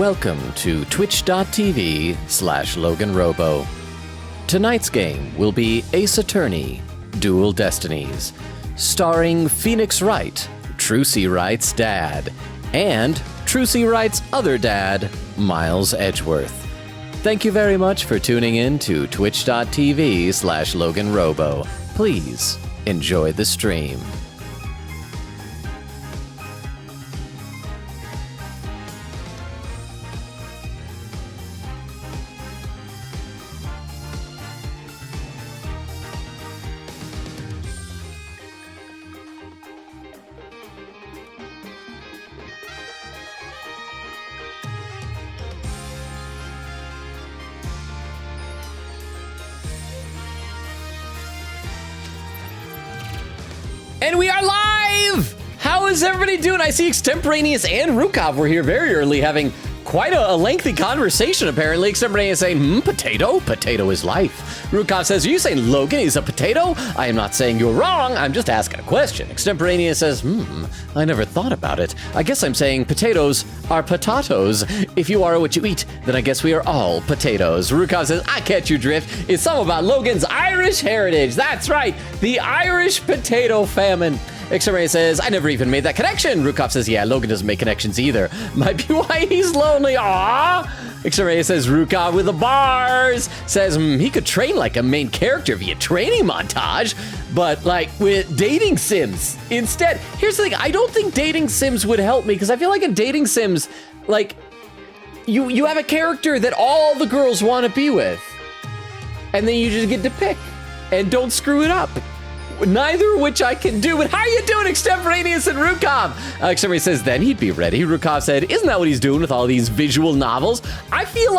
Welcome to twitch.tv/LoganRobo. Tonight's game will be Ace Attorney, Dual Destinies, starring Phoenix Wright, Trucy Wright's dad, and Trucy Wright's other dad, Miles Edgeworth. Thank you very much for tuning in to twitch.tv/LoganRobo. Please enjoy the stream. And we are live! How is everybody doing? I see Extemporaneous and Rukov were here very early having quite a lengthy conversation, apparently. Extemporaneous saying, potato? Potato is life. Rukov says, are you saying Logan is a potato? I am not saying you're wrong. I'm just asking a question. Extemporaneous says, I never thought about it. I guess I'm saying potatoes are potatoes. If you are what you eat, then I guess we are all potatoes. Rukov says, I catch your drift. It's all about Logan's Irish heritage. That's right, the Irish potato famine. Exterminator says, I never even made that connection. Rukov says, yeah, Logan doesn't make connections either. Might be why he's lonely. Aww. Exterminator says, Rukov with the bars. Says, he could train like a main character via training montage, but like with dating sims instead. Here's the thing, I don't think dating sims would help me because I feel like in dating sims, like you have a character that all the girls want to be with, and then you just get to pick and don't screw it up. Neither of which I can do, but how you doing, Extemporaneous and Rukov? Extemporaneous says, then he'd be ready. Rukov said, isn't that what he's doing with all these visual novels? I feel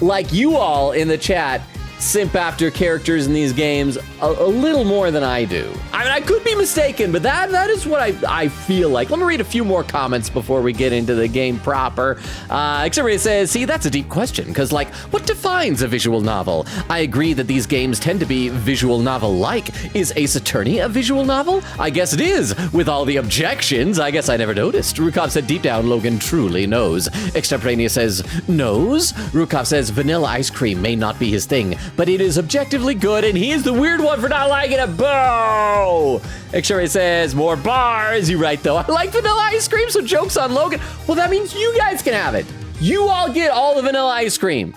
like you all in the chat simp after characters in these games a little more than I do. I mean, I could be mistaken, but that is what I feel like. Let me read a few more comments before we get into the game proper. Extemporaneous says, see, that's a deep question, because like, what defines a visual novel? I agree that these games tend to be visual novel-like. Is Ace Attorney a visual novel? I guess it is, with all the objections. I guess I never noticed. Rukov said, deep down, Logan truly knows. Extemporaneous says, knows? Rukov says, vanilla ice cream may not be his thing, but it is objectively good, and he is the weird one for not liking it. Boo! Extemporaneous says, more bars. You're right, though. I like vanilla ice cream, so joke's on Logan. Well, that means you guys can have it. You all get all the vanilla ice cream.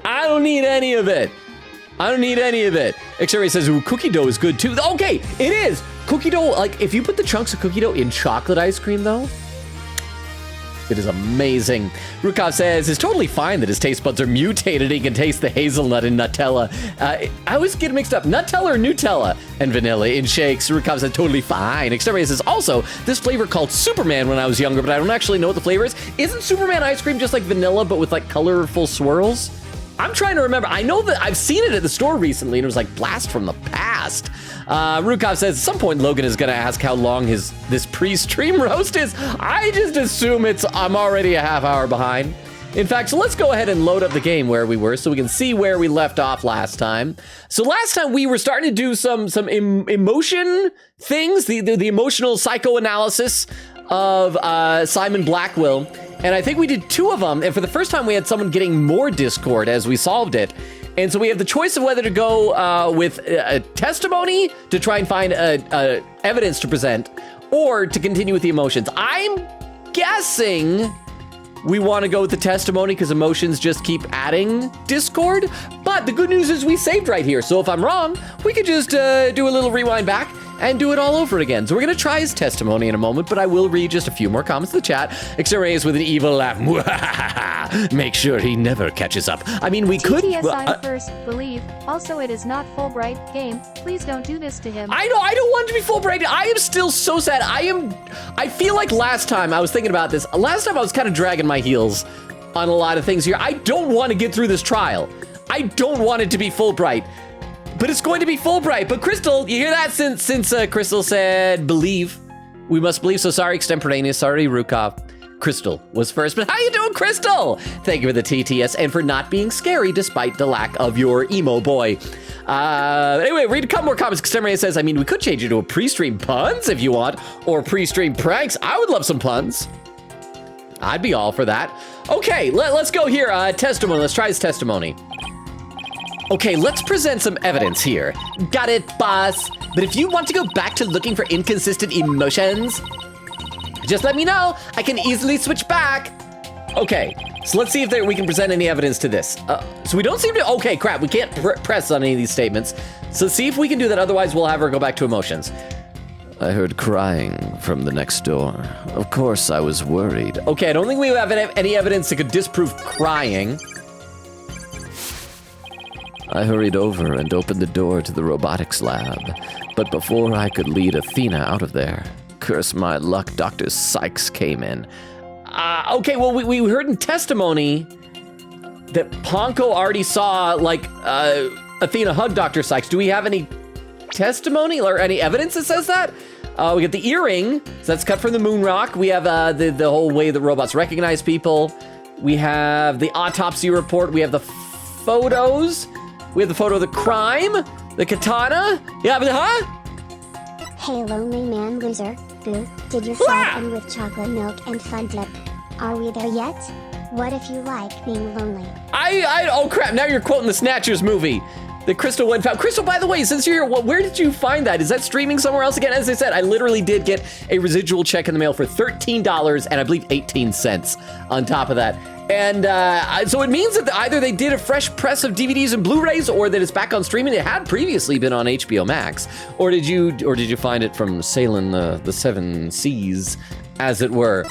I don't need any of it. Extemporaneous says, ooh, cookie dough is good, too. Okay, it is. Cookie dough, like, if you put the chunks of cookie dough in chocolate ice cream, though, it is amazing. Rukov says, it's totally fine that his taste buds are mutated. He can taste the hazelnut in Nutella. I always get mixed up. Nutella or Nutella and vanilla in shakes. Rukov said, totally fine. Exterminator says, also, this flavor called Superman when I was younger, but I don't actually know what the flavor is. Isn't Superman ice cream just like vanilla, but with like colorful swirls? I'm trying to remember. I know that I've seen it at the store recently, and it was like blast from the past. Rukov says, at some point Logan is gonna ask how long this pre-stream roast is. I just assume I'm already a half hour behind. In fact, so let's go ahead and load up the game where we were so we can see where we left off last time. So last time we were starting to do some emotion things, the emotional psychoanalysis of Simon Blackwell. And I think we did 2 of them, and for the first time we had someone getting more Discord as we solved it. And so we have the choice of whether to go with a testimony to try and find evidence to present, or to continue with the emotions. I'm guessing we want to go with the testimony because emotions just keep adding Discord. But the good news is we saved right here, so if I'm wrong, we could just do a little rewind back and do it all over again. So we're gonna try his testimony in a moment, but I will read just a few more comments in the chat. Exterminates with an evil laugh. Make sure he never catches up. I mean, we could. TTSI first, believe. Also, it is not Fulbright game. Please don't do this to him. I know, I don't want it to be Fulbright. I am still so sad. I feel like last time I was thinking about this. Last time I was kind of dragging my heels on a lot of things here. I don't want to get through this trial. I don't want it to be Fulbright. But it's going to be Fulbright. But Crystal, you hear that? Since Crystal said believe, we must believe. So sorry, Extemporaneous. Sorry, Rukov. Crystal was first. But how you doing, Crystal? Thank you for the TTS and for not being scary despite the lack of your emo boy. Anyway, read a couple more comments. Exterminator says, I mean, we could change it to a pre-stream puns if you want, or pre-stream pranks. I would love some puns. I'd be all for that. Okay, let's go here. Testimony. Let's try his testimony. Okay, let's present some evidence here. Got it, boss. But if you want to go back to looking for inconsistent emotions, just let me know. I can easily switch back. Okay, so let's see if we can present any evidence to this. So we don't seem to, okay, crap, we can't press on any of these statements. So see if we can do that, otherwise we'll have her go back to emotions. I heard crying from the next door. Of course, I was worried. Okay, I don't think we have any evidence that could disprove crying. I hurried over and opened the door to the robotics lab. But before I could lead Athena out of there, curse my luck, Dr. Sykes came in. Okay, well, we heard in testimony that Ponko already saw, like, Athena hug Dr. Sykes. Do we have any testimony or any evidence that says that? We get the earring, so that's cut from the moon rock. We have the whole way the robots recognize people. We have the autopsy report. We have the photos. We have the photo of the crime, the katana. Yeah, but Hey, lonely man loser. Boo, did your flag end with chocolate milk and fun flip? Are we there yet? What if you like being lonely? Oh crap, now you're quoting the Snatchers movie. The Crystal went found. Crystal, by the way, since you're here, where did you find that? Is that streaming somewhere else again? As I said, I literally did get a residual check in the mail for $13 and I believe 18 cents on top of that. And so it means that either they did a fresh press of DVDs and Blu-rays, or that it's back on streaming. It had previously been on HBO Max, or did you find it from sailing the seven seas, as it were?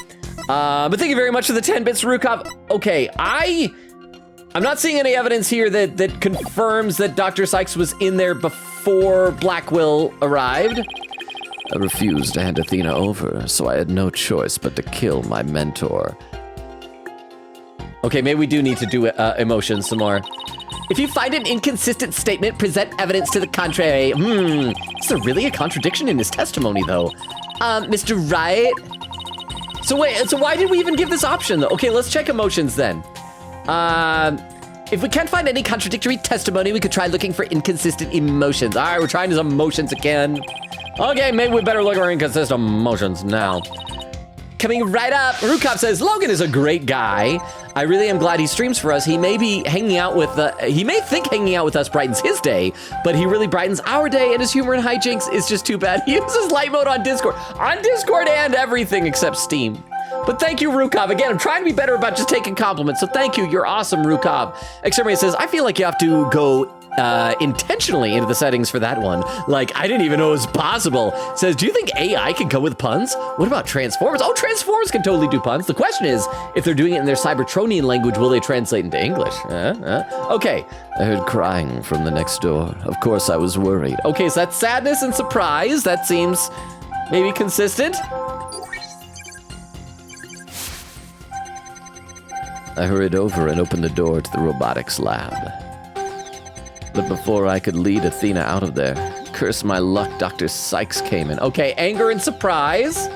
But thank you very much for the 10 bits, Rukov. Okay, I'm not seeing any evidence here that confirms that Dr. Sykes was in there before Blackwell arrived. I refused to hand Athena over, so I had no choice but to kill my mentor. Okay, maybe we do need to do emotions some more. If you find an inconsistent statement, present evidence to the contrary. Is there really a contradiction in his testimony, though? Mr. Wright? So why did we even give this option, though? Okay, let's check emotions then. If we can't find any contradictory testimony, we could try looking for inconsistent emotions. All right, we're trying his emotions again. Okay, maybe we better look at our inconsistent emotions now. Coming right up, Rukov says, Logan is a great guy. I really am glad he streams for us. He may be hanging out with, he may think hanging out with us brightens his day, but he really brightens our day, and his humor and hijinks is just too bad. He uses light mode on Discord and everything except Steam. But thank you, Rukov. Again, I'm trying to be better about just taking compliments, so thank you. You're awesome, Rukov. Exterminator says, I feel like you have to go intentionally into the settings for that one. Like, I didn't even know it was possible. Says, do you think AI can come with puns? What about Transformers? Oh, Transformers can totally do puns. The question is, if they're doing it in their Cybertronian language, will they translate into English? Okay. I heard crying from the next door. Of course, I was worried. Okay, so that's sadness and surprise. That seems maybe consistent. I hurried over and opened the door to the robotics lab. But before I could lead Athena out of there, curse my luck, Dr. Sykes came in. Okay, anger and surprise.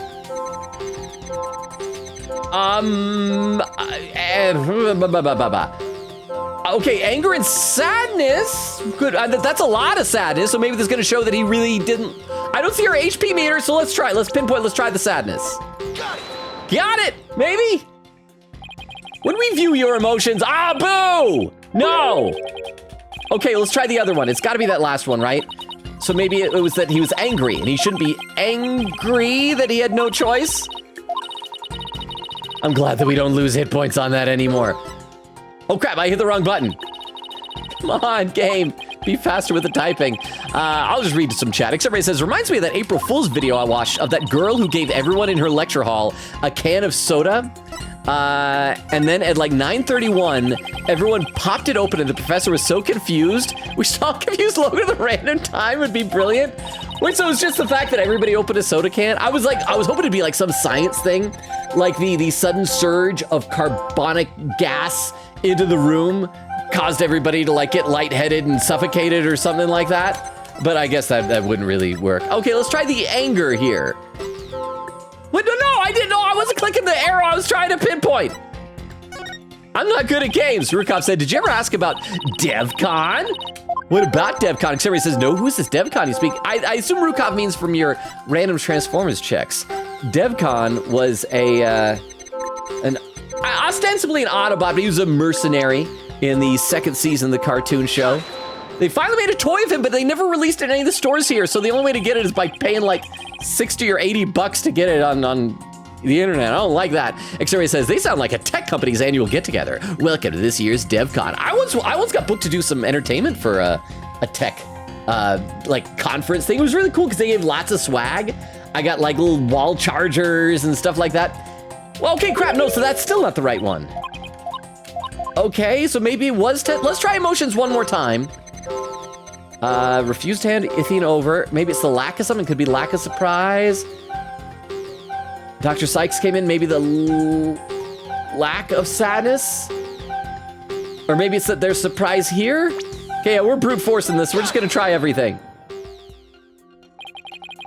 Okay, anger and sadness. Good, that's a lot of sadness, so maybe this is gonna show that he really didn't. I don't see our HP meter, so let's try the sadness. Got it, maybe? When we view your emotions, boo! No! Okay, let's try the other one. It's gotta be that last one, right? So maybe it was that he was angry, and he shouldn't be angry that he had no choice? I'm glad that we don't lose hit points on that anymore. Oh crap, I hit the wrong button. Come on, game. Be faster with the typing. I'll just read some chat. Everybody says, reminds me of that April Fool's video I watched of that girl who gave everyone in her lecture hall a can of soda. And then at like 9:31, everyone popped it open and the professor was so confused. We saw confused Logan at the random time. Would be brilliant. Wait, so it's just the fact that everybody opened a soda can? I was hoping it'd be like some science thing, like the sudden surge of carbonic gas into the room caused everybody to like get lightheaded and suffocated or something like that. But I guess that wouldn't really work. Okay, let's try the anger here. What? No, I didn't know. I wasn't clicking the arrow. I was trying to pinpoint. I'm not good at games. Rukov said, did you ever ask about DevCon? What about DevCon? Everybody says, no, who's this DevCon you speak? I assume Rukov means from your random Transformers checks. DevCon was a an ostensibly an Autobot, but he was a mercenary in the second season of the cartoon show. They finally made a toy of him, but they never released it in any of the stores here. So the only way to get it is by paying like 60 or 80 bucks to get it on the internet. I don't like that. Xray says, they sound like a tech company's annual get-together. Welcome to this year's DevCon. I once got booked to do some entertainment for a tech like conference thing. It was really cool because they gave lots of swag. I got like little wall chargers and stuff like that. Well, okay, crap, no, so that's still not the right one. Okay, so maybe it was let's try emotions one more time. Refused to hand Athena over. Maybe it's the lack of something. Could be lack of surprise. Dr. Sykes came in. Maybe the lack of sadness. Or maybe it's that there's surprise here. Okay, yeah, we're brute forcing this. We're just gonna try everything.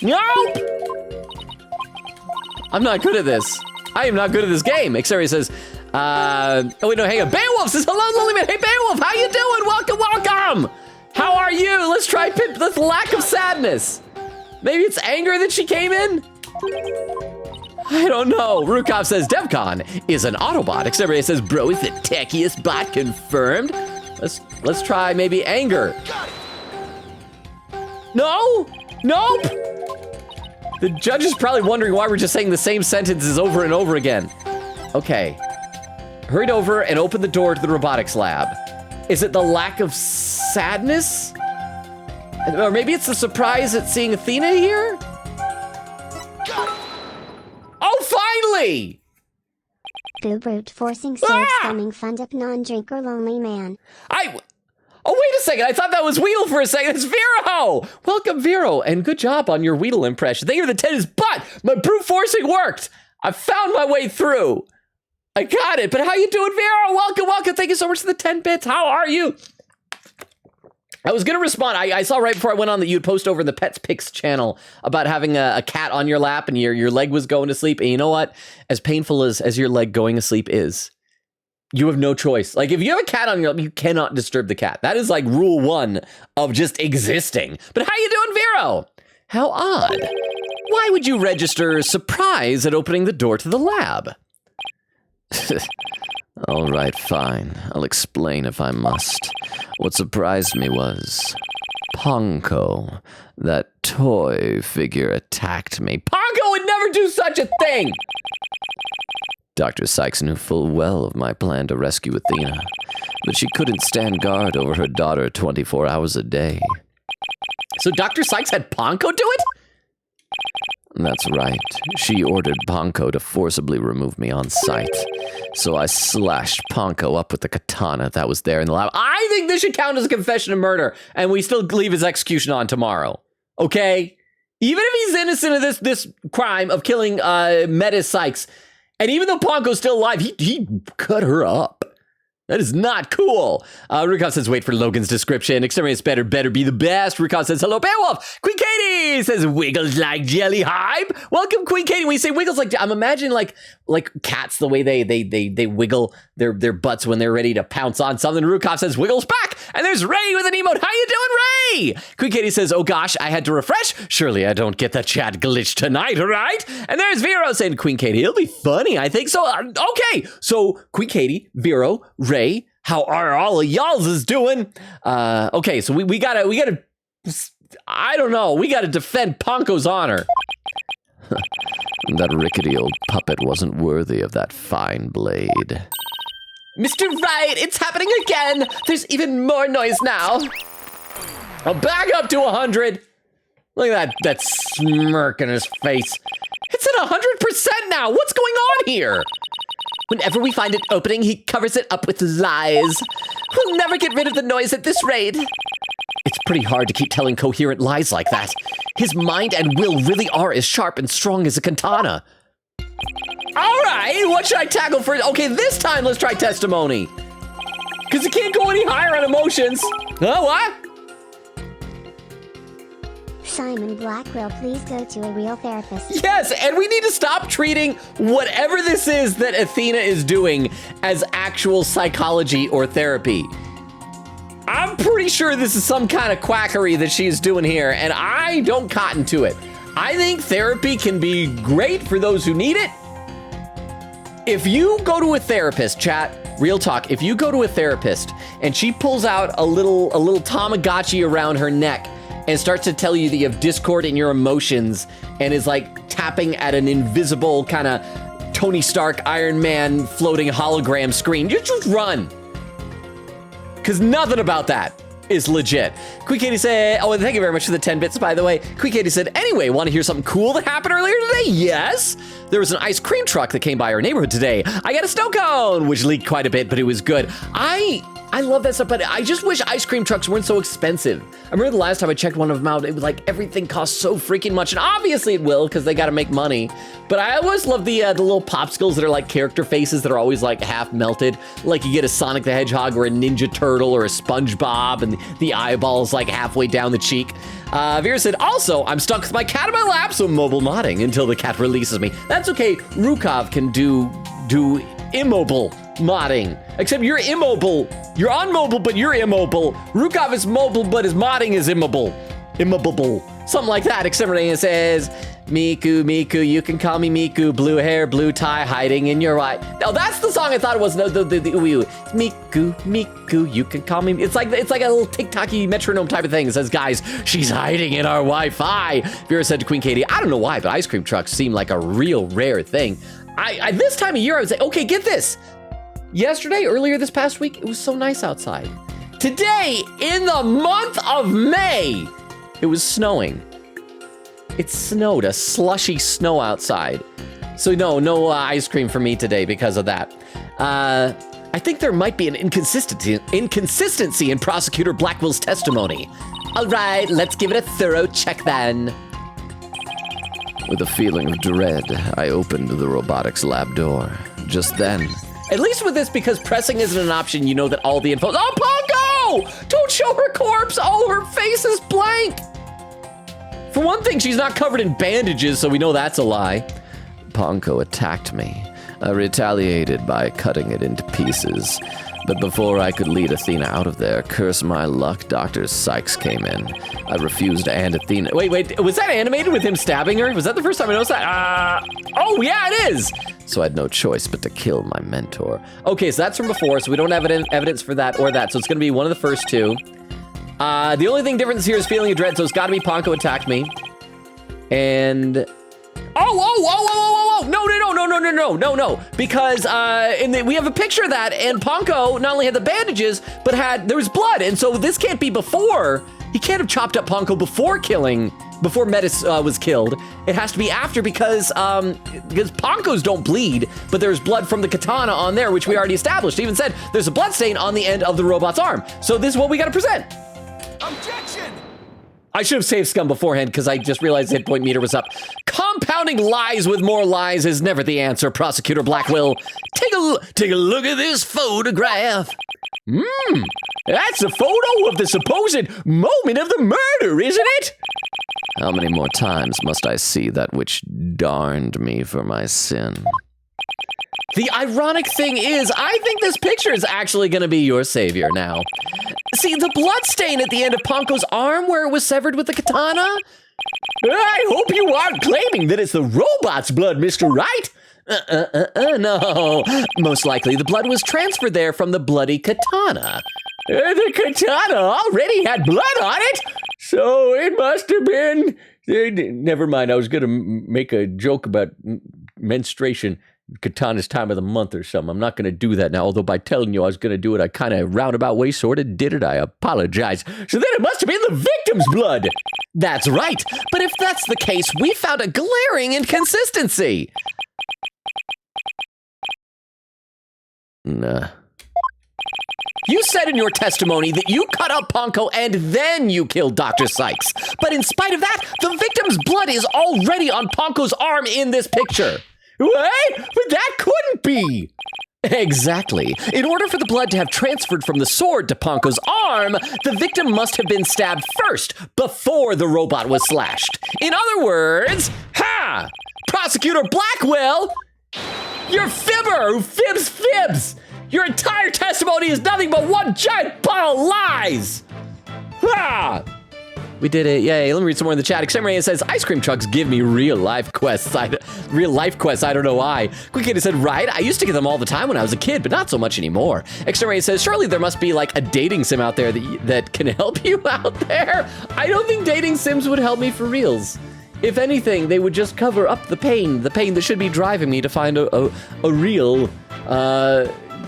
Nope! I'm not good at this. I am not good at this game. Xavier says, oh wait, no, hang on. Beowulf says, hello, Lonely Man. Hey, Beowulf, how you doing? Welcome, welcome. How are you? Let's try this lack of sadness. Maybe it's anger that she came in? I don't know. Rukov says, DevCon is an Autobot. Xavier says, bro, is the techiest bot confirmed? Let's try maybe anger. No? Nope. The judge is probably wondering why we're just saying the same sentences over and over again. Okay. Hurried over and opened the door to the robotics lab. Is it the lack of sadness? Or maybe it's the surprise at seeing Athena here? Oh, finally! Boo brute forcing save spamming fund up non-drinker lonely man. Oh, wait a second. I thought that was Weedle for a second. It's Vero. Welcome, Vero. And good job on your Weedle impression. Thank you for the tennis, but my brute forcing worked. I found my way through. I got it. But how you doing, Vero? Welcome, welcome. Thank you so much for the 10 bits. How are you? I was going to respond. I saw right before I went on that you'd post over in the Pets Picks channel about having a cat on your lap and your leg was going to sleep. And you know what? As painful as your leg going to sleep is, you have no choice. Like, if you have a cat on your lap, you cannot disturb the cat. That is like rule one of just existing. But how you doing, Vero? How odd. Why would you register surprise at opening the door to the lab? All right, fine. I'll explain if I must. What surprised me was Ponko. That toy figure attacked me. Ponko would never do such a thing! Dr. Sykes knew full well of my plan to rescue Athena, but she couldn't stand guard over her daughter 24 hours a day. So Dr. Sykes had Ponko do it? That's right. She ordered Ponko to forcibly remove me on sight. So I slashed Ponko up with the katana that was there in the lab. I think this should count as a confession of murder, and we still leave his execution on tomorrow. Okay? Even if he's innocent of this crime of killing Metis Sykes, and even though Ponko's still alive, he cut her up. That is not cool. Rukov says, wait for Logan's description. Exterminates better be the best. Rukov says, hello, Beowulf. Queen Katie says, wiggles like jelly hype. Welcome, Queen Katie. When you say wiggles like, I'm imagining like cats, the way they wiggle their butts when they're ready to pounce on something. Rukov says, wiggles back. And there's Ray with an emote. How you doing, Ray? Queen Katie says, oh gosh, I had to refresh. Surely I don't get the chat glitch tonight, right? And there's Vero saying, Queen Katie, it'll be funny. I think so. Okay. So Queen Katie, Vero, Ray, how are all of y'all's is doing? Okay, so we gotta, I don't know, we gotta defend Ponko's honor. That rickety old puppet wasn't worthy of that fine blade. Mr. Right, it's happening again. There's even more noise now. I'll back up to 100. Look at that smirk in his face. It's at 100% now. What's going on here? Whenever we find an opening, he covers it up with lies. We'll never get rid of the noise at this rate. It's pretty hard to keep telling coherent lies like that. His mind and will really are as sharp and strong as a katana. All right, what should I tackle first? Okay, this time let's try testimony. Because it can't go any higher on emotions. Huh, what? Simon Blackwell, please go to a real therapist. Yes, and we need to stop treating whatever this is that Athena is doing as actual psychology or therapy. I'm pretty sure this is some kind of quackery that she's doing here, and I don't cotton to it. I think therapy can be great for those who need it. If you go to a therapist, chat, real talk, if you go to a therapist and she pulls out a little Tamagotchi around her neck and starts to tell you that you have discord in your emotions and is like tapping at an invisible kind of Tony Stark, Iron Man floating hologram screen, you just run. Because nothing about that is legit. Queen Katie said, oh, thank you very much for the 10 bits, by the way. Queen Katie said, anyway, want to hear something cool that happened earlier today? Yes. There was an ice cream truck that came by our neighborhood today. I got a snow cone, which leaked quite a bit, but it was good. I love that stuff, but I just wish ice cream trucks weren't so expensive. I remember the last time I checked one of them out, it was like everything costs so freaking much, and obviously it will because they got to make money. But I always love the little popsicles that are like character faces that are always like half melted. Like you get a Sonic the Hedgehog or a Ninja Turtle or a SpongeBob, and the eyeball's like halfway down the cheek. Vera said, also, I'm stuck with my cat in my lap, so mobile modding until the cat releases me. That's okay. Rukov can do immobile modding. Except you're immobile. You're on mobile, but you're immobile. Rukov is mobile, but his modding is immobile. Immobile. Something like that. Except Renee says, Miku, you can call me Miku. Blue hair, blue tie, hiding in your eye. No, that's the song I thought it was. No, the Miku, you can call me. It's like a little TikTok-y metronome type of thing. It says, guys, she's hiding in our Wi-Fi. Vera said to Queen Katie, I don't know why, but ice cream trucks seem like a real rare thing. I this time of year, I would say, okay, get this. Earlier this past week, it was so nice outside. Today, in the month of May, it was snowing. It snowed, a slushy snow outside. So no ice cream for me today because of that. I think there might be an inconsistency in Prosecutor Blackwell's testimony. All right, let's give it a thorough check then. With a feeling of dread, I opened the robotics lab door. Just then, at least with this, because pressing isn't an option, you know that all the info. Oh, Pongo! Don't show her corpse! Oh, her face is blank! For one thing, she's not covered in bandages, so we know that's a lie. Pongo attacked me. I retaliated by cutting it into pieces. But before I could lead Athena out of there, curse my luck, Dr. Sykes came in. I refused to hand Athena... Wait, was that animated with him stabbing her? Was that the first time I noticed that? Oh, yeah, it is! So I had no choice but to kill my mentor. Okay, so that's from before, so we don't have evidence for that or that, so it's gonna be one of the first two. The only thing different here is feeling of dread, so it's gotta be Ponko attacked me. And... Oh, no. Because we have a picture of that, and Ponko not only had the bandages, but there was blood, and so this can't be before. He can't have chopped up Ponko before Metis was killed. It has to be after because Ponkos don't bleed, but there's blood from the katana on there, which we already established. He even said there's a blood stain on the end of the robot's arm. So this is what we gotta present. Objection! I should have saved scum beforehand because I just realized the hit point meter was up. Compounding lies with more lies is never the answer, Prosecutor Blackwell. Take a look at this photograph. That's a photo of the supposed moment of the murder, isn't it? How many more times must I see that which darned me for my sin? The ironic thing is, I think this picture is actually going to be your savior now. See, the blood stain at the end of Ponko's arm where it was severed with the katana? I hope you aren't claiming that it's the robot's blood, Mr. Wright. No. Most likely the blood was transferred there from the bloody katana. The katana already had blood on it, so it must have been... Never mind, I was going to make a joke about menstruation. Katana's time of the month or something. I'm not going to do that now, although by telling you I was going to do it, I kind of roundabout way sort of did it. I apologize. So then it must have been the victim's blood. That's right. But if that's the case, we found a glaring inconsistency. Nah. You said in your testimony that you cut up Ponko and then you killed Dr. Sykes. But in spite of that, the victim's blood is already on Ponko's arm in this picture. What? But that couldn't be! Exactly. In order for the blood to have transferred from the sword to Ponko's arm, the victim must have been stabbed first, before the robot was slashed. In other words, ha! Prosecutor Blackwell, you're fibber who fibs! Your entire testimony is nothing but one giant pile of lies! Ha! We did it. Yay. Let me read some more in the chat. Extreme says, ice cream trucks give me real life quests. I don't know why. Quick Kitty said, right? I used to get them all the time when I was a kid, but not so much anymore. Extreme says, surely there must be like a dating sim out there that can help you out there. I don't think dating sims would help me for reals. If anything, they would just cover up the pain that should be driving me to find a real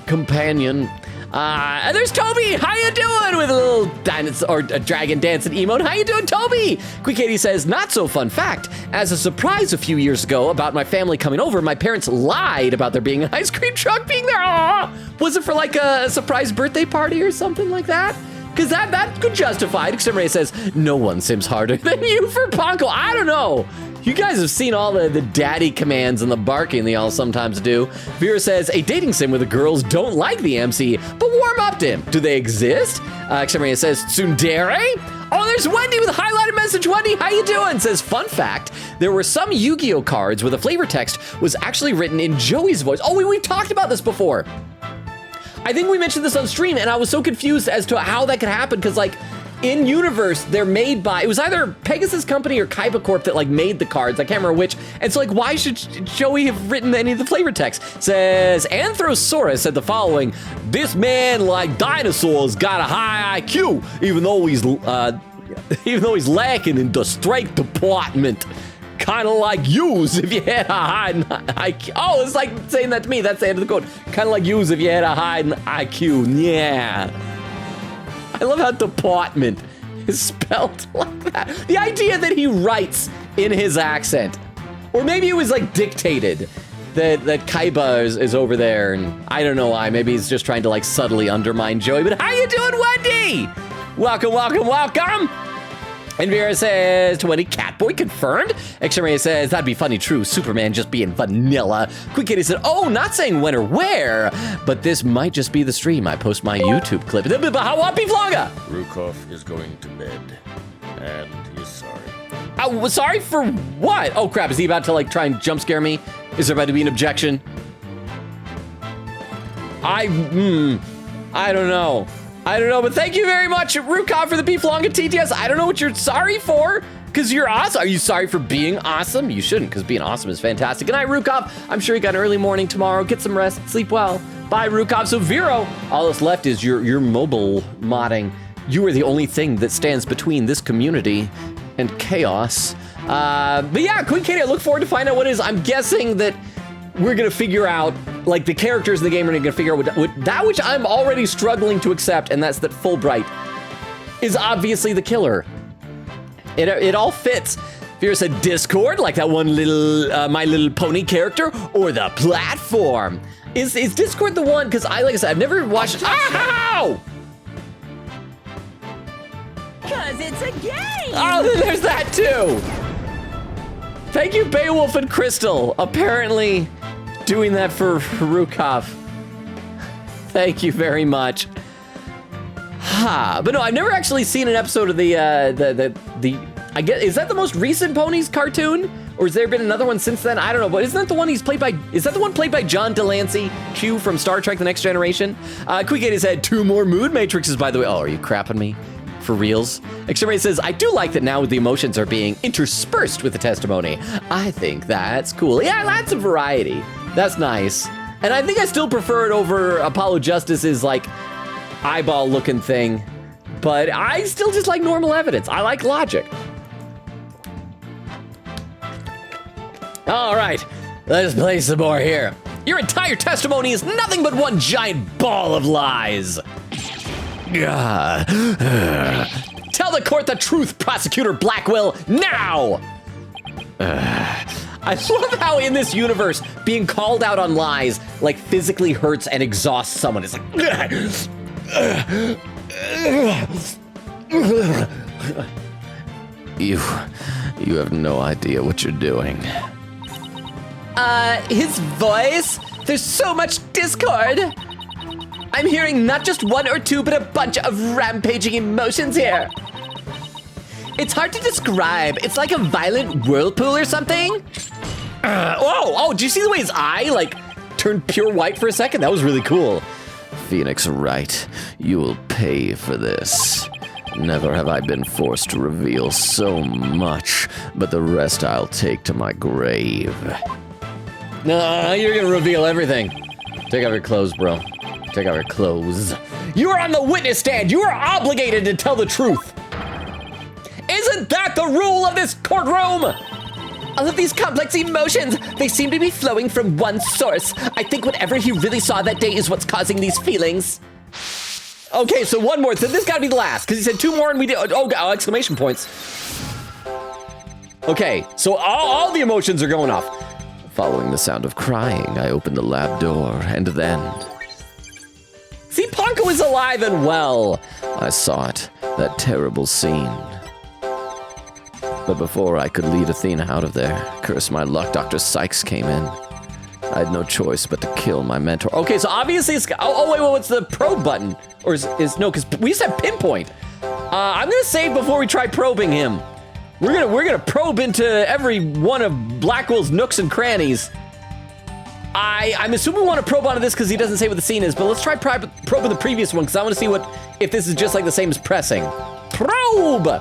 companion. And there's Toby. How you doing? With a little dinosaur or a dragon dancing emote. How you doing, Toby? Quick Katie says, not so fun fact. As a surprise a few years ago about my family coming over, my parents lied about there being an ice cream truck being there. Aww. Was it for like a surprise birthday party or something like that? Because that could justify it. Extreme says, no one sims harder than you for Ponko. I don't know. You guys have seen all the daddy commands and the barking they all sometimes do. Vera says, a dating sim where the girls don't like the MC, but warm up to him. Do they exist? Extreme says, tsundere? Oh, there's Wendy with a highlighted message. Wendy, how you doing? Says, fun fact, there were some Yu-Gi-Oh cards where the flavor text was actually written in Joey's voice. Oh, we talked about this before. I think we mentioned this on stream, and I was so confused as to how that could happen, because like, in universe, they're made by, it was either Pegasus Company or Kaiba Corp that like made the cards. I can't remember which. And so like, why should Joey have written any of the flavor text? Says, Anthrosaurus said the following, this man like dinosaurs got a high IQ, even though he's lacking in the strength department. Kind of like yous if you had a high IQ. Oh, it's like saying that to me. That's the end of the quote. Kind of like yous if you had a high IQ. Yeah. I love how department is spelled like that. The idea that he writes in his accent. Or maybe it was like dictated that Kaiba is over there, and I don't know why. Maybe he's just trying to like subtly undermine Joey. But how you doing, Wendy? Welcome, welcome, welcome. And Vera says, 20 Catboy confirmed. Extreme says, that'd be funny, true. Superman just being vanilla. Quick Kitty said, oh, not saying when or where, but this might just be the stream. I post my YouTube clip. Hawapi Vloga! Rukov is going to bed, and he's sorry. Oh, sorry for what? Oh, crap. Is he about to like try and jump scare me? Is there about to be an objection? I don't know. But thank you very much, Rukov, for the beef long at TTS. I don't know what you're sorry for, because you're awesome. Are you sorry for being awesome? You shouldn't, because being awesome is fantastic. Good night, Rukov. I'm sure you got an early morning tomorrow. Get some rest, sleep well. Bye, Rukov. So, Vero, all that's left is your mobile modding. You are the only thing that stands between this community and chaos. But yeah, Queen Katie, I look forward to find out what it is. I'm guessing that we're gonna figure out, like the characters in the game are gonna figure out what that which I'm already struggling to accept, and that's that Fulbright is obviously the killer. It all fits. Vera said Discord, like that one little My Little Pony character, or the platform. Is Discord the one? Because like I said, I've never watched. Ow! Cause it's a game! Oh, then there's that too! Thank you, Beowulf and Crystal. Apparently doing that for Rukov. Thank you very much. But no, I've never actually seen an episode of the I guess, is that the most recent Ponies cartoon? Or has there been another one since then? I don't know, but isn't that the one is that the one played by John Delancey, Q from Star Trek The Next Generation? Quick has had 2 more mood matrices, by the way. Oh, are you crapping me? For reals? Extreme says, I do like that now the emotions are being interspersed with the testimony. I think that's cool. Yeah, lots of variety. That's nice. And I think I still prefer it over Apollo Justice's like eyeball looking thing, but I still just like normal evidence. I like logic. All right, let's play some more here. Your entire testimony is nothing but one giant ball of lies. Tell the court the truth, Prosecutor Blackwell, now! I love how in this universe, being called out on lies, like, physically hurts and exhausts someone. It's like... You have no idea what you're doing. His voice? There's so much discord! I'm hearing not just 1 or 2, but a bunch of rampaging emotions here. It's hard to describe. It's like a violent whirlpool or something. Oh, did you see the way his eye, like, turned pure white for a second? That was really cool. Phoenix Wright, you will pay for this. Never have I been forced to reveal so much, but the rest I'll take to my grave. No, you're gonna reveal everything. Take off your clothes, bro. Take off your clothes. You are on the witness stand. You are obligated to tell the truth. Isn't that the rule of this courtroom? All of these complex emotions, they seem to be flowing from one source. I think whatever he really saw that day is what's causing these feelings. Okay, so one more. So this gotta be the last, because he said two more and we did, oh, exclamation points. Okay, so all the emotions are going off. Following the sound of crying, I opened the lab door, and then... See, Ponko is alive and well. I saw it, that terrible scene. But before I could lead Athena out of there, curse my luck, Dr. Sykes came in. I had no choice but to kill my mentor. Okay, so obviously it's, wait, what's the probe button? Or is no, because we used to have pinpoint. I'm gonna save before we try probing him. We're gonna probe into every one of Blackwell's nooks and crannies. I'm assuming we want to probe onto this because he doesn't say what the scene is, but let's try probing the previous one because I want to see if this is just like the same as pressing. Probe!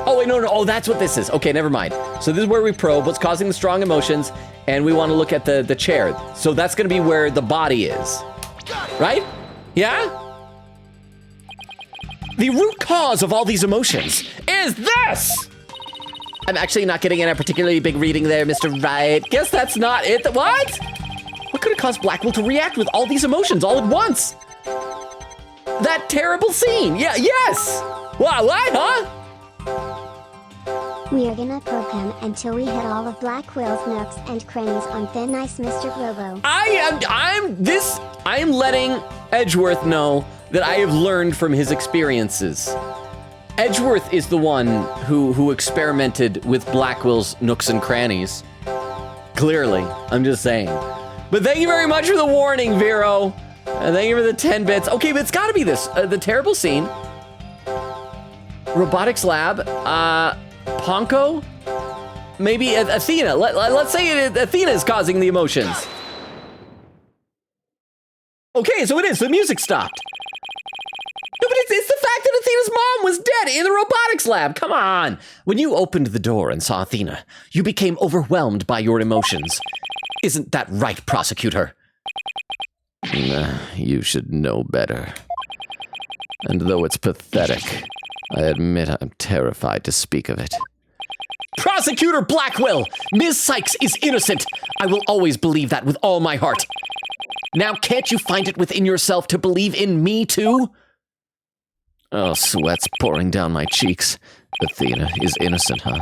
Oh, wait, no, oh, that's what this is. Okay, never mind. So this is where we probe what's causing the strong emotions, and we want to look at the chair. So that's going to be where the body is. Right? Yeah? The root cause of all these emotions is this! I'm actually not getting in a particularly big reading there, Mr. Right. Guess that's not it. What? What could have caused Blackwell to react with all these emotions all at once? That terrible scene. Yeah, yes. What, huh? We are gonna probe him until we hit all of Blackwell's nooks and crannies on thin ice, Mr. Globo. I am letting Edgeworth know that I have learned from his experiences. Edgeworth is the one who experimented with Blackwell's nooks and crannies. Clearly, I'm just saying. But thank you very much for the warning, Vero. Thank you for the 10 bits. Okay, but it's gotta be this, the terrible scene. Robotics lab, Ponko? Maybe Athena. Let's say Athena is causing the emotions. Okay, so it is. The music stopped. No, but it's the fact that Athena's mom was dead in the robotics lab. Come on. When you opened the door and saw Athena, you became overwhelmed by your emotions. Isn't that right, prosecutor? You should know better. And though it's pathetic, I admit I'm terrified to speak of it. Prosecutor Blackwell! Ms. Sykes is innocent! I will always believe that with all my heart. Now, can't you find it within yourself to believe in me, too? Oh, sweat's pouring down my cheeks. Athena is innocent, huh?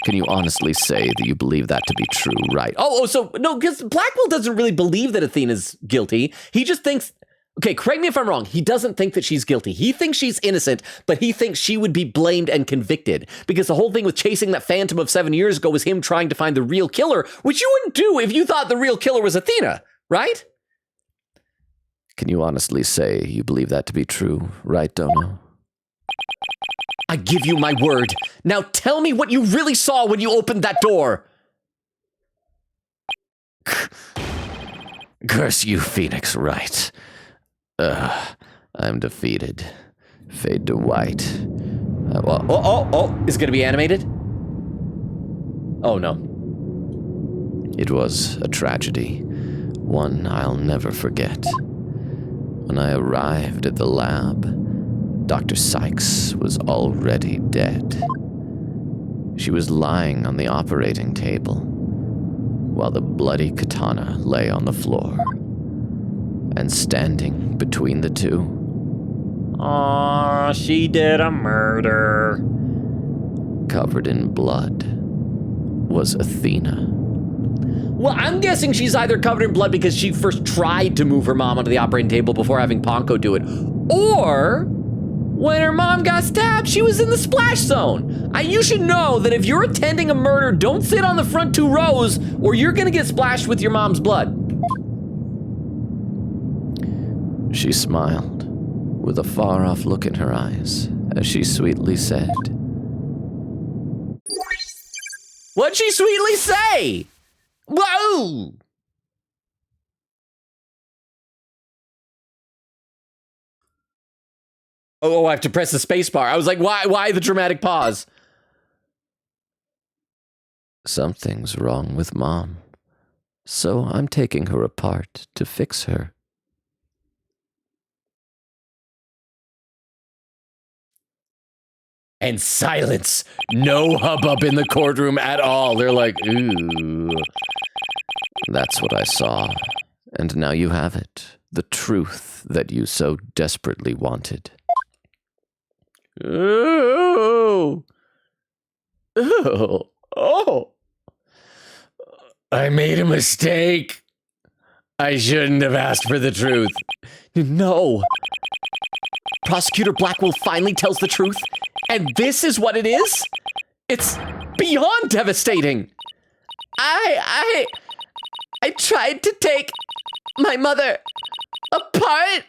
Can you honestly say that you believe that to be true, right? So, no, because Blackwell doesn't really believe that Athena's guilty. He just thinks... Okay, correct me if I'm wrong. He doesn't think that she's guilty. He thinks she's innocent, but he thinks she would be blamed and convicted. Because the whole thing with chasing that phantom of 7 years ago was him trying to find the real killer, which you wouldn't do if you thought the real killer was Athena, right? Can you honestly say you believe that to be true, right, Dono? I give you my word. Now tell me what you really saw when you opened that door. Curse you, Phoenix Wright. I'm defeated. Fade to white. Is it gonna be animated? Oh no. It was a tragedy, one I'll never forget. When I arrived at the lab, Dr. Sykes was already dead. She was lying on the operating table, while the bloody katana lay on the floor. And standing between the two... Aw, she did a murder. Covered in blood was Athena. Well, I'm guessing she's either covered in blood because she first tried to move her mom onto the operating table before having Ponko do it, or when her mom got stabbed, she was in the splash zone. You should know that if you're attending a murder, don't sit on the front 2 rows or you're gonna get splashed with your mom's blood. She smiled, with a far-off look in her eyes, as she sweetly said... What'd she sweetly say? Whoa! Oh, I have to press the space bar. I was like, why the dramatic pause? Something's wrong with Mom. So I'm taking her apart to fix her. And silence. No hubbub in the courtroom at all. They're like, ooh. That's what I saw. And now you have it. The truth that you so desperately wanted. Oh. Oh. I made a mistake. I shouldn't have asked for the truth. No. Prosecutor Blackwell finally tells the truth, and this is what it is? It's beyond devastating. I tried to take my mother apart.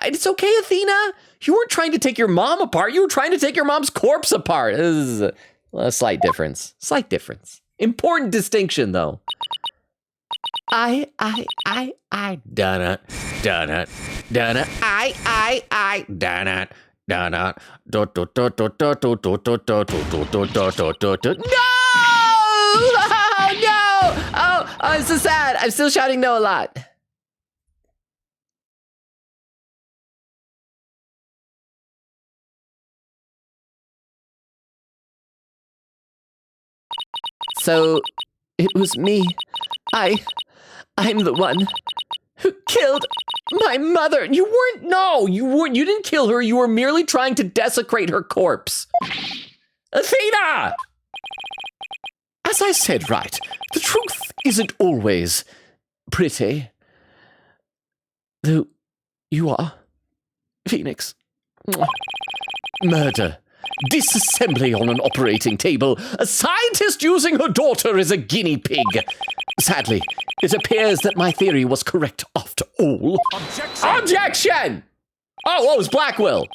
It's okay, Athena. You weren't trying to take your mom apart. You were trying to take your mom's corpse apart. This is a slight difference. Slight difference. Important distinction, though. Done it, done it, done it, done it, done it, no! Oh, no! Oh, I'm so sad. I'm still shouting no a lot. So, it was me. I'm the one who killed my mother. You didn't kill her. You were merely trying to desecrate her corpse. Athena! As I said, right, the truth isn't always pretty. Though you are, Phoenix. Murder. Disassembly on an operating table. A scientist using her daughter as a guinea pig. Sadly, it appears that my theory was correct after all. Objection! Objection! Oh, it was Blackwell.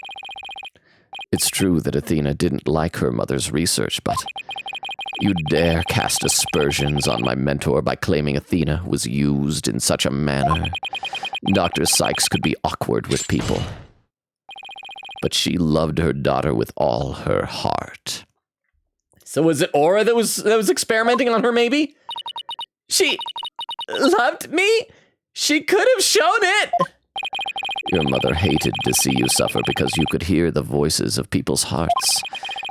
It's true that Athena didn't like her mother's research, but you dare cast aspersions on my mentor by claiming Athena was used in such a manner. Dr. Sykes could be awkward with people, but she loved her daughter with all her heart. So was it Aura that was experimenting on her, maybe? She loved me? She could have shown it! Your mother hated to see you suffer because you could hear the voices of people's hearts.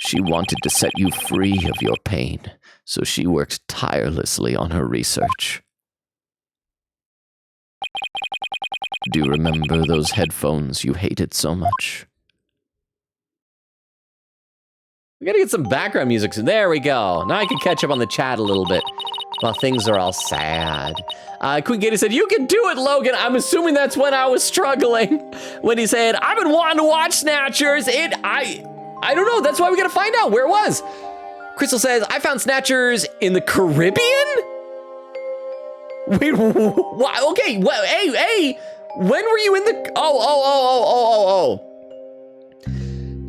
She wanted to set you free of your pain, so she worked tirelessly on her research. Do you remember those headphones you hated so much? We gotta get some background music. So there we go. Now I can catch up on the chat a little bit while things are all sad. Queen Katie said, you can do it, Logan. I'm assuming that's when I was struggling. When he said, I've been wanting to watch Snatchers. I don't know. That's why we gotta find out where it was. Crystal says, I found Snatchers in the Caribbean? Wait, what? Okay, well, hey, when were you in the, oh.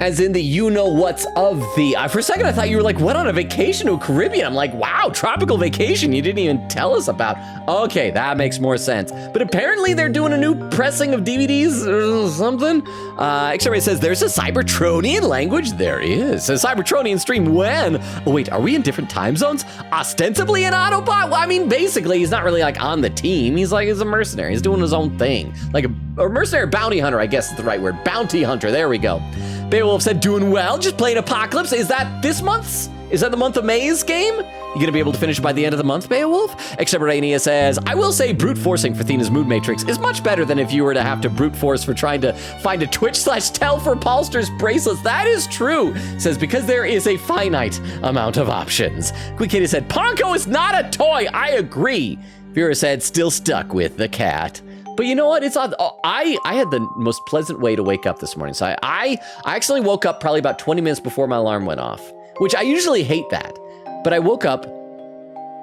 As in the you-know-what's of the, for a second I thought you were like, went on a vacation to a Caribbean. I'm like, wow, tropical vacation you didn't even tell us about. Okay, that makes more sense. But apparently they're doing a new pressing of DVDs or something. X-Ray says, there's a Cybertronian language. There is. A Cybertronian stream when? Oh wait, are we in different time zones? Ostensibly an Autobot? Well, I mean, basically he's not really like on the team. He's a mercenary. He's doing his own thing. Like a mercenary bounty hunter, I guess is the right word. Bounty hunter, there we go. Beowulf said, doing well, just playing Apocalypse. Is that this month's? Is that the month of May's game? You gonna be able to finish by the end of the month, Beowulf? Extemporaneous says, I will say brute forcing for Thena's mood matrix is much better than if you were to have to brute force for trying to find a Twitch/tell for Palster's bracelets. That is true. Says, because there is a finite amount of options. Quick Kitty said, Ponko is not a toy. I agree. Vera said, still stuck with the cat. But you know what? It's odd. I had the most pleasant way to wake up this morning. So I actually woke up probably about 20 minutes before my alarm went off, which I usually hate that. But I woke up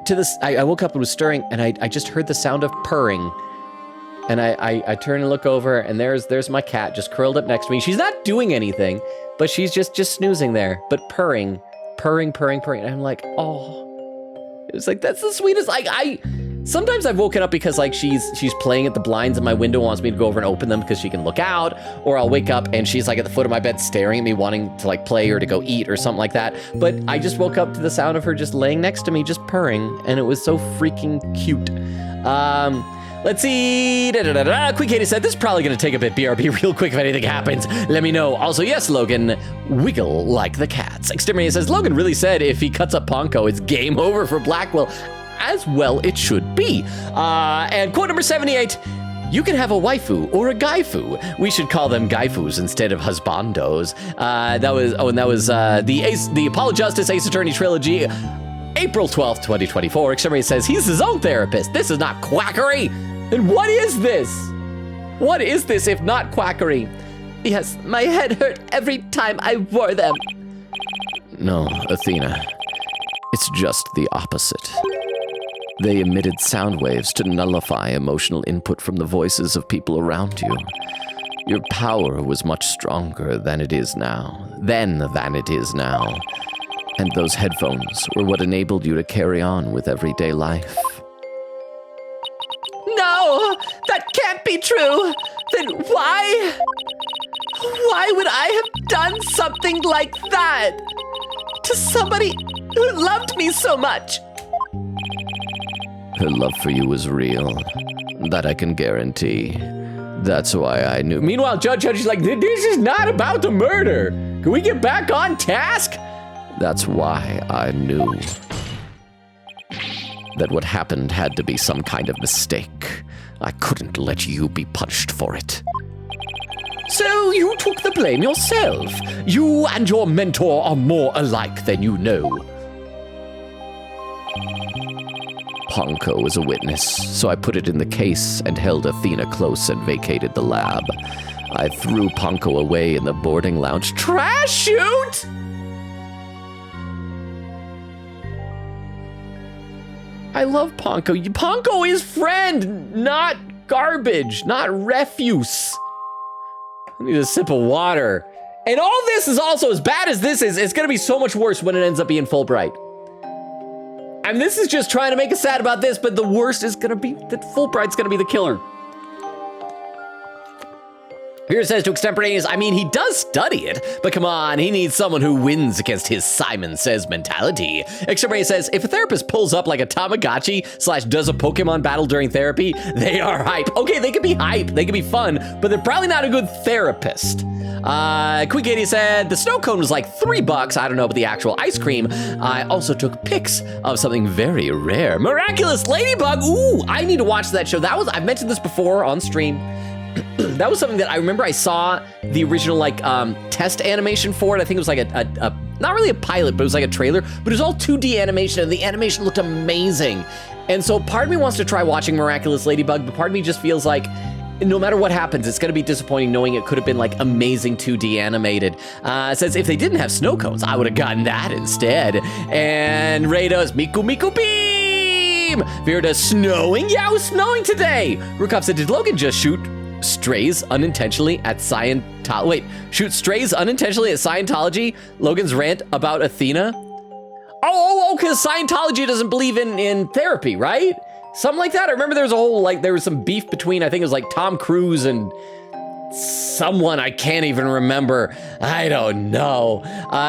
to this. I woke up and was stirring, and I just heard the sound of purring. And I turn and look over, and there's my cat just curled up next to me. She's not doing anything, but she's just snoozing there, but purring. And I'm like, oh. It was like, that's the sweetest. Sometimes I've woken up because like she's playing at the blinds at my window, wants me to go over and open them because she can look out, or I'll wake up and she's like at the foot of my bed staring at me wanting to like play or to go eat or something like that. But I just woke up to the sound of her just laying next to me, just purring, and it was so freaking cute. Let's see. Quick Katie said, this is probably going to take a bit, BRB, real quick if anything happens. Let me know. Also, yes, Logan, wiggle like the cats. Exterminator says, Logan really said if he cuts up Ponko, it's game over for Blackwell. As well it should be. And quote number 78, you can have a waifu or a gaifu. We should call them gaifus instead of husbandos. That was the Apollo Justice Ace Attorney trilogy, April 12th, 2024. Exterminator says he's his own therapist. This is not quackery. And what is this? What is this if not quackery? Yes, my head hurt every time I wore them. No, Athena. It's just the opposite. They emitted sound waves to nullify emotional input from the voices of people around you. Your power was much stronger than it is now. And those headphones were what enabled you to carry on with everyday life. No, that can't be true. Then why? Why would I have done something like that to somebody who loved me so much? Her love for you was real. That I can guarantee. That's why I knew. Meanwhile, Judge is like, this is not about the murder. Can we get back on task? That's why I knew that what happened had to be some kind of mistake. I couldn't let you be punished for it. So you took the blame yourself. You and your mentor are more alike than you know. Ponko was a witness, so I put it in the case and held Athena close and vacated the lab. I threw Ponko away in the boarding lounge. Trash shoot! I love Ponko. Ponko is friend, not garbage, not refuse. I need a sip of water. And all this is also, as bad as this is, it's gonna be so much worse when it ends up being Fulbright. And this is just trying to make us sad about this, but the worst is gonna be that Fulbright's gonna be the killer. Here it says to Extemporaneous, I mean, he does study it, but come on, he needs someone who wins against his Simon Says mentality. Extemporaneous says, if a therapist pulls up like a Tamagotchi / does a Pokemon battle during therapy, they are hype. Okay, they can be hype, they can be fun, but they're probably not a good therapist. Quick Katie said, the snow cone was like $3. I don't know about the actual ice cream. I also took pics of something very rare. Miraculous Ladybug. Ooh, I need to watch that show. I've mentioned this before on stream. That was something that I remember I saw the original test animation for it. I think it was like a not really a pilot, but it was like a trailer, but it was all 2D animation and the animation looked amazing. And so part of me wants to try watching Miraculous Ladybug, but part of me just feels like no matter what happens, it's gonna be disappointing knowing it could have been like amazing 2D animated. It says, if they didn't have snow cones, I would have gotten that instead. And Ray does Miku Miku Beam! Vera does snowing? Yeah, it was snowing today! Rukov said, did Logan just shoot strays unintentionally at Scientology? Wait, shoot strays unintentionally at Scientology? Logan's rant about Athena? Oh, because Scientology doesn't believe in therapy, right? Something like that. I remember there was a whole, there was some beef between, I think it was Tom Cruise and someone, I can't even remember. I don't know.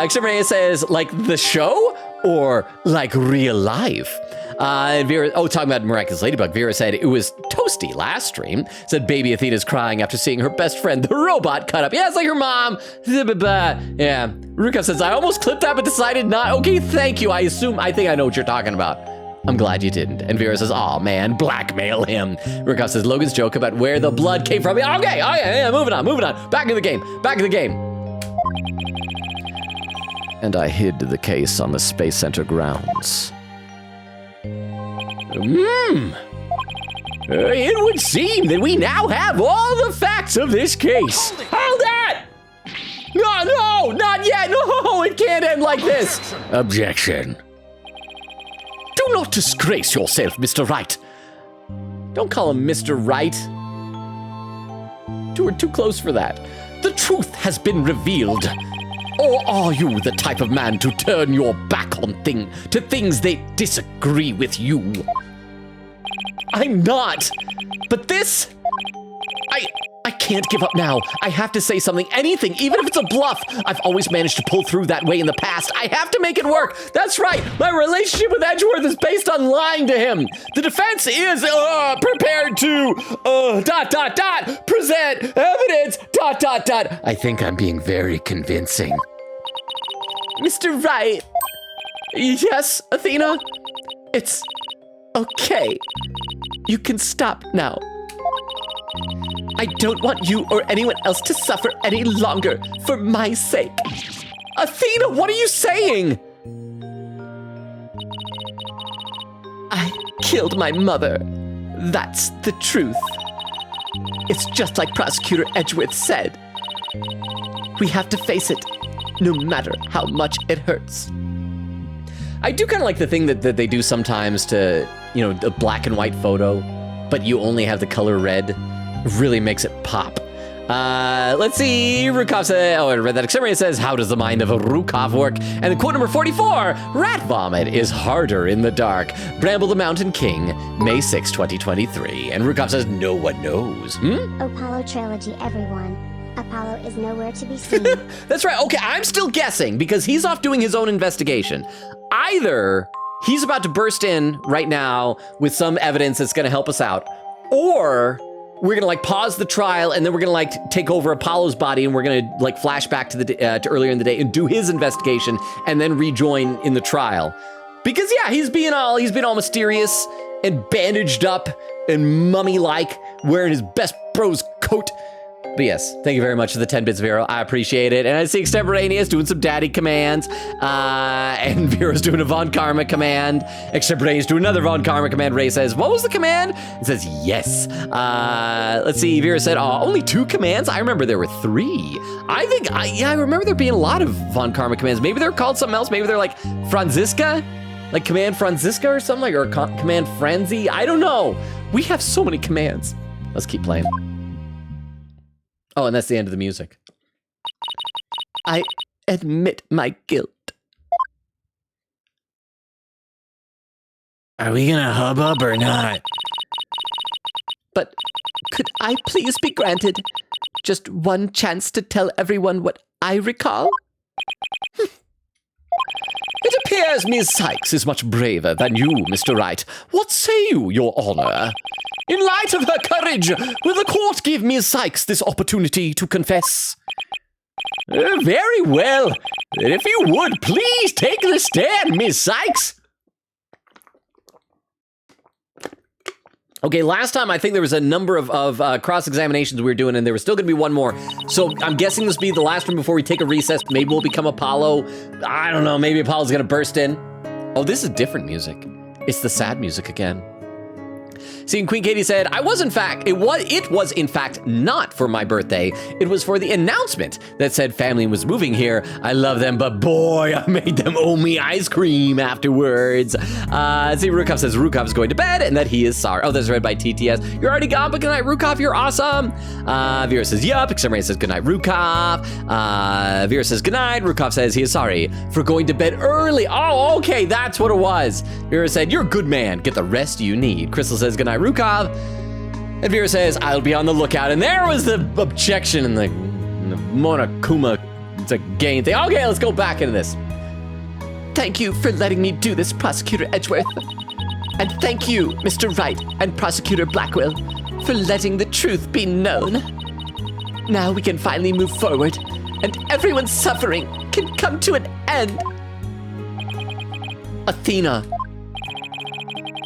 Except Renee says, the show or real life? And Vera, talking about Miraculous Ladybug, Vera said it was toasty last stream. Said baby Athena's crying after seeing her best friend, the robot, cut up. Yeah, it's like her mom. Yeah. Ruka says, I almost clipped that, but decided not. Okay, thank you. I think I know what you're talking about. I'm glad you didn't. And Vera says, oh man, blackmail him. Rukov says, Logan's joke about where the blood came from. Okay, yeah, moving on. Back in the game. And I hid the case on the Space Center grounds. It would seem that we now have all the facts of this case. Hold that! No, not yet. No, it can't end like this. Objection. Do not disgrace yourself, Mr. Wright. Don't call him Mr. Wright. We're too close for that. The truth has been revealed. Or are you the type of man to turn your back on things that disagree with you? I'm not. But this, I can't give up now. I have to say something, anything, even if it's a bluff. I've always managed to pull through that way in the past. I have to make it work. That's right. My relationship with Edgeworth is based on lying to him. The defense is prepared to present evidence. I think I'm being very convincing. Mr. Wright. Yes, Athena? It's okay. You can stop now. I don't want you or anyone else to suffer any longer for my sake. Athena, what are you saying? I killed my mother. That's the truth. It's just like Prosecutor Edgeworth said. We have to face it, no matter how much it hurts. I do kind of like the thing that they do sometimes to, the black and white photo, but you only have the color red. Really makes it pop. Let's see. Rukov says, I read that. Exterminator says, how does the mind of a Rukov work? And then quote number 44, rat vomit is harder in the dark. Bramble the Mountain King, May 6, 2023. And Rukov says, no one knows. Apollo trilogy, everyone. Apollo is nowhere to be seen. That's right. Okay, I'm still guessing because he's off doing his own investigation. Either he's about to burst in right now with some evidence that's going to help us out, or we're gonna pause the trial and then we're gonna take over Apollo's body and we're gonna flash back to to earlier in the day and do his investigation and then rejoin in the trial. Because yeah, he's been all mysterious and bandaged up and mummy-like, wearing his best bro's coat. But yes, thank you very much for the 10 bits, Vero. I appreciate it. And I see Extemporaneous doing some daddy commands. And Vero's doing a Von Karma command. Extemporaneous doing another Von Karma command. Ray says, what was the command? It says, yes. Let's see, Vera said, only 2 commands? I remember there were 3. I remember there being a lot of Von Karma commands. Maybe they're called something else. Maybe they're like Franziska? Like Command Franziska or something? Or Command Frenzy? I don't know. We have so many commands. Let's keep playing. Oh, and that's the end of the music. I admit my guilt. Are we gonna hubbub or not? But could I please be granted just one chance to tell everyone what I recall? It appears Miss Sykes is much braver than you, Mr. Wright. What say you, Your Honor? In light of her courage, will the court give Miss Sykes this opportunity to confess? Very well. If you would, please take the stand, Miss Sykes. Okay, last time I think there was a number of cross-examinations we were doing, and there was still going to be one more. So I'm guessing this will be the last one before we take a recess. Maybe we'll become Apollo. I don't know, maybe Apollo's going to burst in. Oh, this is different music. It's the sad music again. See, and Queen Katie said, it was in fact not for my birthday. It was for the announcement that said family was moving here. I love them, but boy, I made them owe me ice cream afterwards. See, Rukov says Rukov's going to bed and that he is sorry. Oh, that's read by TTS. You're already gone, but good night, Rukov, you're awesome. Vera says, yup. Exterminator says, good night, Rukov. Vera says, good night. Rukov says he is sorry for going to bed early. Oh, okay, that's what it was. Vera said, you're a good man. Get the rest you need. Crystal says, good night, Rukov. And Vera says, I'll be on the lookout. And there was the objection and the Monokuma game thing. Okay, let's go back into this. Thank you for letting me do this, Prosecutor Edgeworth. And thank you, Mr. Wright and Prosecutor Blackwell, for letting the truth be known. Now we can finally move forward, and everyone's suffering can come to an end. Athena.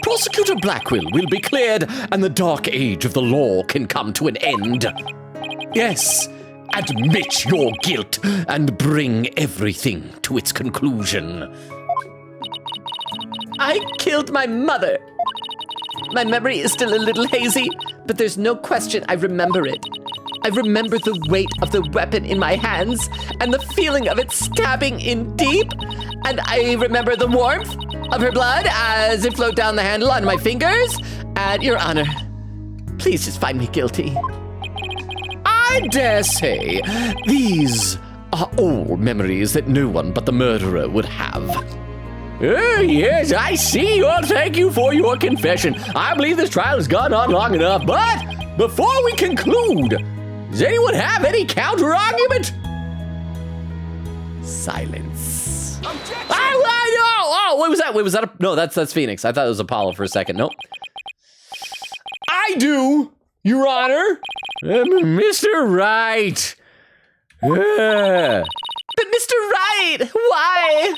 Prosecutor Blackwell will be cleared, and the dark age of the law can come to an end. Yes, admit your guilt and bring everything to its conclusion. I killed my mother. My memory is still a little hazy, but there's no question I remember it. I remember the weight of the weapon in my hands and the feeling of it stabbing in deep. And I remember the warmth of her blood as it flowed down the handle on my fingers. And Your Honor, please just find me guilty. I dare say these are all memories that no one but the murderer would have. Yes, I see. Well, thank you for your confession. I believe this trial has gone on long enough, but before we conclude, does anyone have any counter-argument? Silence. Objection! What was that? Wait, was that no, that's Phoenix. I thought it was Apollo for a second. Nope. I do, Your Honor. Mr. Wright. But Mr. Wright, why?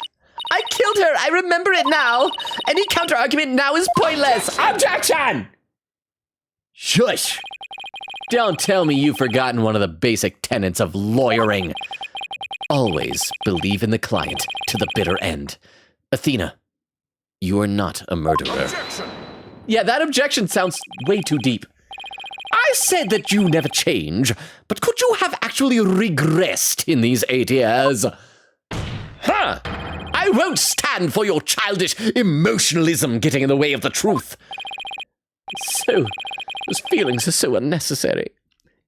I killed her. I remember it now. Any counter-argument now is pointless. Objection! Shush. Don't tell me you've forgotten one of the basic tenets of lawyering. Always believe in the client to the bitter end. Athena, you are not a murderer. Objection! Yeah, that objection sounds way too deep. I said that you never change, but could you have actually regressed in these 8 years? Huh! I won't stand for your childish emotionalism getting in the way of the truth. So, those feelings are so unnecessary.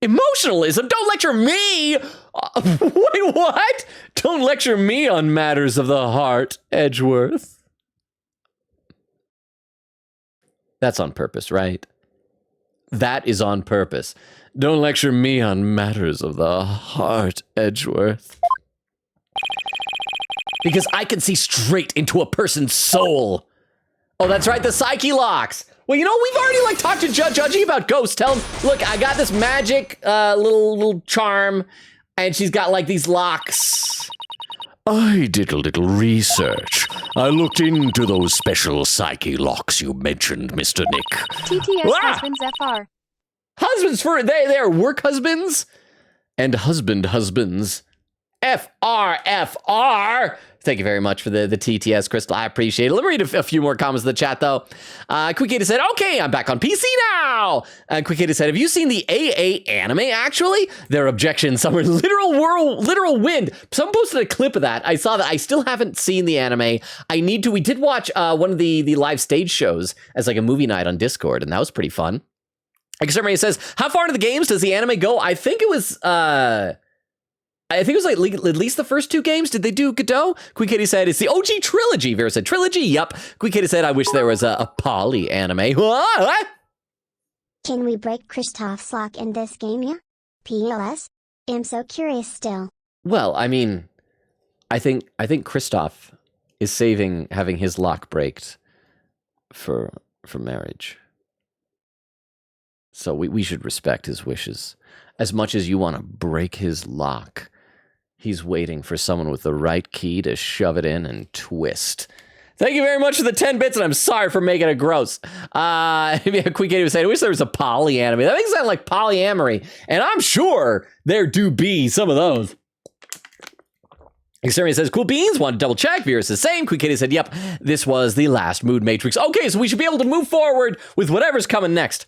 Emotionalism? Don't lecture me! Wait, what? Don't lecture me on matters of the heart, Edgeworth. That's on purpose, right? That is on purpose. Don't lecture me on matters of the heart, Edgeworth. Because I can see straight into a person's soul. Oh, that's right, the psyche locks. Well, you know, we've already talked to Judgy about ghosts. Tell him, look, I got this magic little charm, and she's got these locks. I did a little research. I looked into those special psyche locks you mentioned, Mr. Nick. TTS husbands FR. Husbands for they're work husbands and husbands. FR. Thank you very much for the TTS, Crystal. I appreciate it. Let me read a few more comments in the chat, though. Quick said, okay, I'm back on PC now. Quick said, have you seen the AA anime, actually? Their objection, some were literal wind. Someone posted a clip of that. I saw that. I still haven't seen the anime. I need to. We did watch one of the live stage shows as a movie night on Discord, and that was pretty fun. Exterminator says, how far into the games does the anime go? I think it was at least the first 2 games. Did they do Godot? Quick Kitty said, it's the OG trilogy. Vera said, trilogy? Yup. Quick Kitty said, I wish there was a poly anime. What? Can we break Kristoff's lock in this game, yeah? PLS? I'm so curious still. Well, I mean, I think Kristoff is saving having his lock breaked for marriage. So we should respect his wishes. As much as you want to break his lock, he's waiting for someone with the right key to shove it in and twist. Thank you very much for the 10 bits, and I'm sorry for making it gross. Quick Kitty was saying, I wish there was a poly anime. That makes it sound like polyamory, and I'm sure there do be some of those. Exterminator says, cool beans, want to double check. Vera says, same. Quick Kitty said, yep, this was the last mood matrix. Okay, so we should be able to move forward with whatever's coming next.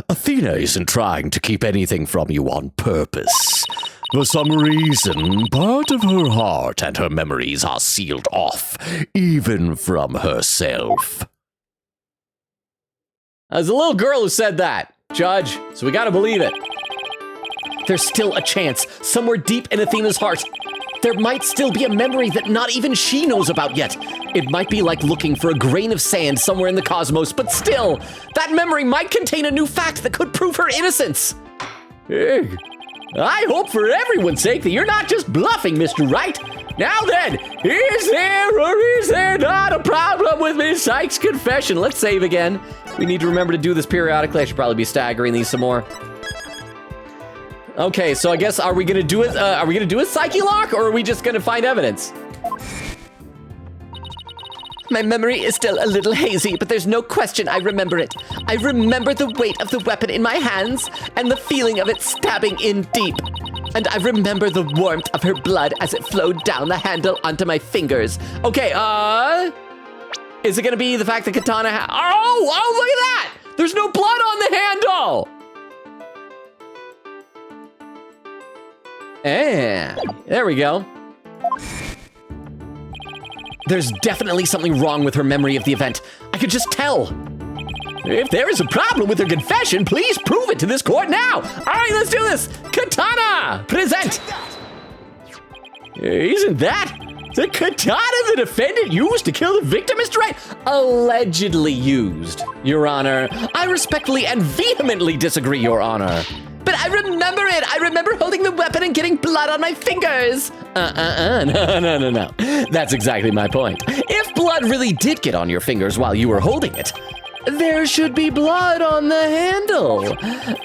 Athena isn't trying to keep anything from you on purpose. For some reason, part of her heart and her memories are sealed off, even from herself. There's a little girl who said that, Judge, so we gotta believe it. There's still a chance, somewhere deep in Athena's heart. There might still be a memory that not even she knows about yet. It might be like looking for a grain of sand somewhere in the cosmos, but still, that memory might contain a new fact that could prove her innocence. I hope for everyone's sake that you're not just bluffing, Mr. Wright. Now then, is there or is there not a problem with Miss Sykes' confession? Let's save again. We need to remember to do this periodically. I should probably be staggering these some more. Okay, so I guess, are we gonna do it? Are we gonna do a psyche lock, or are we just gonna find evidence? My memory is still a little hazy, but there's no question I remember it. I remember the weight of the weapon in my hands and the feeling of it stabbing in deep. And I remember the warmth of her blood as it flowed down the handle onto my fingers. Okay, is it gonna be the fact that Katana oh, look at that! There's no blood on the handle! And there we go. There's definitely something wrong with her memory of the event. I could just tell. If there is a problem with her confession, please prove it to this court now. All right, let's do this. Katana, present. Isn't that The katana the defendant used to kill the victim, Mr. Wright? Allegedly used, Your Honor. I respectfully and vehemently disagree, Your Honor. But I remember it. I remember holding the weapon and getting blood on my fingers. No. That's exactly my point. If blood really did get on your fingers while you were holding it, there should be blood on the handle.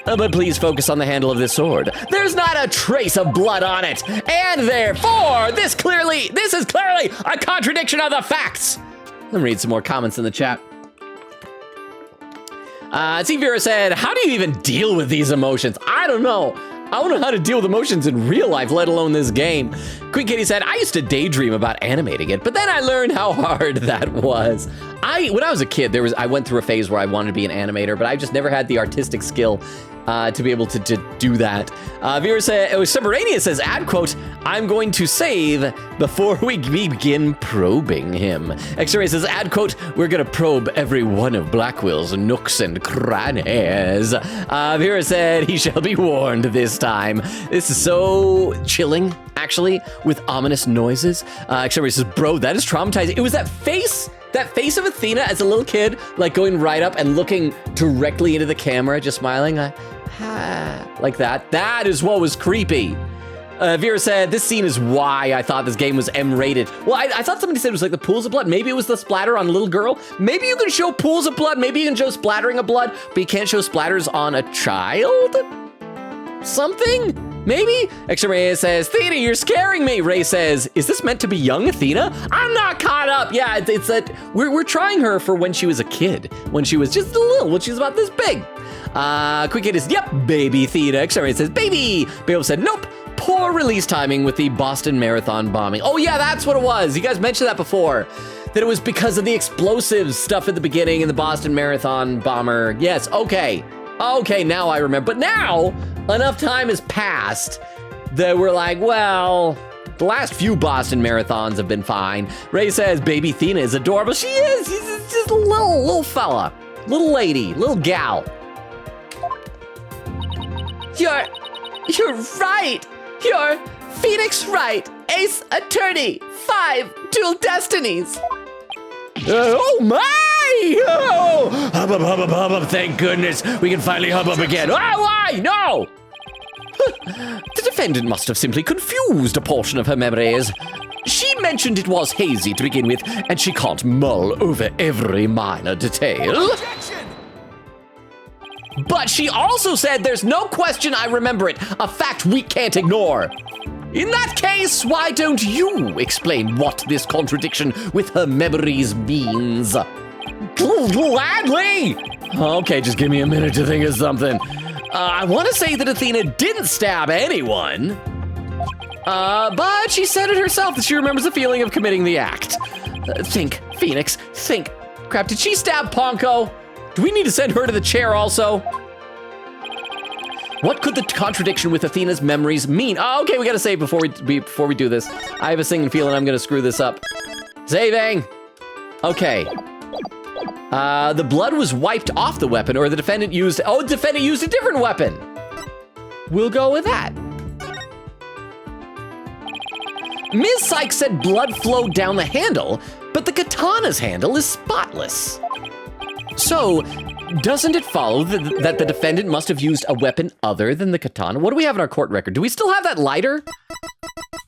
But please focus on the handle of this sword. There's not a trace of blood on it. And therefore, this is clearly a contradiction of the facts. Let me read some more comments in the chat. C. Vera said, how do you even deal with these emotions? I don't know. I don't know how to deal with emotions in real life, let alone this game. Queen Kitty said, I used to daydream about animating it, but then I learned how hard that was. When I was a kid, I went through a phase where I wanted to be an animator, but I just never had the artistic skill to be able to do that. Vera said, Submarania says, ad quote, I'm going to save before we begin probing him. X-Ray says, ad quote, we're gonna probe every one of Blackwell's nooks and crannies. Vera said, he shall be warned this time. This is so chilling, actually, with ominous noises. X-Ray says, bro, that is traumatizing. It was that face of Athena as a little kid, like going right up and looking directly into the camera, just smiling, like that. That is what was creepy. Vera said, this scene is why I thought this game was M-rated. Well, I thought somebody said it was like the pools of blood. Maybe it was the splatter on a little girl. Maybe you can show pools of blood. Maybe you can show splattering of blood, but you can't show splatters on a child? Something? Maybe? X-Ray says, Athena, you're scaring me. Ray says, is this meant to be young Athena? I'm not caught up. Yeah, it's that we're trying her for when she was a kid, when she was just a little, when she was about this big. Quick Kid is, yep, baby Athena. X-Ray says, baby. Babe said, nope. Poor release timing with the Boston Marathon bombing. Oh yeah, that's what it was. You guys mentioned that before. That it was because of the explosive stuff at the beginning and the Boston Marathon bomber. Yes, okay. Okay, now I remember. But now, enough time has passed that we're like, well, the last few Boston Marathons have been fine. Ray says, baby Athena is adorable. She is. She's just a little fella. Little lady. Little gal. You're right. You're Phoenix Wright, Ace Attorney, 5 Dual Destinies. Oh my! Oh, hub, thank goodness. We can finally hub again. Oh, why? No! The defendant must have simply confused a portion of her memories. She mentioned it was hazy to begin with, and she can't mull over every minor detail. Objection! But she also said there's no question I remember it, a fact we can't ignore. In that case, why don't you explain what this contradiction with her memories means? Gladly! Okay, just give me a minute to think of something. I want to say that Athena didn't stab anyone, but she said it herself that she remembers the feeling of committing the act. Think, Phoenix, think. Crap, did she stab Ponko? Do we need to send her to the chair also? What could the contradiction with Athena's memories mean? Oh, okay, we gotta save before we do this. I have a singing feeling I'm gonna screw this up. Saving. Okay. The blood was wiped off the weapon, or the defendant used a different weapon. We'll go with that. Ms. Sykes said blood flowed down the handle, but the katana's handle is spotless. So, doesn't it follow that the defendant must have used a weapon other than the katana? What do we have in our court record? Do we still have that lighter?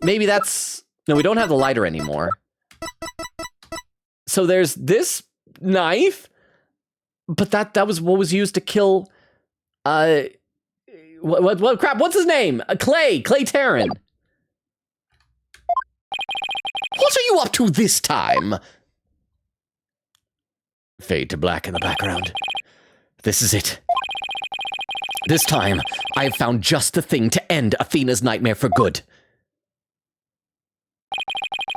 Maybe that's... No, we don't have the lighter anymore. So there's this knife, but that was what was used to kill... What crap, what's his name? Clay Taryn. What are you up to this time? Fade to black in the background. This is it. This time, I have found just the thing to end Athena's nightmare for good.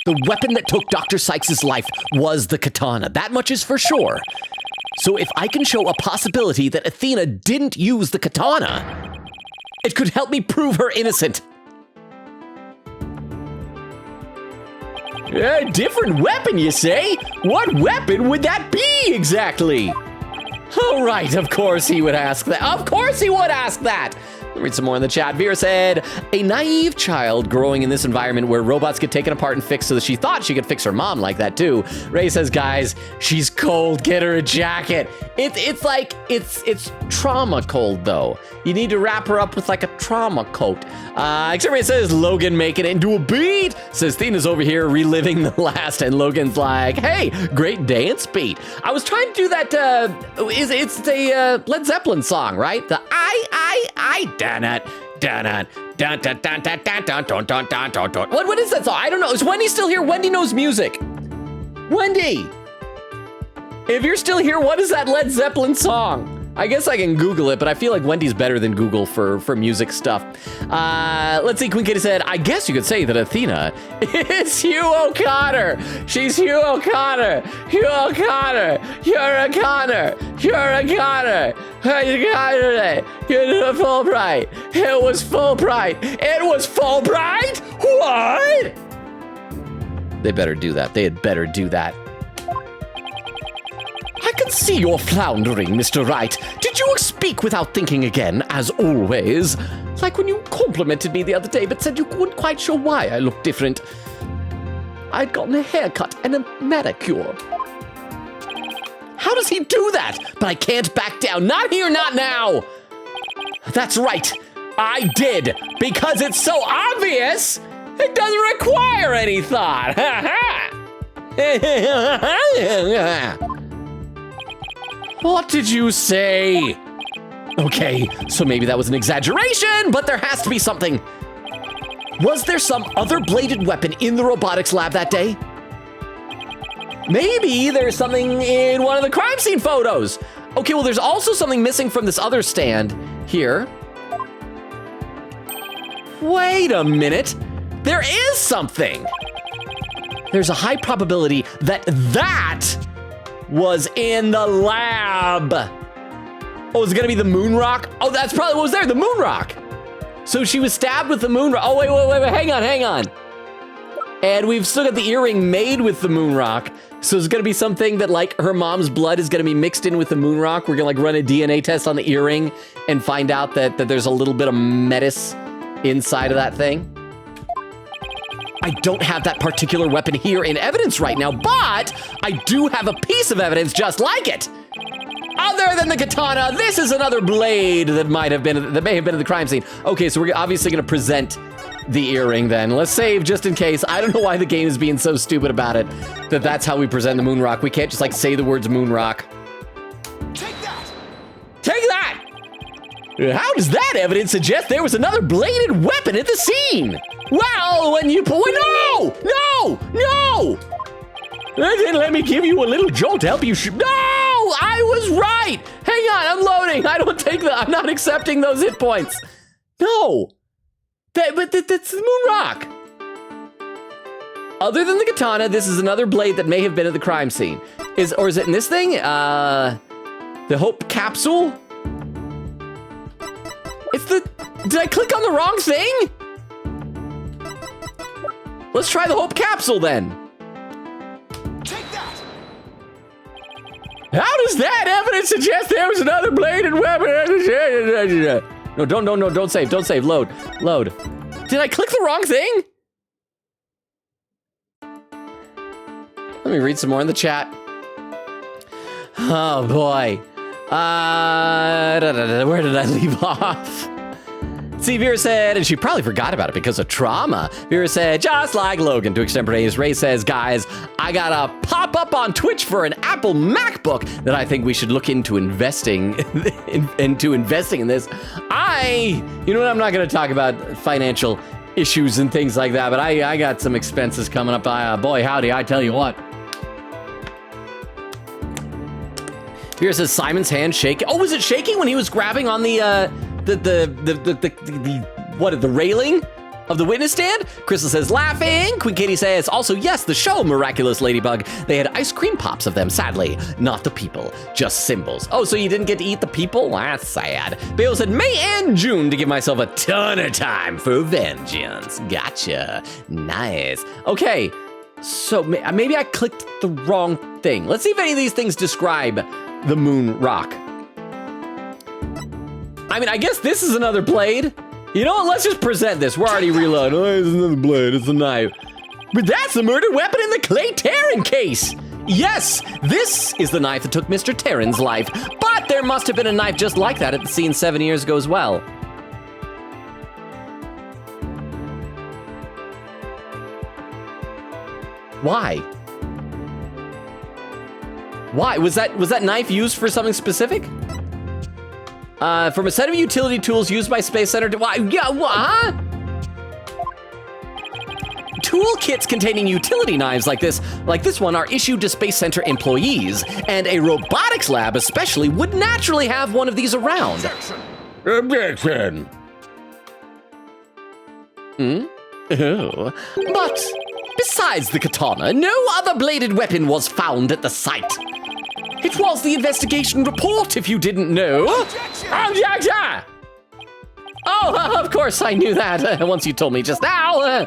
The weapon that took Dr. Sykes' life was the katana. That much is for sure. So if I can show a possibility that Athena didn't use the katana, it could help me prove her innocent. A different weapon, you say? What weapon would that be exactly? Oh, right, of course he would ask that. Of course he would ask that. Read some more in the chat. Vera said, a naive child growing in this environment where robots get taken apart and fixed so that she thought she could fix her mom like that too. Ray says, guys, she's cold. Get her a jacket. It's trauma cold though. You need to wrap her up with like a trauma coat. Xavier says, Logan making it into a beat. Says, Thena's over here reliving the last, and Logan's like, hey, great dance beat. I was trying to do that, it's a Led Zeppelin song, right? The I, dun it, dun it, dun dun dun dun dun dun dun dun dun dun dun. What is that song? I don't know. Is Wendy still here? Wendy knows music. Wendy, if you're still here, what is that Led Zeppelin song? I guess I can Google it, but I feel like Wendy's better than Google for music stuff. Let's see, Queen Katie said, I guess you could say that Athena is Hugh O'Connor. She's Hugh O'Connor. Hugh O'Connor. You're O'Connor. You're O'Connor. You're Fulbright. It was Fulbright. It was Fulbright? What? They better do that. They had better do that. I can see you're floundering, Mr. Wright. Did you speak without thinking again, as always? Like when you complimented me the other day, but said you weren't quite sure why I looked different. I'd gotten a haircut and a manicure. How does he do that? But I can't back down. Not here, not now. That's right. I did. Because it's so obvious, it doesn't require any thought. What did you say? Okay, so maybe that was an exaggeration, but there has to be something. Was there some other bladed weapon in the robotics lab that day? Maybe there's something in one of the crime scene photos. Okay, well, there's also something missing from this other stand here. Wait a minute. There is something. There's a high probability that was in the lab. Oh, is it gonna be the moon rock? Oh, that's probably what was there, the moon rock. So she was stabbed with the moon rock. Oh, wait, hang on. And we've still got the earring made with the moon rock. So it's gonna be something that like her mom's blood is gonna be mixed in with the moon rock. We're gonna like run a DNA test on the earring and find out that there's a little bit of metis inside of that thing. I don't have that particular weapon here in evidence right now, but I do have a piece of evidence just like it. Other than the katana, this is another blade that may have been in the crime scene. Okay, so we're obviously gonna present the earring then. Let's save just in case. I don't know why the game is being so stupid about it, that's how we present the moon rock. We can't just like say the words moon rock. Take that! Take that! How does that evidence suggest there was another bladed weapon at the scene? Well, when you no! Let me give you a little jolt to help you No! I was right! Hang on, I'm loading. I'm not accepting those hit points. No. But that's the moon rock. Other than the katana, this is another blade that may have been at the crime scene. Or is it in this thing? The Hope capsule? Did I click on the wrong thing? Let's try the Hope capsule then. Take that! How does that evidence suggest there was another bladed weapon? No, don't save, load. Did I click the wrong thing? Let me read some more in the chat. Oh boy. Where did I leave off? See, Vera said, and she probably forgot about it because of trauma. Vera said, just like Logan to extemporaneous. Ray says, guys, I got a pop-up on Twitch for an Apple MacBook that I think we should look into investing in this. You know what, I'm not gonna talk about financial issues and things like that, but I got some expenses coming up. Boy, howdy, I tell you what. Vera says, Simon's hand shaking. Oh, was it shaking when he was grabbing on the railing of the witness stand? Crystal says, laughing. Queen Katie says, also, yes, the show, Miraculous Ladybug. They had ice cream pops of them, sadly. Not the people, just symbols. Oh, so you didn't get to eat the people? That's sad. Bale said, May and June to give myself a ton of time for vengeance. Gotcha. Nice. Okay, so maybe I clicked the wrong thing. Let's see if any of these things describe the moon rock. I mean, I guess this is another blade. You know what? Let's just present this. We're already reloading. Oh, it's another blade. It's a knife. But that's the murder weapon in the Clay Terran case. Yes, this is the knife that took Mr. Terran's life. But there must have been a knife just like that at the scene 7 years ago as well. Why? Why? Was that knife used for something specific? From a set of utility tools used by Space Center to... Why? Yeah, what? Toolkits containing utility knives like this one are issued to Space Center employees, and a robotics lab especially would naturally have one of these around. Objection. Oh. But besides the katana, no other bladed weapon was found at the site. It was the investigation report, if you didn't know. Objection! Oh, of course I knew that once you told me just now.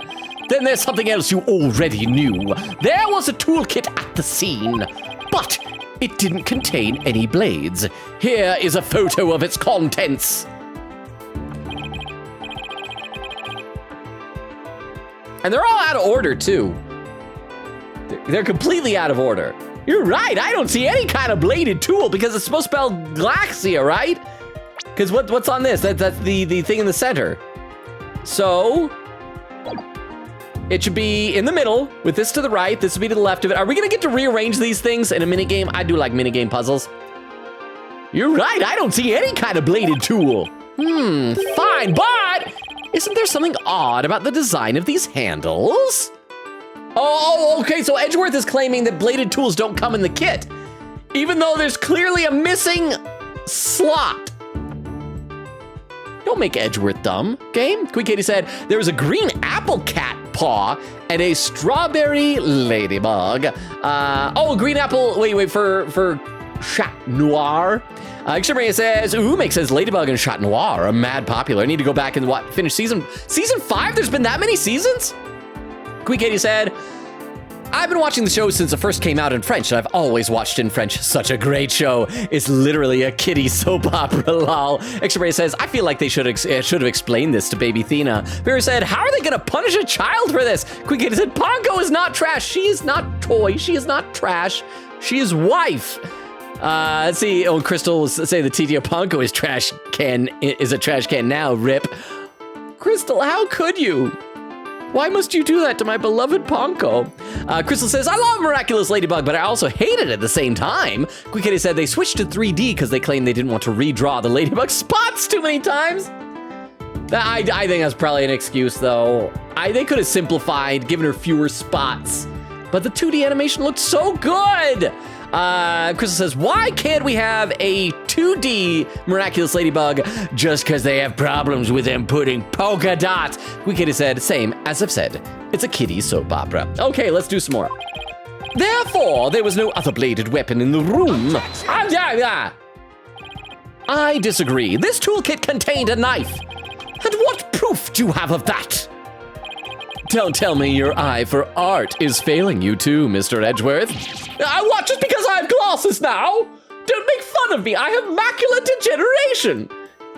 Then there's something else you already knew. There was a toolkit at the scene, but it didn't contain any blades. Here is a photo of its contents. And they're all out of order, too. They're completely out of order. You're right, I don't see any kind of bladed tool because it's supposed to spell Glaxia, right? Because what's on this? That's the thing in the center. So, it should be in the middle, with this to the right, this will be to the left of it. Are we gonna get to rearrange these things in a minigame? I do like minigame puzzles. You're right, I don't see any kind of bladed tool. Fine, but isn't there something odd about the design of these handles? Oh, okay, so Edgeworth is claiming that bladed tools don't come in the kit, even though there's clearly a missing slot. Don't make Edgeworth dumb, game. Quick Katie said, there was a green apple cat paw and a strawberry ladybug. Oh, green apple, wait, for Chat Noir. Extremity says, Make says Ladybug and Chat Noir are mad popular. I need to go back and finish season 5? There's been that many seasons? Quick Katie said, I've been watching the show since it first came out in French, and I've always watched in French. Such a great show. It's literally a kiddie soap opera, lol. Extra says, I feel like they should have explained this to baby Thena. Vera said, how are they gonna punish a child for this? Quick Katie said, Pongo is not trash. She is not toy. She is not trash. She is wife. Let's see. Oh, Crystal was saying the TTO Pongo is a trash can now. Rip. Crystal, how could you? Why must you do that to my beloved Ponko? Crystal says, I love Miraculous Ladybug, but I also hate it at the same time. Quick Kitty said they switched to 3D because they claimed they didn't want to redraw the Ladybug spots too many times. I think that's probably an excuse, though. They could have simplified, given her fewer spots. But the 2D animation looked so good. Crystal says, why can't we have a 2D Miraculous Ladybug just because they have problems with them putting polka dots? Quick Kitty said, same as I've said. It's a kiddie soap opera. Okay, let's do some more. Therefore, there was no other bladed weapon in the room. I disagree. This toolkit contained a knife. And what proof do you have of that? Don't tell me your eye for art is failing you too, Mr. Edgeworth. What, just because I have glasses now? Don't make fun of me, I have macular degeneration.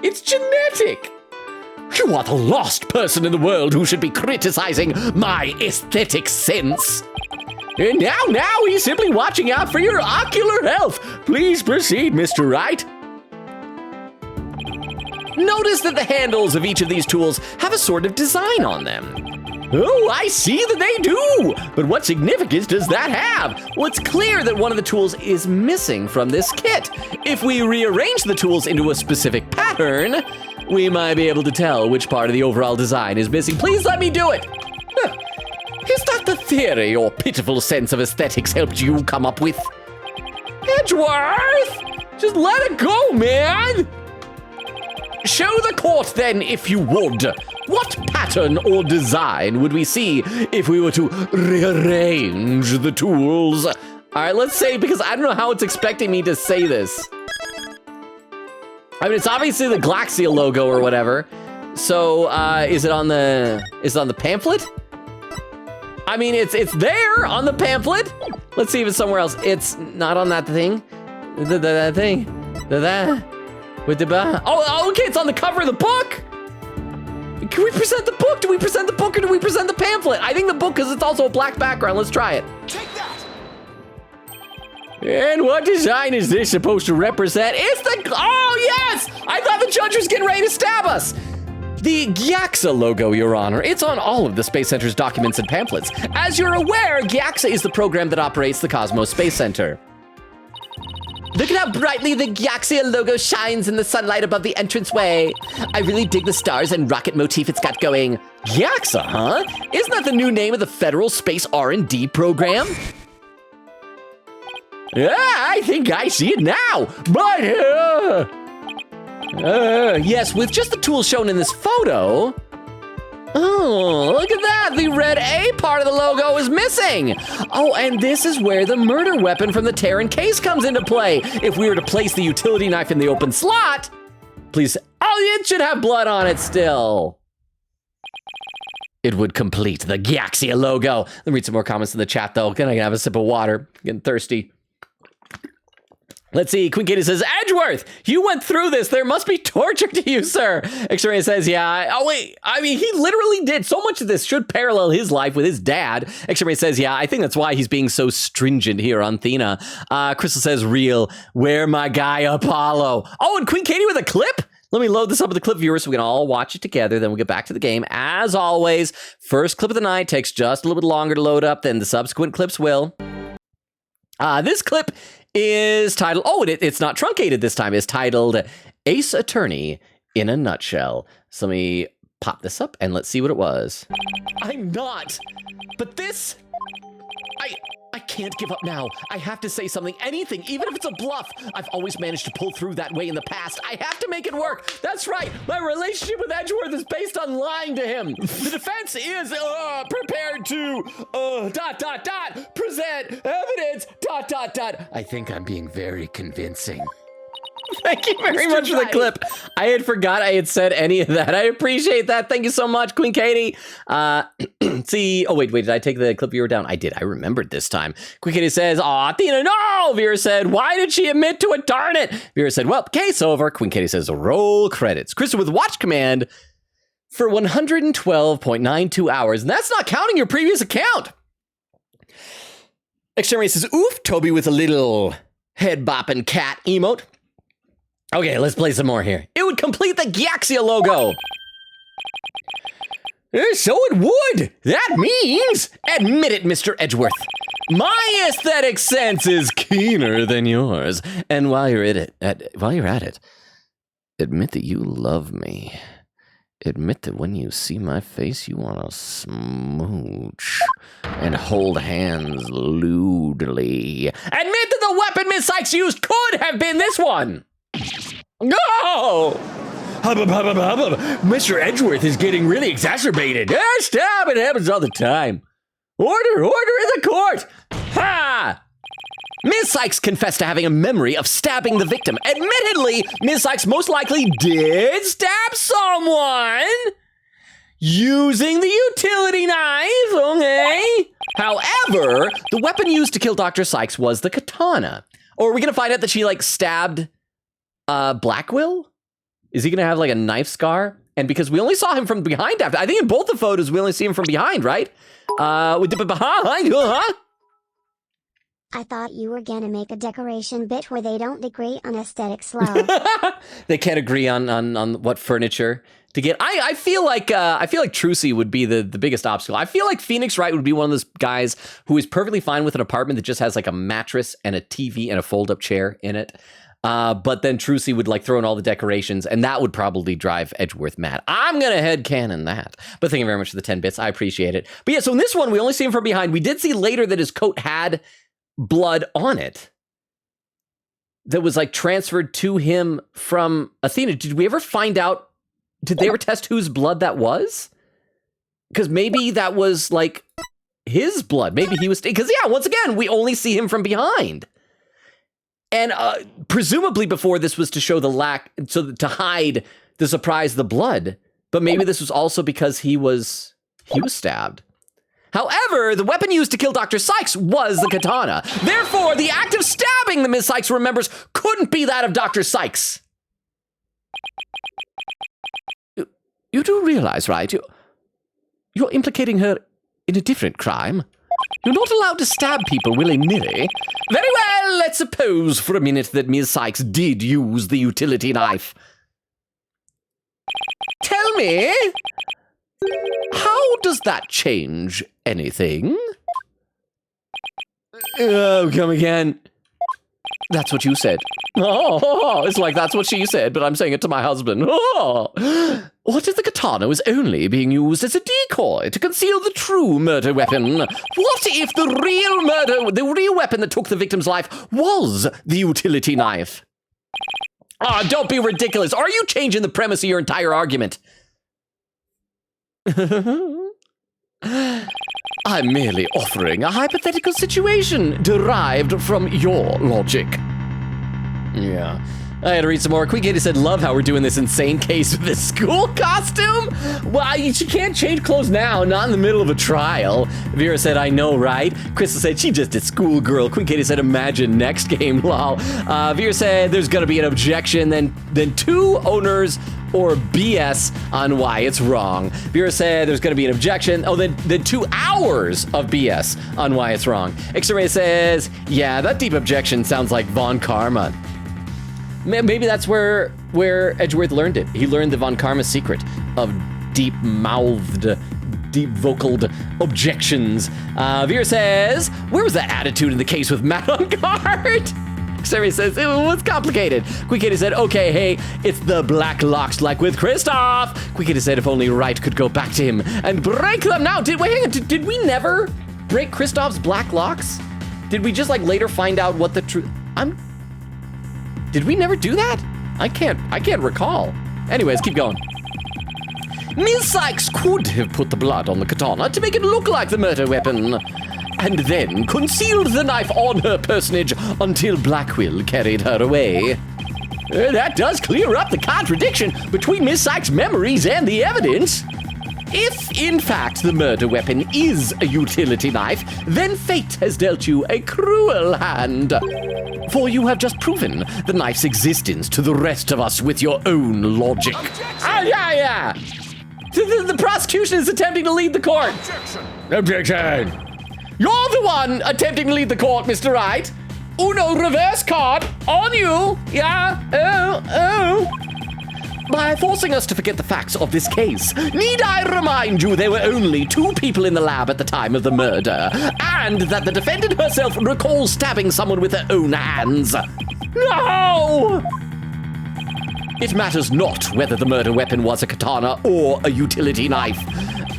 It's genetic. You are the last person in the world who should be criticizing my aesthetic sense. And now he's simply watching out for your ocular health. Please proceed, Mr. Wright. Notice that the handles of each of these tools have a sort of design on them. Oh, I see that they do! But what significance does that have? Well, it's clear that one of the tools is missing from this kit. If we rearrange the tools into a specific pattern, we might be able to tell which part of the overall design is missing. Please let me do it! Is that the theory your pitiful sense of aesthetics helped you come up with? Edgeworth! Just let it go, man! Show the court then, if you would. What pattern or design would we see if we were to rearrange the tools? All right, let's say, because I don't know how it's expecting me to say this. I mean, it's obviously the Glaxia logo or whatever. So, is it on the pamphlet? I mean, it's there on the pamphlet. Let's see if it's somewhere else. It's not on that thing. That thing. With the okay, it's on the cover of the book. Can we present the book? Do we present the book or do we present the pamphlet? I think the book, because it's also a black background. Let's try it. Take that! And what design is this supposed to represent? It's the, oh yes! I thought the judge was getting ready to stab us. The GIAXA logo, Your Honor. It's on all of the Space Center's documents and pamphlets. As you're aware, GIAXA is the program that operates the Cosmos Space Center. Look at how brightly the GIAXA logo shines in the sunlight above the entranceway. I really dig the stars and rocket motif it's got going. GIAXA, huh? Isn't that the new name of the Federal Space R&D program? Yeah, I think I see it now. But, yes, with just the tools shown in this photo. Oh, look at that. The red A part of the logo is missing. Oh, and this is where the murder weapon from the Terran case comes into play. If we were to place the utility knife in the open slot, please, oh, it should have blood on it still. It would complete the GIAXA logo. Let me read some more comments in the chat, though. Can I have a sip of water? Getting thirsty. Let's see, Queen Katie says, Edgeworth, you went through this. There must be torture to you, sir. X-Ray says, yeah. Oh, wait. I mean, he literally did. So much of this should parallel his life with his dad. X-Ray says, yeah, I think that's why he's being so stringent here on Thena. Crystal says, real. Where my guy Apollo? Oh, and Queen Katie with a clip? Let me load this up with the clip viewer so we can all watch it together. Then we'll get back to the game. As always, first clip of the night takes just a little bit longer to load up than the subsequent clips will. This clip is titled, it's not truncated this time. It's titled Ace Attorney in a Nutshell. So let me pop this up and let's see what it was. I'm not, but this, I can't give up now. I have to say something, anything, even if it's a bluff. I've always managed to pull through that way in the past. I have to make it work. That's right. My relationship with Edgeworth is based on lying to him. The defense is prepared to present evidence I think I'm being very convincing. Thank you very much for the clip. I had forgot I had said any of that. I appreciate that. Thank you so much, Queen Katie. See, oh, wait, did I take the clip viewer down? I did. I remembered this time. Queen Katie says, aw, Athena, no! Vera said, why did she admit to it? Darn it! Vera said, well, case over. Queen Katie says, roll credits. Krista with watch command for 112.92 hours. And that's not counting your previous account. Extremity says, oof, Toby with a little head bopping cat emote. Okay, let's play some more here. It would complete the GIAXA logo. So it would. That means, admit it, Mr. Edgeworth. My aesthetic sense is keener than yours. And while you're at it, admit that you love me. Admit that when you see my face, you want to smooch and hold hands lewdly. Admit that the weapon Miss Sykes used could have been this one. No! Mr. Edgeworth is getting really exacerbated. Stop, it happens all the time. Order in the court! Ha! Ms. Sykes confessed to having a memory of stabbing the victim. Admittedly, Ms. Sykes most likely did stab someone using the utility knife, okay? However, the weapon used to kill Dr. Sykes was the katana. Or are we gonna find out that she, stabbed Blackwell? Is he gonna have a knife scar? And because we only saw him from behind after, I think in both the photos we only see him from behind, right? We did behind, I thought you were gonna make a decoration bit where they don't agree on aesthetics love. They can't agree on what furniture to get. I feel like Trucy would be the biggest obstacle. I feel like Phoenix Wright would be one of those guys who is perfectly fine with an apartment that just has a mattress and a TV and a fold-up chair in it. But then Trucy would throw in all the decorations, and that would probably drive Edgeworth mad. I'm gonna headcanon that. But thank you very much for the 10 bits. I appreciate it. But yeah, so in this one, we only see him from behind. We did see later that his coat had blood on it that was transferred to him from Athena. Did we ever find out? Did they ever test whose blood that was? Because maybe that was his blood. Maybe he was, because once again, we only see him from behind. And presumably before this was to show the lack, so to hide the surprise, the blood. But maybe this was also because he was stabbed. However, the weapon used to kill Dr. Sykes was the katana. Therefore, the act of stabbing that Ms. Sykes remembers couldn't be that of Dr. Sykes. You do realize, right? You're implicating her in a different crime. You're not allowed to stab people willy-nilly. Very well, let's suppose for a minute that Ms. Sykes did use the utility knife. Tell me, how does that change anything? Oh, come again. That's what you said. Oh, it's like that's what she said, but I'm saying it to my husband. Oh. What if the katana was only being used as a decoy to conceal the true murder weapon? What if the real weapon that took the victim's life was the utility knife? Oh, don't be ridiculous. Are you changing the premise of your entire argument? I'm merely offering a hypothetical situation derived from your logic. Yeah. I had to read some more. Queen Katie said, love how we're doing this insane case with this school costume. Well, she can't change clothes now, not in the middle of a trial. Vera said, I know, right? Crystal said, she just did schoolgirl. Queen Katie said, imagine next game, lol. Vera said, there's gonna be an objection, then 2 owners or BS on why it's wrong. Vera said there's gonna be an objection. Oh, then 2 hours of BS on why it's wrong. X-Ray says, yeah, that deep objection sounds like Von Karma. Maybe that's where Edgeworth learned it. He learned the Von Karma secret of deep-mouthed, deep-vocaled objections. Vera says, where was that attitude in the case with Matt on guard? Xavier says, it was complicated. Quickity said, okay, hey, it's the black locks like with Kristoff. Quickity said, if only Wright could go back to him and break them. Now, did we never break Kristoff's black locks? Did we just like later find out what the truth? Did we never do that? I can't recall. Anyways, keep going. Ms. Sykes could have put the blood on the katana to make it look like the murder weapon, and then concealed the knife on her personage until Blackwill carried her away. That does clear up the contradiction between Ms. Sykes' memories and the evidence. If, in fact, the murder weapon is a utility knife, then fate has dealt you a cruel hand. For you have just proven the knife's existence to the rest of us with your own logic. Yeah. The prosecution is attempting to lead the court. Objection. You're the one attempting to lead the court, Mr. Wright. Uno reverse card on you. Yeah. Oh. By forcing us to forget the facts of this case, need I remind you there were only 2 people in the lab at the time of the murder, and that the defendant herself recalls stabbing someone with her own hands? No! It matters not whether the murder weapon was a katana or a utility knife.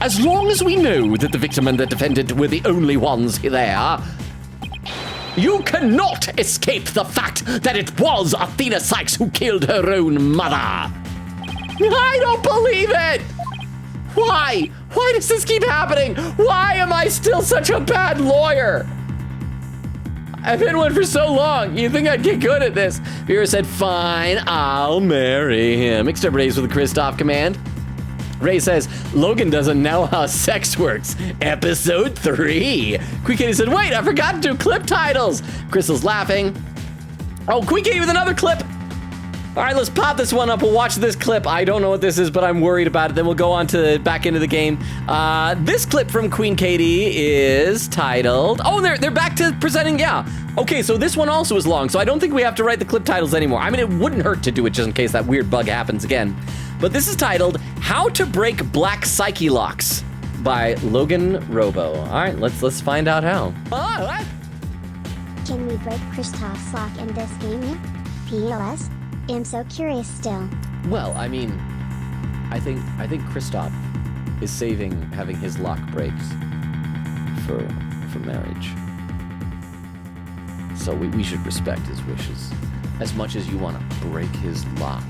As long as we know that the victim and the defendant were the only ones there, you cannot escape the fact that it was Athena Sykes who killed her own mother. I don't believe it! Why? Why does this keep happening? Why am I still such a bad lawyer? I've been one for so long. You think I'd get good at this? Vera said, fine, I'll marry him. Exterminates with a Kristoff command. Ray says, Logan doesn't know how sex works. Episode 3. Queen Katie said, wait, I forgot to do clip titles. Crystal's laughing. Oh, Queen Katie with another clip. All right, let's pop this one up. We'll watch this clip. I don't know what this is, but I'm worried about it. Then we'll go on to back into the game. This clip from Queen Katie is titled... Oh, they're back to presenting, yeah. Okay, so this one also is long, so I don't think we have to write the clip titles anymore. I mean, it wouldn't hurt to do it just in case that weird bug happens again. But this is titled, How to Break Black Psyche Locks by Logan Robo. All right, let's find out how. Oh, what? Can we break Kristoff's lock in this game yet? PLS? I'm so curious still. Well, I mean, I think Kristoff is saving having his lock breaks for marriage. So we should respect his wishes. As much as you want to break his lock,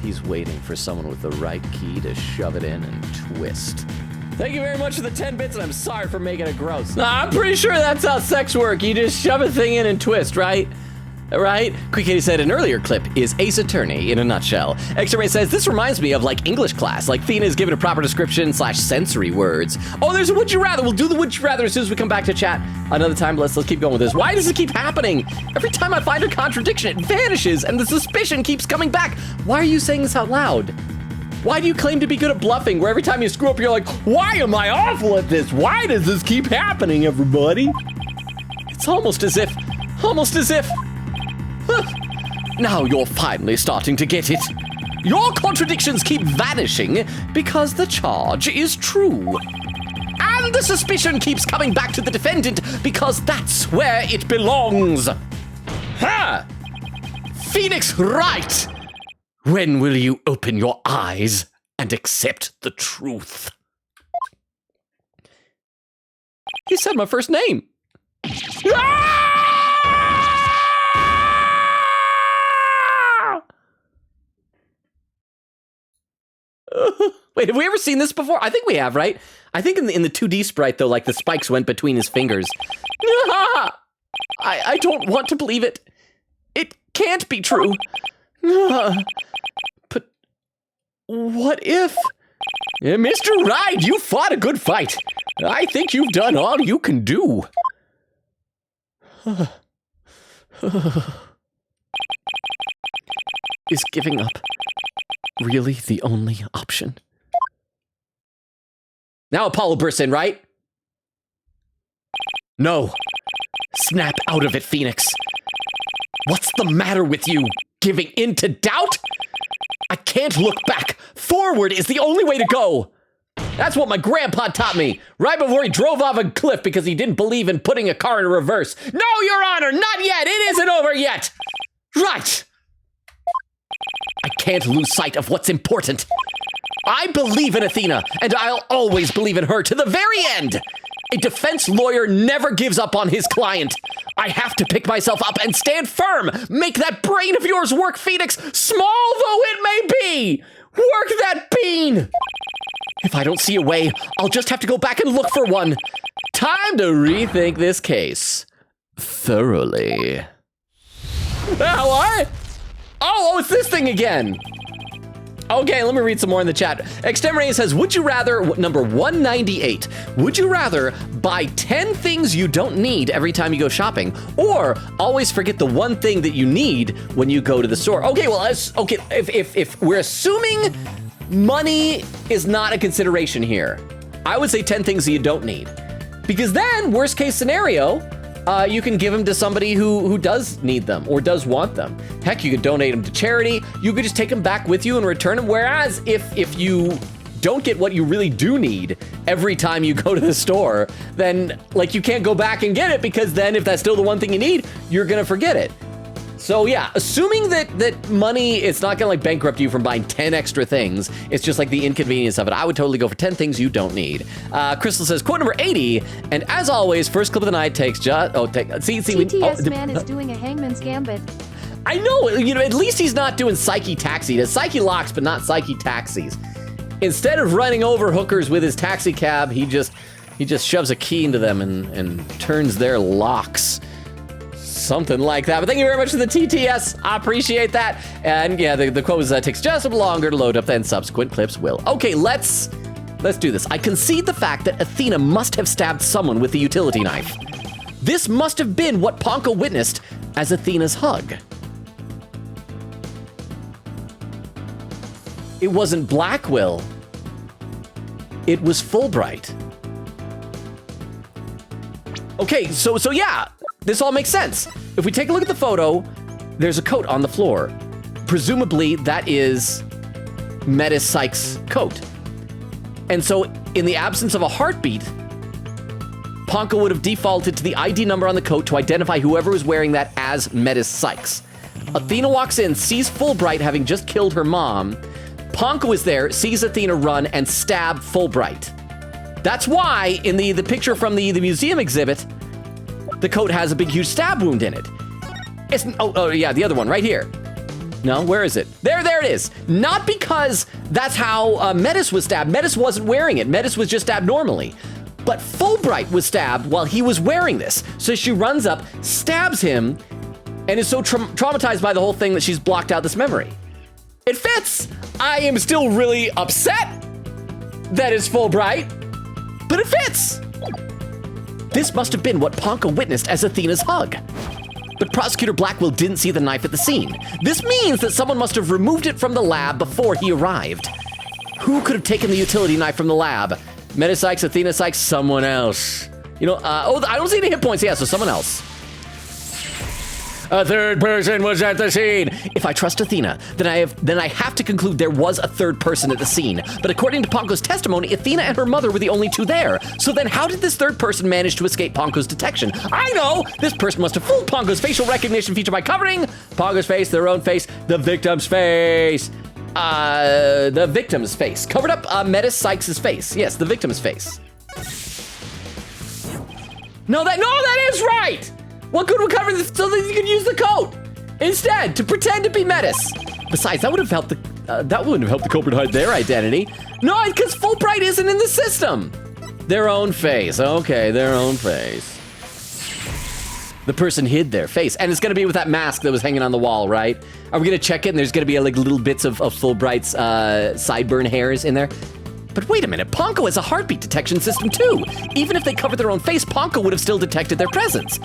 he's waiting for someone with the right key to shove it in and twist. Thank you very much for the 10 bits, and I'm sorry for making it gross. I'm pretty sure that's how sex works. You just shove a thing in and twist, right? Right? Quick Katie said an earlier clip is Ace Attorney in a nutshell. X-Ray says this reminds me of like English class, like Thena is given a proper description / sensory words. Oh, there's a would you rather. We'll do the would you rather as soon as we come back to chat another time. Let's keep going with this. Why does it keep happening? Every time I find a contradiction, it vanishes and the suspicion keeps coming back. Why are you saying this out loud? Why do you claim to be good at bluffing where every time you screw up, you're like, why am I awful at this? Why does this keep happening, everybody? It's almost as if. Now you're finally starting to get it. Your contradictions keep vanishing because the charge is true. And the suspicion keeps coming back to the defendant because that's where it belongs. Ha! Phoenix Wright! When will you open your eyes and accept the truth? He said my first name. Ah! Wait, have we ever seen this before? I think we have, right? I think in the 2D sprite, though, like the spikes went between his fingers. I don't want to believe it. It can't be true. But what if? Mr. Ride, you fought a good fight. I think you've done all you can do. Is giving up really the only option? Now Apollo bursts in, right? No. Snap out of it, Phoenix. What's the matter with you? Giving in to doubt? I can't look back. Forward is the only way to go. That's what my grandpa taught me, right before he drove off a cliff because he didn't believe in putting a car in reverse. No, Your Honor, not yet. It isn't over yet. Right. I can't lose sight of what's important. I believe in Athena, and I'll always believe in her to the very end. A defense lawyer never gives up on his client. I have to pick myself up and stand firm. Make that brain of yours work, Phoenix, small though it may be. Work that bean. If I don't see a way, I'll just have to go back and look for one. Time to rethink this case thoroughly. What? Oh, it's this thing again. Okay, let me read some more in the chat. Extemporary says, would you rather, number 198, would you rather buy 10 things you don't need every time you go shopping, or always forget the one thing that you need when you go to the store? Okay, well, if we're assuming money is not a consideration here, I would say 10 things that you don't need. Because then, worst case scenario, you can give them to somebody who does need them or does want them. Heck, you could donate them to charity. You could just take them back with you and return them. Whereas if you don't get what you really do need every time you go to the store, then like you can't go back and get it, because then if that's still the one thing you need, you're gonna forget it. So yeah, assuming that money, it's not gonna like bankrupt you from buying 10 extra things, it's just like the inconvenience of it, I would totally go for 10 things you don't need. Crystal says, quote number 80, and as always, first clip of the night takes just, TTS man is doing a hangman's gambit. I know, at least he's not doing psyche taxi. He does psyche locks, but not psyche taxis. Instead of running over hookers with his taxi cab, he just shoves a key into them and turns their locks. Something like that. But thank you very much for the TTS. I appreciate that. And yeah, the quote was, takes just a bit longer to load up than subsequent clips will. Okay, let's do this. I concede the fact that Athena must have stabbed someone with the utility knife. This must have been what Ponko witnessed as Athena's hug. It wasn't Blackwell. It was Fulbright. Okay, so yeah. This all makes sense. If we take a look at the photo, there's a coat on the floor. Presumably, that is Metis Sykes' coat. And so, in the absence of a heartbeat, Ponko would have defaulted to the ID number on the coat to identify whoever was wearing that as Metis Sykes. Athena walks in, sees Fulbright having just killed her mom. Ponko is there, sees Athena run, and stab Fulbright. That's why, in the picture from the museum exhibit, the coat has a big, huge stab wound in it. It's, yeah, the other one, right here. No, where is it? There it is. Not because that's how Metis was stabbed. Metis wasn't wearing it. Metis was just stabbed normally. But Fulbright was stabbed while he was wearing this. So she runs up, stabs him, and is so traumatized by the whole thing that she's blocked out this memory. It fits. I am still really upset that it's Fulbright, but it fits. This must have been what Ponko witnessed as Athena's hug. But Prosecutor Blackwell didn't see the knife at the scene. This means that someone must have removed it from the lab before he arrived. Who could have taken the utility knife from the lab? Metapsychs, Athena Psych, someone else. You know, I don't see any hit points. Yeah, so someone else. A third person was at the scene. If I trust Athena, then I have to conclude there was a third person at the scene. But according to Ponko's testimony, Athena and her mother were the only two there. So then how did this third person manage to escape Ponko's detection? I know! This person must have fooled Ponko's facial recognition feature by covering Ponko's face, their own face, the victim's face. The victim's face. Covered up Metis Sykes' face. Yes, the victim's face. No, that is right! What could recover this so that you could use the coat instead to pretend to be Metis? Besides, that would have helped that wouldn't have helped the culprit hide their identity. No, because Fulbright isn't in the system. Their own face. Okay, their own face. The person hid their face, and it's gonna be with that mask that was hanging on the wall, right? Are we gonna check it? And there's gonna be like little bits of Fulbright's sideburn hairs in there. But wait a minute, Ponko has a heartbeat detection system too. Even if they covered their own face, Ponko would have still detected their presence.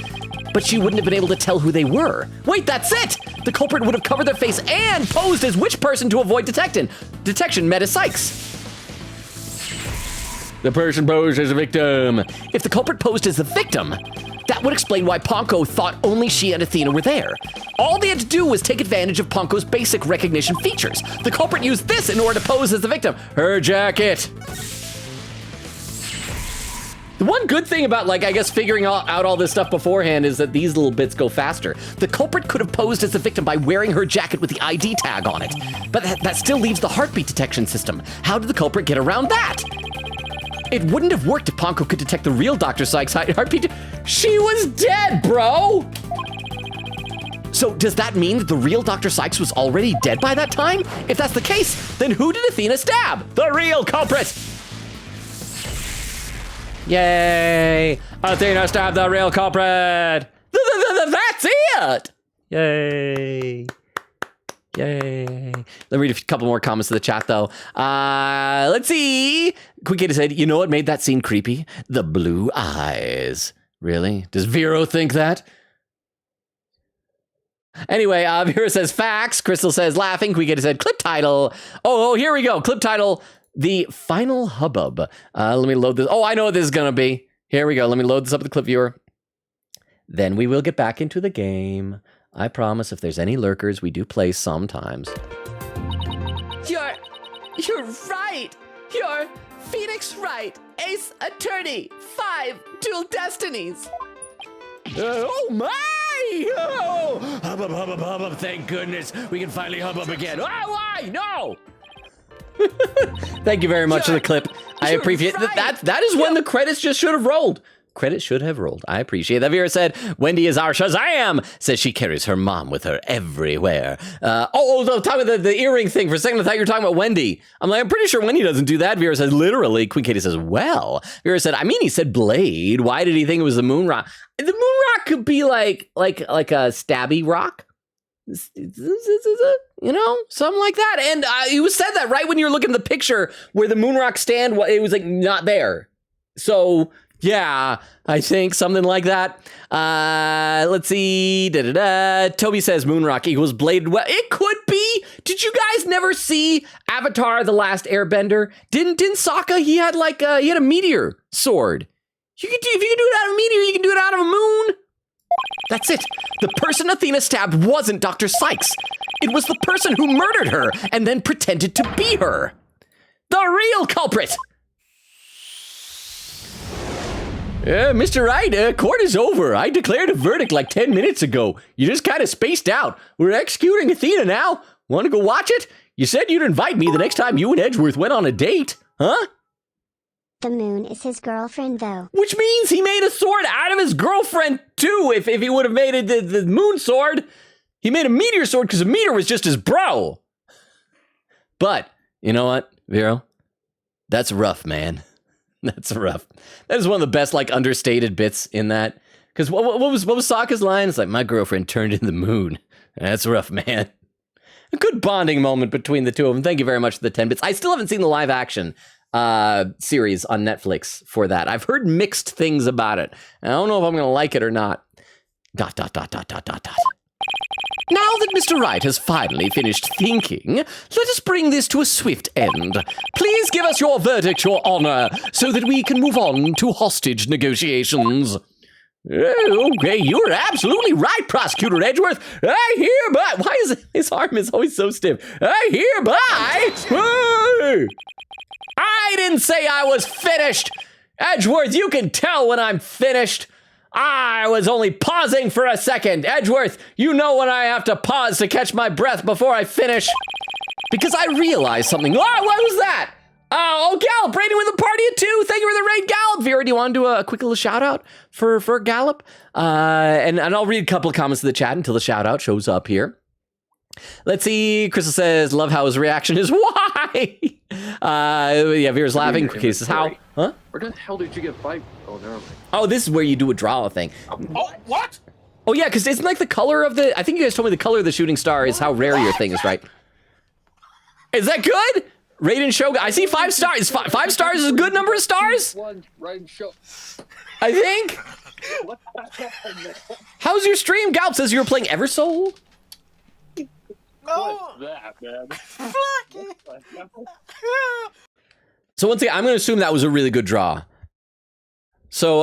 But she wouldn't have been able to tell who they were. Wait, that's it! The culprit would have covered their face and posed as which person to avoid detection? Detection, Metis Sykes. The person posed as a victim. If the culprit posed as the victim, that would explain why Ponko thought only she and Athena were there. All they had to do was take advantage of Ponko's basic recognition features. The culprit used this in order to pose as the victim. Her jacket. The one good thing about, like, I guess figuring out all this stuff beforehand is that these little bits go faster. The culprit could have posed as the victim by wearing her jacket with the ID tag on it. But that still leaves the heartbeat detection system. How did the culprit get around that? It wouldn't have worked if Ponko could detect the real Dr. Sykes' heartbeat. She was dead, bro! So does that mean that the real Dr. Sykes was already dead by that time? If that's the case, then who did Athena stab? The real culprit! Yay! Athena stabbed the real culprit! That's it! Yay! Yay. Let me read a couple more comments to the chat, though. Let's see. Quick Kid said, you know what made that scene creepy? The blue eyes. Really? Does Vero think that? Anyway, Vera says facts. Crystal says laughing. Quick Kid said clip title. Oh, here we go. Clip title. The final hubbub. Let me load this. Oh, I know what this is going to be. Here we go. Let me load this up with the clip viewer. Then we will get back into the game. I promise if there's any lurkers, we do play sometimes. You're right. You're Phoenix Wright, Ace Attorney, 5 Dual Destinies. Oh my! Oh, hubbub, hubbub, hubbub. Thank goodness we can finally hubbub again. Oh, why? No! Thank you very much for the clip. I appreciate that. That is when the credits just should have rolled. Credits should have rolled. I appreciate that. Vera said, Wendy is our Shazam. Says she carries her mom with her everywhere. Talking about the earring thing. For a second, I thought you were talking about Wendy. I'm pretty sure Wendy doesn't do that. Vera says, literally. Queen Katie says, well. Vera said, he said blade. Why did he think it was the moon rock? The moon rock could be like a stabby rock. You know, something like that. And you said that right when you were looking at the picture where the moon rock stand, it was like not there. So yeah, I think something like that. Let's see. Toby says Moonrock equals bladed. Well, it could be. Did you guys never see Avatar: The Last Airbender? Didn't Sokka? He had a meteor sword. If you can do it out of a meteor, you can do it out of a moon. That's it. The person Athena stabbed wasn't Dr. Sykes. It was the person who murdered her and then pretended to be her. The real culprit. Mr. Wright, court is over. I declared a verdict like 10 minutes ago. You just kind of spaced out. We're executing Athena now. Want to go watch it? You said you'd invite me the next time you and Edgeworth went on a date, huh? The moon is his girlfriend, though. Which means he made a sword out of his girlfriend, too, if he would have made it the moon sword. He made a meteor sword because a meteor was just his bro. But, you know what, Vero? That's rough, man. That's rough. That is one of the best, understated bits in that. Because what was Sokka's line? It's like, my girlfriend turned into the moon. That's rough, man. A good bonding moment between the two of them. Thank you very much for the 10 bits. I still haven't seen the live action series on Netflix for that. I've heard mixed things about it. I don't know if I'm going to like it or not. ... Now that Mr. Wright has finally finished thinking, let us bring this to a swift end. Please give us your verdict, Your Honor, so that we can move on to hostage negotiations. Okay, you're absolutely right, Prosecutor Edgeworth. I hereby... Why is his arm is always so stiff? I hereby... Hey! I didn't say I was finished. Edgeworth, you can tell when I'm finished. I was only pausing for a second. Edgeworth, you know when I have to pause to catch my breath before I finish. Because I realized something. Oh, what was that? Oh, Gallop, Brady with the party at 2. Thank you for the raid, Gallop. Vera, do you want to do a quick little shout out for Gallop? And I'll read a couple of comments in the chat until the shout out shows up here. Let's see. Crystal says, love how his reaction is why. Yeah, Vera's laughing. He says, how? Huh? Where the hell did you get 5? Oh, never mind. Oh, this is where you do a draw thing. Oh, what? Oh, yeah, because isn't like the color of the... I think you guys told me the color of the shooting star is how rare your thing is, right? Is that good? Raiden Shogun. I see 5 stars. 5 stars is a good number of stars? One, Raiden Show. I think. How's your stream? Galp says you were playing Eversoul. No. That, man. So once again, I'm going to assume that was a really good draw. So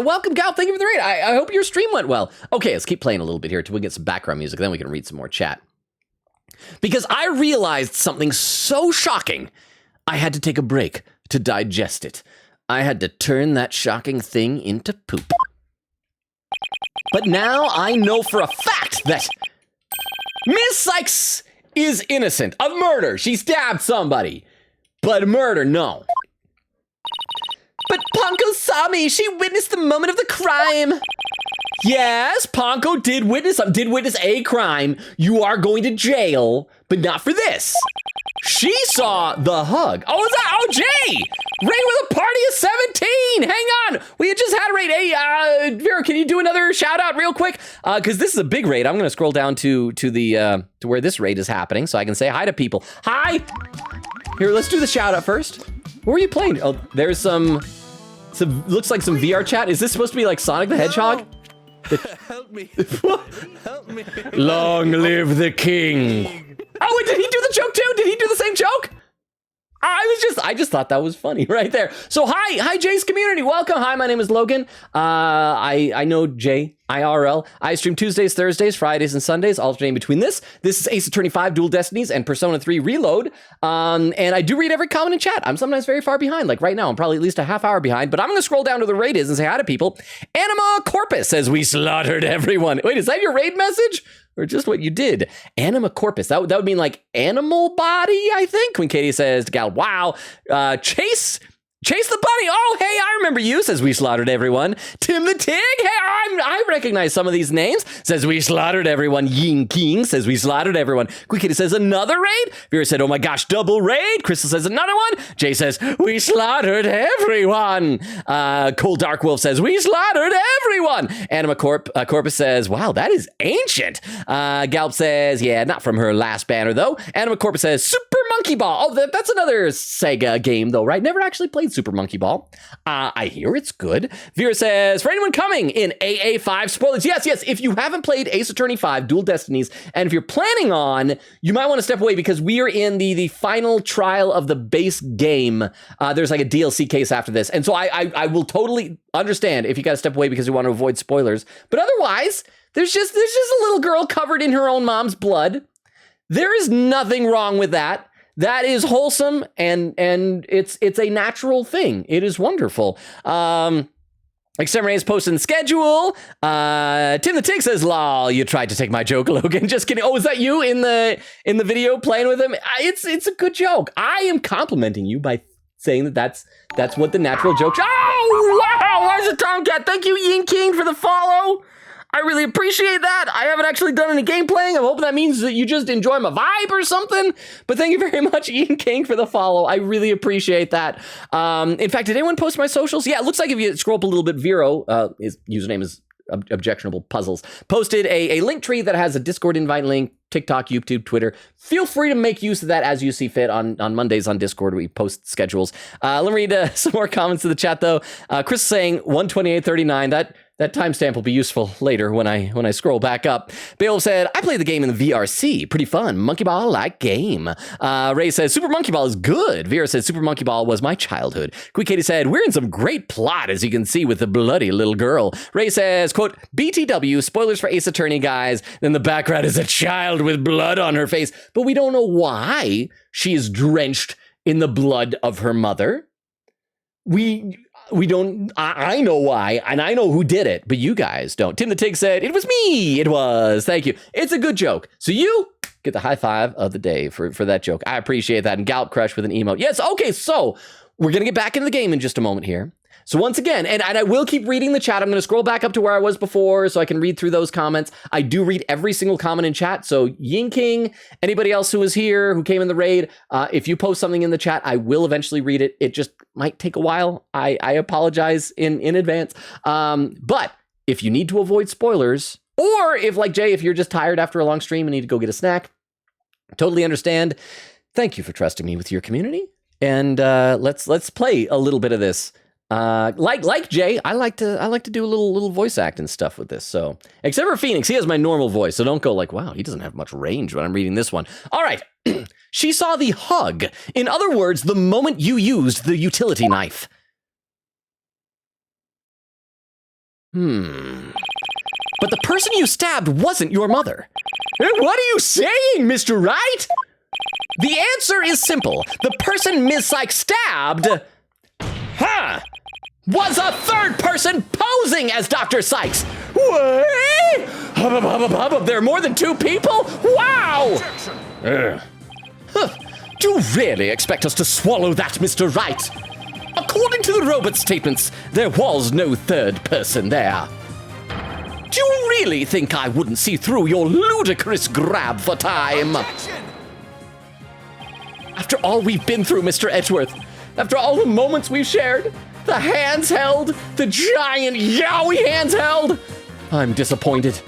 welcome, Galp. Thank you for the raid. I hope your stream went well. Okay, let's keep playing a little bit here until we get some background music. Then we can read some more chat. Because I realized something so shocking, I had to take a break to digest it. I had to turn that shocking thing into poop. But now I know for a fact that Miss Sykes is innocent of murder. She stabbed somebody. But murder, no. But Ponko saw me. She witnessed the moment of the crime. Yes, Ponko did witness a crime. You are going to jail, but not for this. She saw the hug. Oh, is that? Oh, Jay! Raid with a party of 17. Hang on. We had just had a raid. Hey, Vera, can you do another shout out real quick? Because this is a big raid. I'm going to scroll down to where this raid is happening so I can say hi to people. Hi. Here, let's do the shout out first. What were you playing? Oh, there's some looks like some VR chat. Is this supposed to be like Sonic the Hedgehog? Help me. Help me. Long live the king. Oh, wait, did he do the joke too? Did he do the same joke? I just thought that was funny right there. So hi Jay's community, welcome. Hi, my name is Logan. I know Jay IRL. I stream Tuesdays, Thursdays, Fridays, and Sundays, alternating between this. This is Ace Attorney 5 Dual Destinies and Persona 3 Reload. And I do read every comment in chat. I'm sometimes very far behind. Like right now, I'm probably at least a half hour behind, but I'm gonna scroll down to the raid is and say hi to people. Anima Corpus says we slaughtered everyone. Wait, is that your raid message? Or just what you did? Anima corpus. That would mean like animal body, I think. When Katie says to Gal, wow. Chase the bunny. Oh, hey, I remember you. Says we slaughtered everyone. Tim the Tig. Hey, I recognize some of these names. Says we slaughtered everyone. Ying King says we slaughtered everyone. Quick Kitty says another raid. Vera said, oh my gosh, double raid. Crystal says another one. Jay says we slaughtered everyone. Cold Dark Wolf says we slaughtered everyone. Anima Corpus says, wow, that is ancient. Galp says, yeah, not from her last banner though. Anima Corpus says Super Monkey Ball. Oh, that's another Sega game though, right? Never actually played Super Monkey Ball. I hear it's good. Vera says, for anyone coming in AA5 spoilers, yes, if you haven't played Ace Attorney 5 Dual Destinies, and if you're planning on, you might want to step away because we are in the final trial of the base game. There's like a DLC case after this. And so I will totally understand if you got to step away because you want to avoid spoilers. But otherwise, there's just a little girl covered in her own mom's blood. There is nothing wrong with that. That is wholesome, and it's a natural thing. It is wonderful. Extreme is posting the schedule. Tim the Tig says, lol, you tried to take my joke, Logan. Just kidding. Oh, is that you in the video playing with him? It's a good joke. I am complimenting you by saying that's what the natural joke. Oh, wow, where's the Tomcat? Thank you, Yin King, for the follow. I really appreciate that. I haven't actually done any game playing. I'm hoping that means that you just enjoy my vibe or something. But thank you very much, Ian King, for the follow. I really appreciate that. In fact, did anyone post my socials? Yeah, it looks like if you scroll up a little bit, Vero, his username is Objectionable Puzzles, posted a link tree that has a Discord invite link, TikTok, YouTube, Twitter. Feel free to make use of that as you see fit. On Mondays on Discord, we post schedules. Let me read some more comments to the chat, though. Chris saying 128.39. That timestamp will be useful later when I scroll back up. Beowulf said, I played the game in the VRC. Pretty fun. Monkey Ball like game. Ray says, Super Monkey Ball is good. Vera said, Super Monkey Ball was my childhood. Quick Katie said, we're in some great plot, as you can see, with the bloody little girl. Ray says, quote, BTW, spoilers for Ace Attorney, guys. Then the background is a child with blood on her face. But we don't know why she is drenched in the blood of her mother. We don't, I know why, and I know who did it, but you guys don't. Tim the Tig said, it was me. It was. Thank you. It's a good joke. So you get the high five of the day for that joke. I appreciate that. And Gallop Crush with an emote. Yes, okay, so we're going to get back into the game in just a moment here. So once again, and I will keep reading the chat. I'm going to scroll back up to where I was before so I can read through those comments. I do read every single comment in chat. So Yin King, anybody else who was here, who came in the raid, if you post something in the chat, I will eventually read it. It just might take a while. I apologize in advance. But if you need to avoid spoilers, or if like Jay, if you're just tired after a long stream and need to go get a snack, totally understand. Thank you for trusting me with your community. And let's play a little bit of this. Like Jay, I like to do a little voice act and stuff with this. So, except for Phoenix, he has my normal voice. So don't go like, wow, he doesn't have much range when I'm reading this one. All right. She saw the hug. In other words, the moment you used the utility knife. But the person you stabbed wasn't your mother. What are you saying, Mr. Right? The answer is simple. The person Ms. Sykes stabbed... was a third person posing as Dr. Sykes. What? There are more than two people? Wow! Do you really expect us to swallow that, Mr. Wright? According to the robot statements, there was no third person there. Do you really think I wouldn't see through your ludicrous grab for time? After all we've been through, Mr. Edgeworth, after all the moments we've shared, the hands held, the giant yowie hands held, I'm disappointed.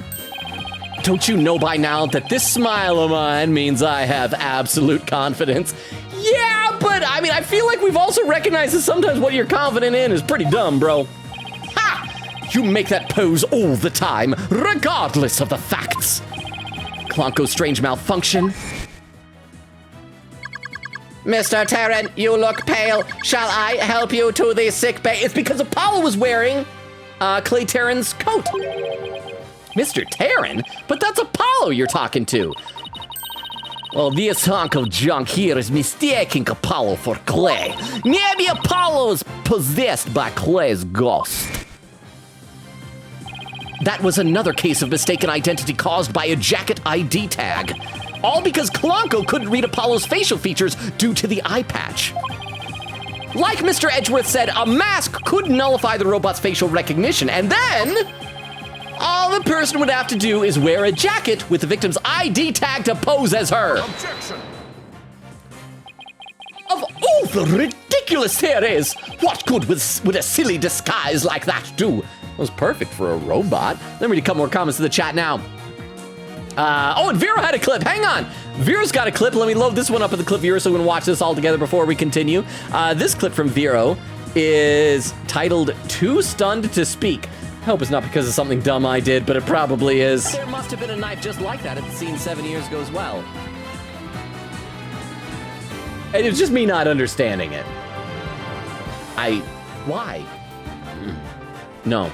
Don't you know by now that this smile of mine means I have absolute confidence? Yeah, but I mean, I feel like we've also recognized that sometimes what you're confident in is pretty dumb, bro. Ha! You make that pose all the time, regardless of the facts. Klonko's strange malfunction. Mr. Terran, you look pale. Shall I help you to the sick bay? It's because Apollo was wearing Clay Terran's coat. Mr. Terran? But that's Apollo you're talking to. Well, this hunk of junk here is mistaking Apollo for Clay. Maybe Apollo is possessed by Clay's ghost. That was another case of mistaken identity caused by a jacket ID tag. All because Klonko couldn't read Apollo's facial features due to the eye patch. Like Mr. Edgeworth said, a mask could nullify the robot's facial recognition, and then all the person would have to do is wear a jacket with the victim's ID tag to pose as her. Objection! Of all the ridiculous theories, what good would a silly disguise like that do? It was perfect for a robot. Let me read a couple more comments to the chat now. And Vero had a clip. Hang on. Vero's got a clip. Let me load this one up in the clip viewer so we can watch this all together before we continue. This clip from Vero is titled Too Stunned to Speak. I hope it's not because of something dumb I did, but it probably is. There must have been a knife just like that at the scene 7 years ago as well. And it was just me not understanding it. Why? No.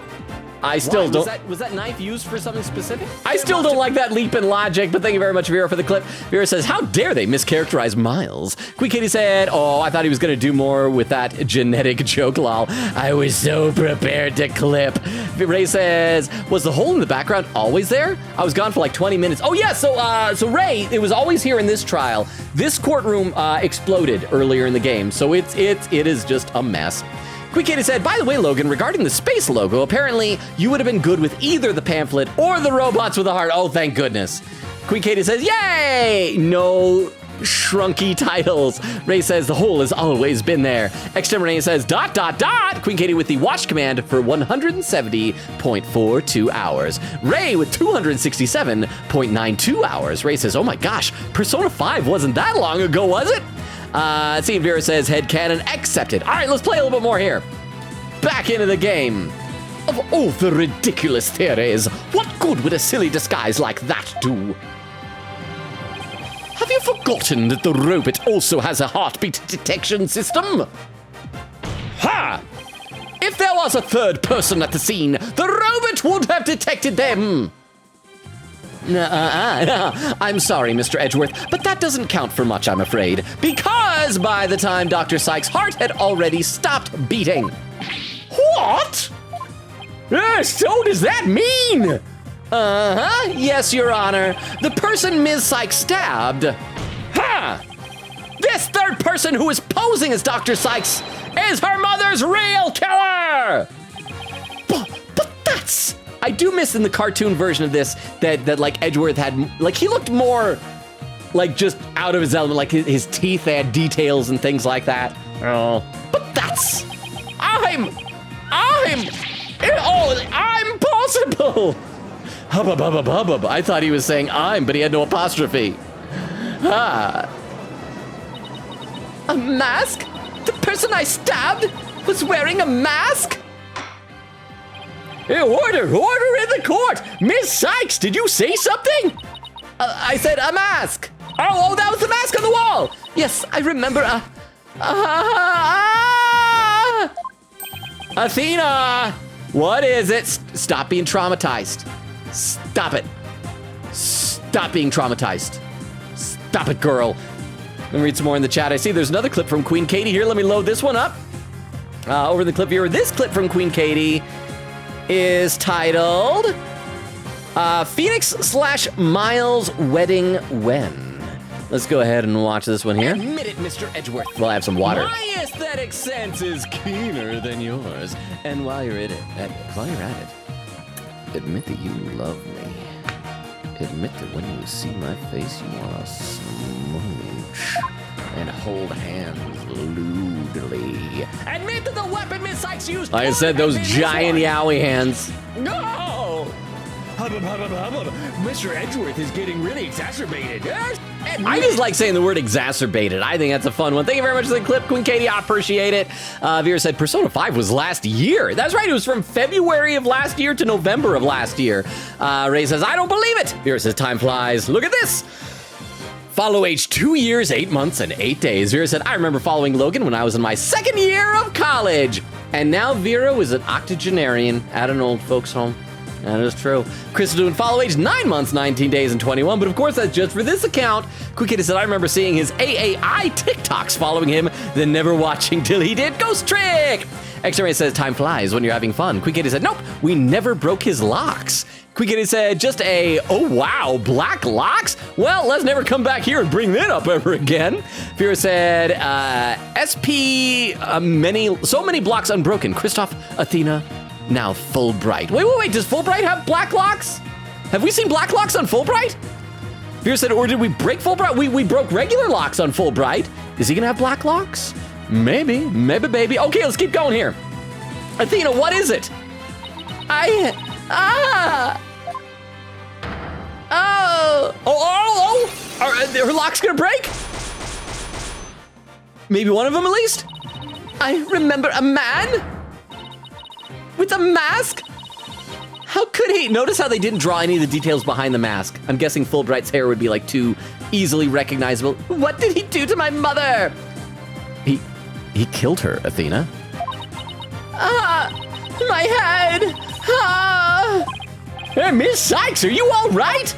I still don't. Was that knife used for something specific? I still don't like that leap in logic, but thank you very much, Vera, for the clip. Vera says, how dare they mischaracterize Miles? Quick Kitty said, oh, I thought he was going to do more with that genetic joke, lol. I was so prepared to clip. Ray says, was the hole in the background always there? I was gone for like 20 minutes. Oh, yeah, so Ray, it was always here in this trial. This courtroom exploded earlier in the game, so it is just a mess. Quick Kitty said, by the way, Logan, regarding the space logo, apparently you would have been good with either the pamphlet or the robots with a heart. Oh, thank goodness. Quick Kitty says, yay! No shrunky titles. Ray says, the hole has always been there. Exterminator says, ... Queen Katie with the watch command for 170.42 hours. Ray with 267.92 hours. Ray says, oh my gosh, Persona 5 wasn't that long ago, was it? See, Vera says, headcanon accepted. All right, let's play a little bit more here. Back into the game. Of all the ridiculous theories, what good would a silly disguise like that do? Have you forgotten that the robot also has a heartbeat detection system? Ha! If there was a third person at the scene, the robot would have detected them. I'm sorry, Mr. Edgeworth, but that doesn't count for much, I'm afraid, because by the time Dr. Sykes' heart had already stopped beating. What? So does that mean? Yes, Your Honor. The person Ms. Sykes stabbed. Ha! This third person who is posing as Dr. Sykes is her mother's real killer! But that's... I do miss in the cartoon version of this that like Edgeworth had, like he looked more like just out of his element, like his teeth had details and things like that. Oh, but that's, I'm possible. Hubba bubba bubba. I thought he was saying I'm, but he had no apostrophe. Ah. A mask? The person I stabbed was wearing a mask? Order in the court! Miss Sykes, did you say something? I said a mask. Oh, that was the mask on the wall. Yes, I remember. Athena, what is it? Stop being traumatized. Stop it. Stop being traumatized. Stop it, girl. Let me read some more in the chat. I see there's another clip from Queen Katie here. Let me load this one up. Over the clip viewer, this clip from Queen Katie is titled Phoenix/Miles Wedding When. Let's go ahead and watch this one here. Admit it, Mr. Edgeworth. We'll have some water. My aesthetic sense is keener than yours. And while you're at it, admit that you love me. Admit that when you see my face, you want to smooch and hold hands lewdly. Admit that the weapon Miss Sykes used. Like I said, those giant yowie hands. No! Mr. Edgeworth is getting really exacerbated. I just like saying the word exacerbated. I think that's a fun one. Thank you very much for the clip, Queen Katie. I appreciate it. Viewer said Persona 5 was last year. That's right. It was from February of last year to November of last year. Ray says, I don't believe it. Viewer says, time flies. Look at this. Follow age 2 years, 8 months, and 8 days. Vera said, I remember following Logan when I was in my second year of college. And now Vera was an octogenarian at an old folks home. That is true. Chris is doing follow age 9 months, 19 days, and 21. But of course, that's just for this account. Quick Kid said, I remember seeing his AAI TikToks following him, then never watching till he did Ghost Trick. X-Ray says, time flies when you're having fun. Quick Kid said, nope, we never broke his locks. Quick Kid said, just a, oh wow, black locks? Well, let's never come back here and bring that up ever again. Vera said, SP, so many blocks unbroken. Christoph, Athena, now Fulbright. Wait, does Fulbright have black locks? Have we seen black locks on Fulbright? Vera said, or did we break Fulbright? We broke regular locks on Fulbright. Is he gonna have black locks? Maybe, baby. Okay, let's keep going here. Athena, what is it? Are her locks gonna break? Maybe one of them at least? I remember a man with a mask? How could he? Notice how they didn't draw any of the details behind the mask. I'm guessing Fulbright's hair would be like too easily recognizable. What did he do to my mother? He killed her, Athena. My head. Hey, Miss Sykes, are you all right?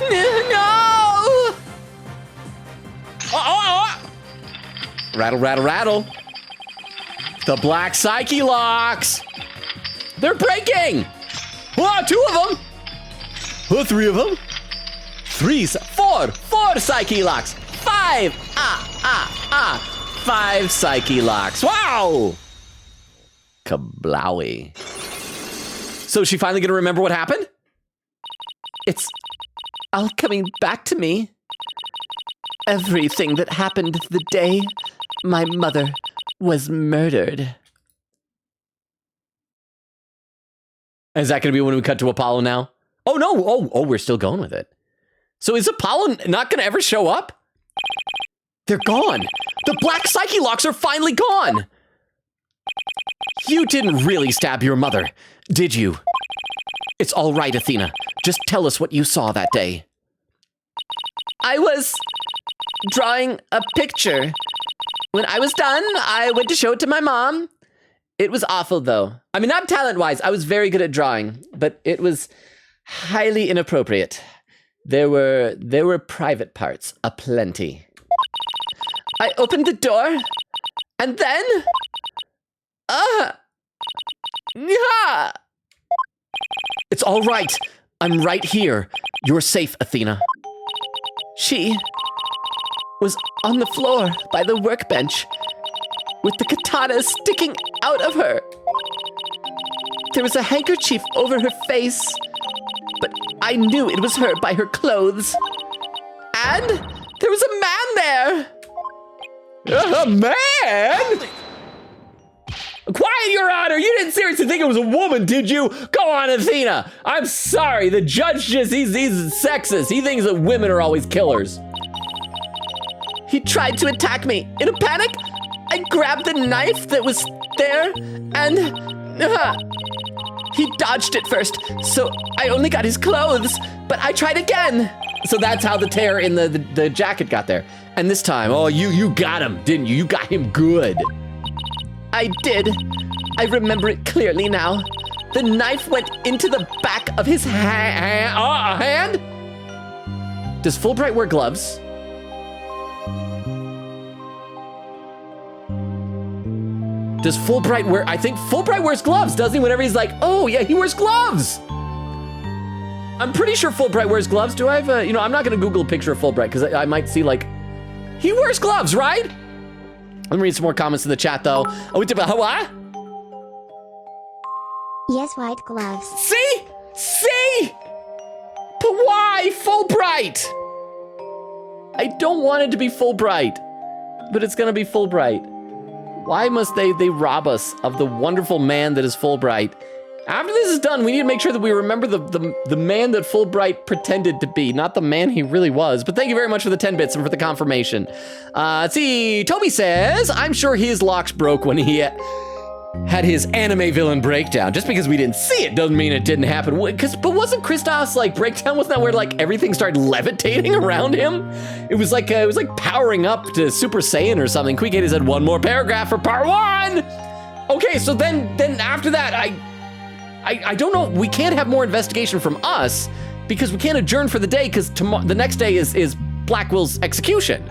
No. Rattle, rattle, rattle. The black psyche locks. They're breaking. Whoa, 2 of them. Oh, 3 of them. 4 psyche locks. 5. 5 psyche locks. Wow. Kablowy. So is she finally gonna remember what happened? It's all coming back to me. Everything that happened the day my mother was murdered. Is that gonna be when we cut to Apollo now? Oh no, oh, we're still going with it. So is Apollo not gonna ever show up? They're gone. The black psyche locks are finally gone. You didn't really stab your mother, did you? It's all right, Athena. Just tell us what you saw that day. I was drawing a picture. When I was done, I went to show it to my mom. It was awful, though. I mean, not talent-wise. I was very good at drawing, but it was highly inappropriate. There were private parts aplenty. I opened the door, and then... yeah. It's all right. I'm right here. You're safe, Athena. She was on the floor by the workbench with the katana sticking out of her. There was a handkerchief over her face, but I knew it was her by her clothes. And there was a man there. A man? Quiet, Your Honor! You didn't seriously think it was a woman, did you? Go on, Athena! I'm sorry, the judge he's sexist. He thinks that women are always killers. He tried to attack me. In a panic, I grabbed the knife that was there, and he dodged it first, so I only got his clothes, but I tried again. So that's how the tear in the jacket got there. And this time, oh, you got him, didn't you? You got him good. I did. I remember it clearly now. The knife went into the back of his hand? Does Fulbright wear gloves? Does Fulbright wear... I think Fulbright wears gloves, doesn't he? Whenever he's like, oh, yeah, he wears gloves. I'm pretty sure Fulbright wears gloves. Do I have a... I'm not going to Google a picture of Fulbright because I might see, like... He wears gloves, right? Let me read some more comments in the chat, though. Oh, we did about what? Yes, white gloves. See? But why Fulbright? I don't want it to be Fulbright, but it's going to be Fulbright. Why must they rob us of the wonderful man that is Fulbright? After this is done, we need to make sure that we remember the man that Fulbright pretended to be, not the man he really was. But thank you very much for the 10 bits and for the confirmation. Let's see, Toby says, I'm sure his locks broke when he had his anime villain breakdown. Just because we didn't see it doesn't mean it didn't happen. But wasn't Kristoff's like breakdown, wasn't that where like everything started levitating around him? It was like powering up to Super Saiyan or something. Quick said one more paragraph for part 1. Okay, so then after that, I don't know. We can't have more investigation from us because we can't adjourn for the day because the next day is Blackwell's execution.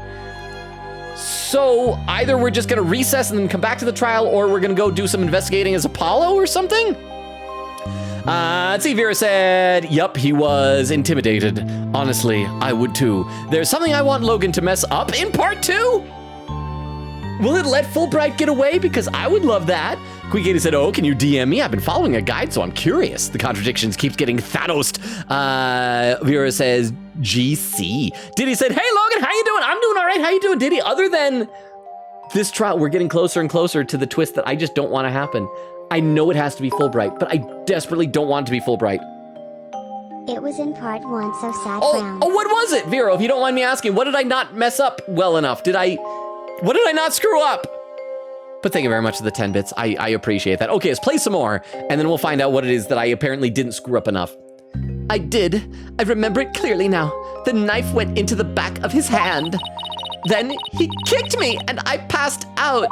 So either we're just gonna recess and then come back to the trial, or we're gonna go do some investigating as Apollo or something. Let's see, Vera said, yup, he was intimidated. Honestly, I would too. There's something I want Logan to mess up in part 2. Will it let Fulbright get away? Because I would love that. Quick said, oh, can you DM me? I've been following a guide, so I'm curious. The contradictions keeps getting Thanos'd. Vera says, GC. Diddy said, hey, Logan, how you doing? I'm doing all right. How you doing, Diddy? Other than this trial, we're getting closer and closer to the twist that I just don't want to happen. I know it has to be Fulbright, but I desperately don't want it to be Fulbright. It was in part 1, so sad round. Oh, what was it, Vera? If you don't mind me asking, what did I not mess up well enough? What did I not screw up? But thank you very much for the 10 bits. I appreciate that. Okay, let's play some more, and then we'll find out what it is that I apparently didn't screw up enough. I did. I remember it clearly now. The knife went into the back of his hand. Then he kicked me, and I passed out.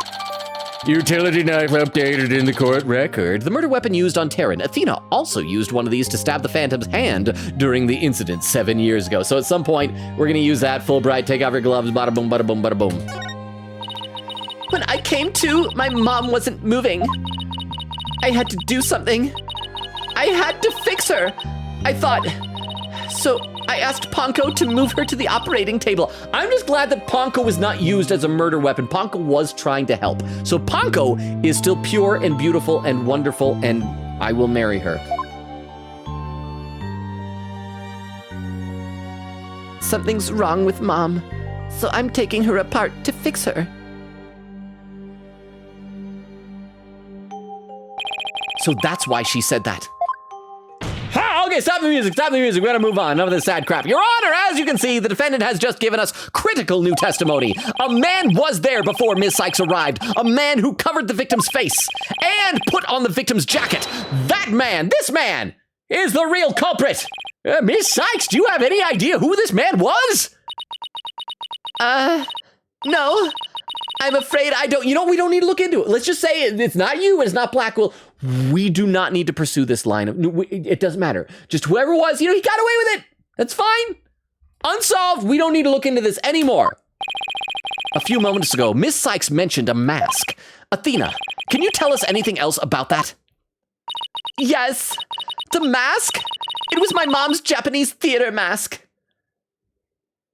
Utility knife updated in the court record. The murder weapon used on Terran. Athena also used one of these to stab the Phantom's hand during the incident 7 years ago. So at some point, we're gonna use that. Fulbright, take off your gloves, bada boom, bada boom, bada boom. When I came to, my mom wasn't moving. I had to do something. I had to fix her, I thought. So I asked Ponko to move her to the operating table. I'm just glad that Ponko was not used as a murder weapon. Ponko was trying to help. So Ponko is still pure and beautiful and wonderful, and I will marry her. Something's wrong with Mom, so I'm taking her apart to fix her. So that's why she said that. Okay, Okay, stop the music. We gotta move on. None of this sad crap. Your Honor, as you can see, the defendant has just given us critical new testimony. A man was there before Ms. Sykes arrived. A man who covered the victim's face and put on the victim's jacket. That man, this man, is the real culprit. Ms. Sykes, do you have any idea who this man was? No. I'm afraid I don't. You know, we don't need to look into it. Let's just say it's not you and it's not Blackwell. We do not need to pursue this line. It doesn't matter. Just whoever it was, he got away with it. That's fine. Unsolved. We don't need to look into this anymore. A few moments ago, Miss Sykes mentioned a mask. Athena, can you tell us anything else about that? Yes. The mask? It was my mom's Japanese theater mask.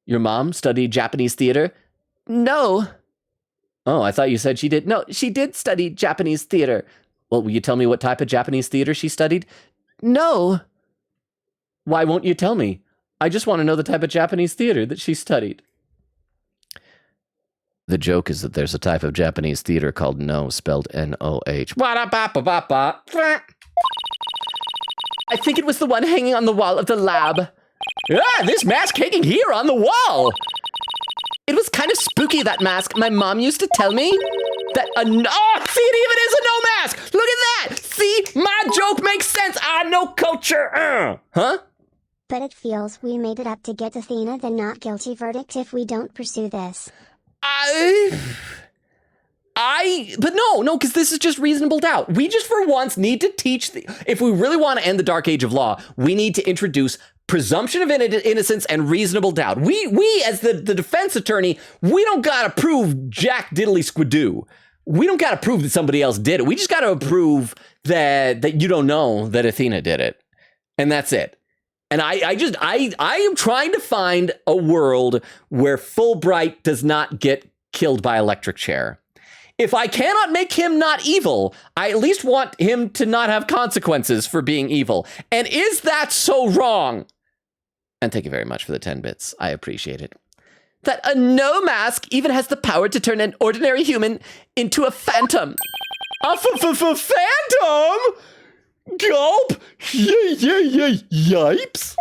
Your mom studied Japanese theater? No. Oh, I thought you said she did. No, she did study Japanese theater. Well, will you tell me what type of Japanese theater she studied? No. Why won't you tell me? I just want to know the type of Japanese theater that she studied. The joke is that there's a type of Japanese theater called No, spelled N-O-H. I think it was the one hanging on the wall of the lab. This mask hanging here on the wall. It was kind of spooky, that mask. My mom used to tell me that see, it even is a no mask. Look at that. See, my joke makes sense. No culture. Huh? But it feels we made it up to get Athena the not guilty verdict if we don't pursue this. But no, because this is just reasonable doubt. We just for once need to teach, if we really want to end the dark age of law, we need to introduce presumption of innocence and reasonable doubt. We as the defense attorney, we don't gotta prove Jack Diddley Squidoo. We don't gotta prove that somebody else did it. We just gotta prove that you don't know that Athena did it. And that's it. And I am trying to find a world where Fulbright does not get killed by electric chair. If I cannot make him not evil, I at least want him to not have consequences for being evil. And is that so wrong? And thank you very much for the 10 bits. I appreciate it. That a no mask even has the power to turn an ordinary human into a phantom. A phantom? Gulp! Yipes!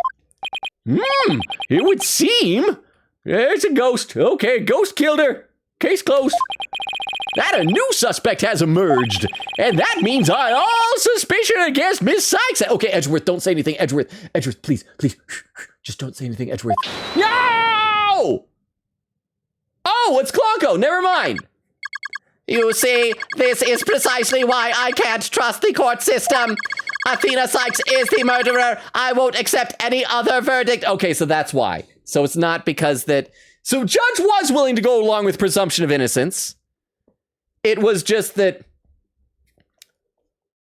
It would seem. It's a ghost. Okay, ghost killed her. Case closed. That a new suspect has emerged. And that means all suspicion against Miss Sykes. Okay, Edgeworth, don't say anything. Edgeworth, please. Just don't say anything, Edgeworth. No! Oh, it's Clonko. Never mind. You see, this is precisely why I can't trust the court system. Athena Sykes is the murderer. I won't accept any other verdict. Okay, so that's why. So it's not because that... So Judge was willing to go along with presumption of innocence. It was just that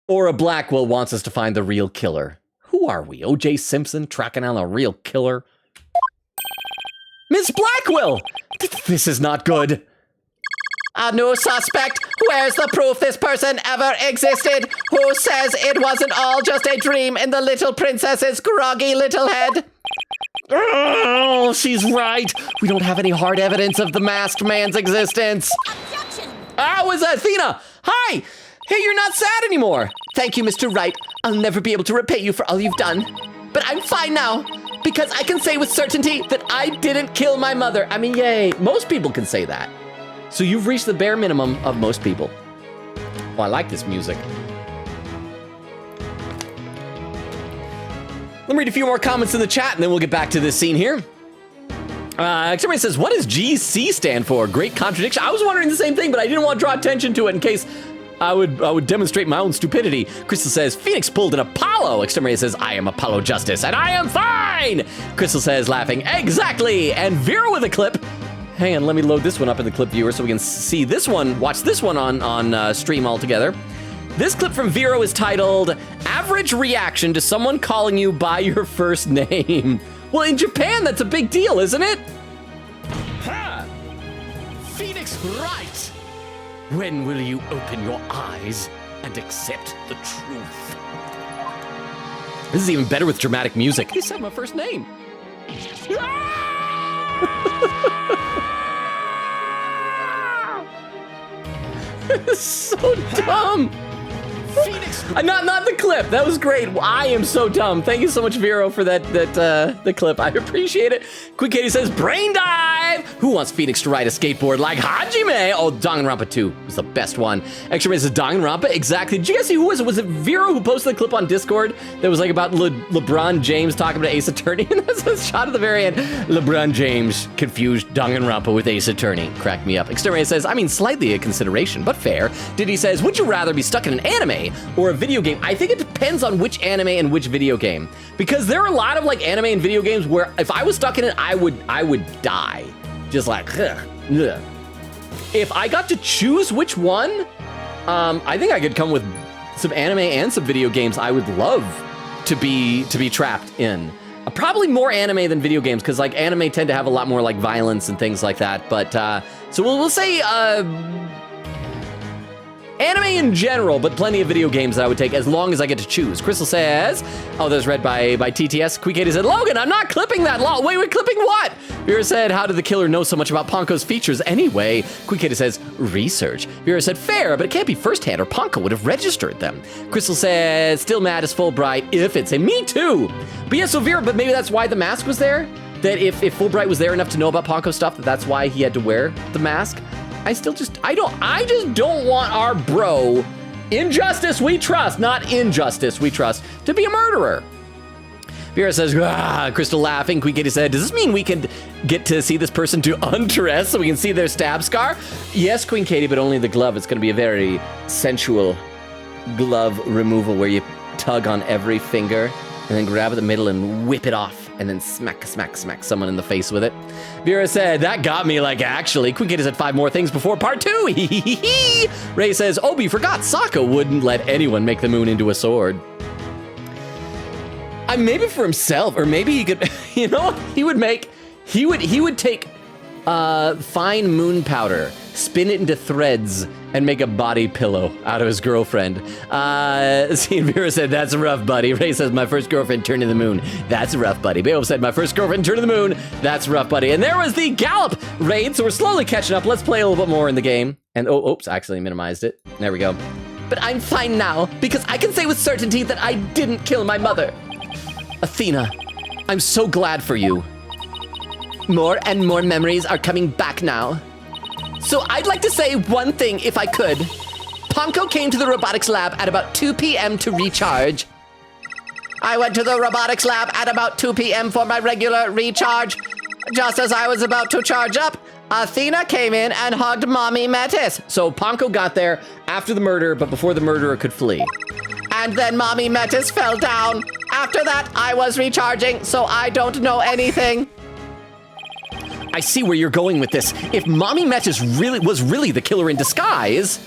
Aura Blackwell wants us to find the real killer. Who are we? O.J. Simpson tracking down a real killer? Miss Blackwell! This is not good. A new suspect? Where's the proof this person ever existed? Who says it wasn't all just a dream in the little princess's groggy little head? Oh, she's right. We don't have any hard evidence of the masked man's existence. Objection! It's Athena. Hi. Hey, you're not sad anymore. Thank you, Mr. Wright. I'll never be able to repay you for all you've done. But I'm fine now, because I can say with certainty that I didn't kill my mother. I mean, yay. Most people can say that. So you've reached the bare minimum of most people. Oh, I like this music. Let me read a few more comments in the chat, and then we'll get back to this scene here. Somebody says, what does GC stand for? Great contradiction. I was wondering the same thing, but I didn't want to draw attention to it in case I would demonstrate my own stupidity. Crystal says, Phoenix pulled an Apollo. Exterminator says, I am Apollo Justice, and I am fine. Crystal says, laughing, exactly. And Vera with a clip. Hang on, let me load this one up in the clip viewer so we can see this one, watch this one on stream all together. This clip from Vero is titled, Average Reaction to Someone Calling You by Your First Name. Well, in Japan, that's a big deal, isn't it? Ha! Phoenix Wright! When will you open your eyes and accept the truth? This is even better with dramatic music. He said my first name. It's so dumb. Phoenix Not the clip. That was great. I am so dumb. Thank you so much, Vero, for the clip. I appreciate it. Quick Katie says, brain dive. Who wants Phoenix to ride a skateboard like Hajime? Oh, Danganronpa 2 was the best one. Extra Man says Danganronpa. Exactly. Did you guys see who was it? Was it Vero who posted the clip on Discord that was like about LeBron James talking about Ace Attorney? And that's a shot at the very end. LeBron James confused Danganronpa with Ace Attorney. Cracked me up. Exterminator says, I mean, slightly a consideration, but fair. Diddy says, would you rather be stuck in an anime or a video game? I think it depends on which anime and which video game, because there are a lot of like anime and video games where if I was stuck in it, I would die. Just like, ugh. If I got to choose which one, I think I could come with some anime and some video games I would love to be trapped in. Probably more anime than video games, because like anime tend to have a lot more like violence and things like that. But so we'll say anime in general, but plenty of video games that I would take as long as I get to choose. Crystal says, oh, that's read by TTS. Quick said, Logan, I'm not clipping that. Wait, clipping what? Vera said, how did the killer know so much about Ponko's features anyway? Quick says, research. Vera said, fair, but it can't be firsthand or Ponko would have registered them. Crystal says, still mad as Fulbright if it's a me too. But yeah, so Vera, but maybe that's why the mask was there? That if Fulbright was there enough to know about Ponko stuff, that's why he had to wear the mask? I just don't want our bro, Injustice We Trust, not Injustice We Trust, to be a murderer. Vera says, Crystal laughing. Queen Katie said, does this mean we can get to see this person to undress so we can see their stab scar? Yes, Queen Katie, but only the glove. It's going to be a very sensual glove removal where you tug on every finger and then grab at the middle and whip it off and then smack someone in the face with it. Vera said, that got me, like, actually. Queen Katie said 5 more things before part 2. Ray says, Obi forgot Sokka wouldn't let anyone make the moon into a sword. Maybe for himself, or maybe he could, you know, he would take fine moon powder, spin it into threads, and make a body pillow out of his girlfriend. Vera said, that's rough, buddy. Ray says, my first girlfriend turned to the moon. That's rough, buddy. Beowulf said, my first girlfriend turned to the moon. That's rough, buddy. And there was the Gallop raid, so we're slowly catching up. Let's play a little bit more in the game. And, oops, I actually minimized it. There we go. But I'm fine now, because I can say with certainty that I didn't kill my mother. Athena, I'm so glad for you. More and more memories are coming back now. So I'd like to say one thing if I could. Ponko came to the robotics lab at about 2 p.m. to recharge. I went to the robotics lab at about 2 p.m. for my regular recharge. Just as I was about to charge up, Athena came in and hugged Mommy Metis. So Ponko got there after the murder, but before the murderer could flee. And then Mommy Metis fell down. After that, I was recharging, so I don't know anything. I see where you're going with this. If Mommy Metis was really the killer in disguise,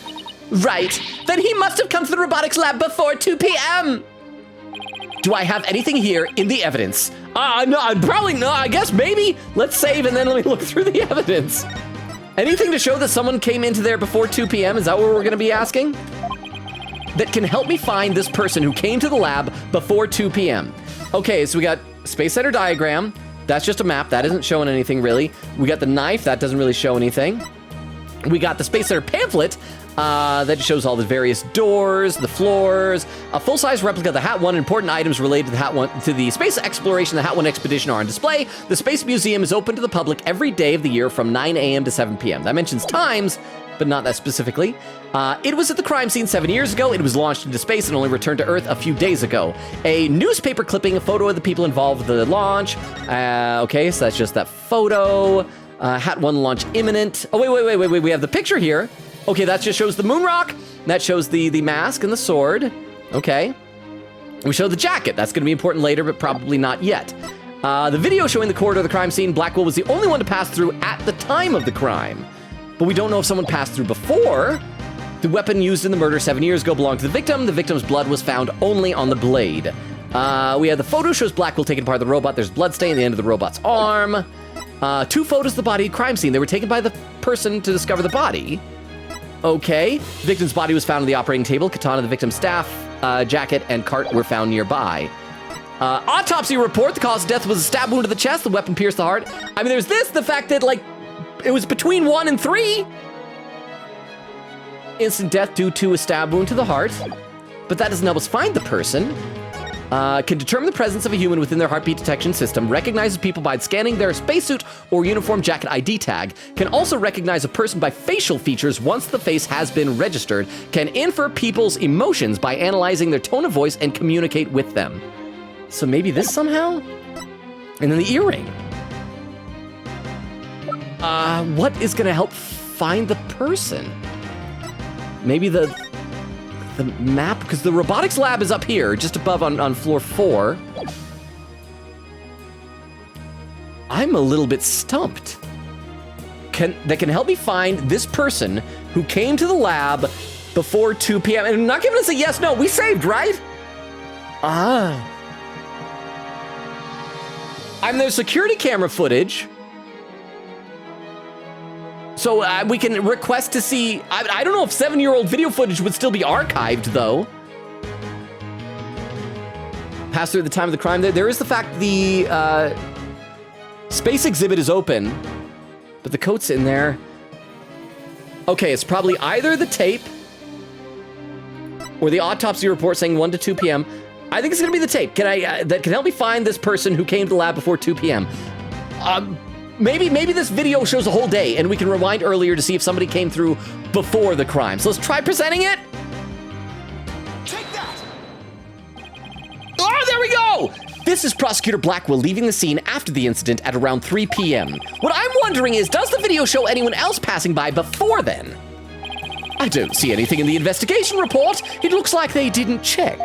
right, then he must have come to the robotics lab before 2 p.m. Do I have anything here in the evidence? No, probably not. I guess maybe. Let's save and then let me look through the evidence. Anything to show that someone came into there before 2 p.m.? Is that what we're going to be asking? That can help me find this person who came to the lab before 2 p.m. Okay, so we got Space Center diagram. That's just a map. That isn't showing anything, really. We got the knife. That doesn't really show anything. We got the Space Center pamphlet that shows all the various doors, the floors, a full-size replica of the Hat 1. Important items related to the Hat 1, to the space exploration, the Hat 1 expedition are on display. The Space Museum is open to the public every day of the year from 9 a.m. to 7 p.m. That mentions times, but not that specifically. It was at the crime scene 7 years ago. It was launched into space and only returned to Earth a few days ago. A newspaper clipping, a photo of the people involved with the launch. Okay, so that's just that photo. Hat 1 launch imminent. Oh, wait. We have the picture here. Okay, that just shows the moon rock. That shows the mask and the sword. Okay. We show the jacket. That's going to be important later, but probably not yet. The video showing the corridor of the crime scene. Blackwell was the only one to pass through at the time of the crime. But we don't know if someone passed through before. The weapon used in the murder 7 years ago belonged to the victim. The victim's blood was found only on the blade. We have the photo shows Blackwell taking apart the robot. There's blood stain at the end of the robot's arm. 2 photos of the body crime scene. They were taken by the person to discover the body. Okay. The victim's body was found on the operating table. Katana, the victim's staff, jacket, and cart were found nearby. Autopsy report. The cause of death was a stab wound to the chest. The weapon pierced the heart. I mean, there's the fact that, like, it was between 1 and 3. Instant death due to a stab wound to the heart. but that doesn't help us find the person. Can determine the presence of a human within their heartbeat detection system, recognizes people by scanning their spacesuit or uniform jacket ID tag, can also recognize a person by facial features once the face has been registered, can infer people's emotions by analyzing their tone of voice and communicate with them. So maybe this somehow? And then the earring. What is gonna help find the person? Maybe the map, because the robotics lab is up here, just above on floor 4. I'm a little bit stumped. That can help me find this person who came to the lab before 2 p.m. and not giving us a yes, no, we saved, right? There's security camera footage. So we can request to see, I don't know if 7-year-old video footage would still be archived, though. Pass through the time of the crime. There is the fact the space exhibit is open, but the coat's in there. Okay, it's probably either the tape or the autopsy report saying 1 to 2 p.m. I think it's gonna be the tape. That can help me find this person who came to the lab before 2 p.m. Maybe this video shows a whole day and we can rewind earlier to see if somebody came through before the crime. So let's try presenting it. Take that! Oh, there we go! This is Prosecutor Blackwell leaving the scene after the incident at around 3 p.m. What I'm wondering is, does the video show anyone else passing by before then? I don't see anything in the investigation report. It looks like they didn't check.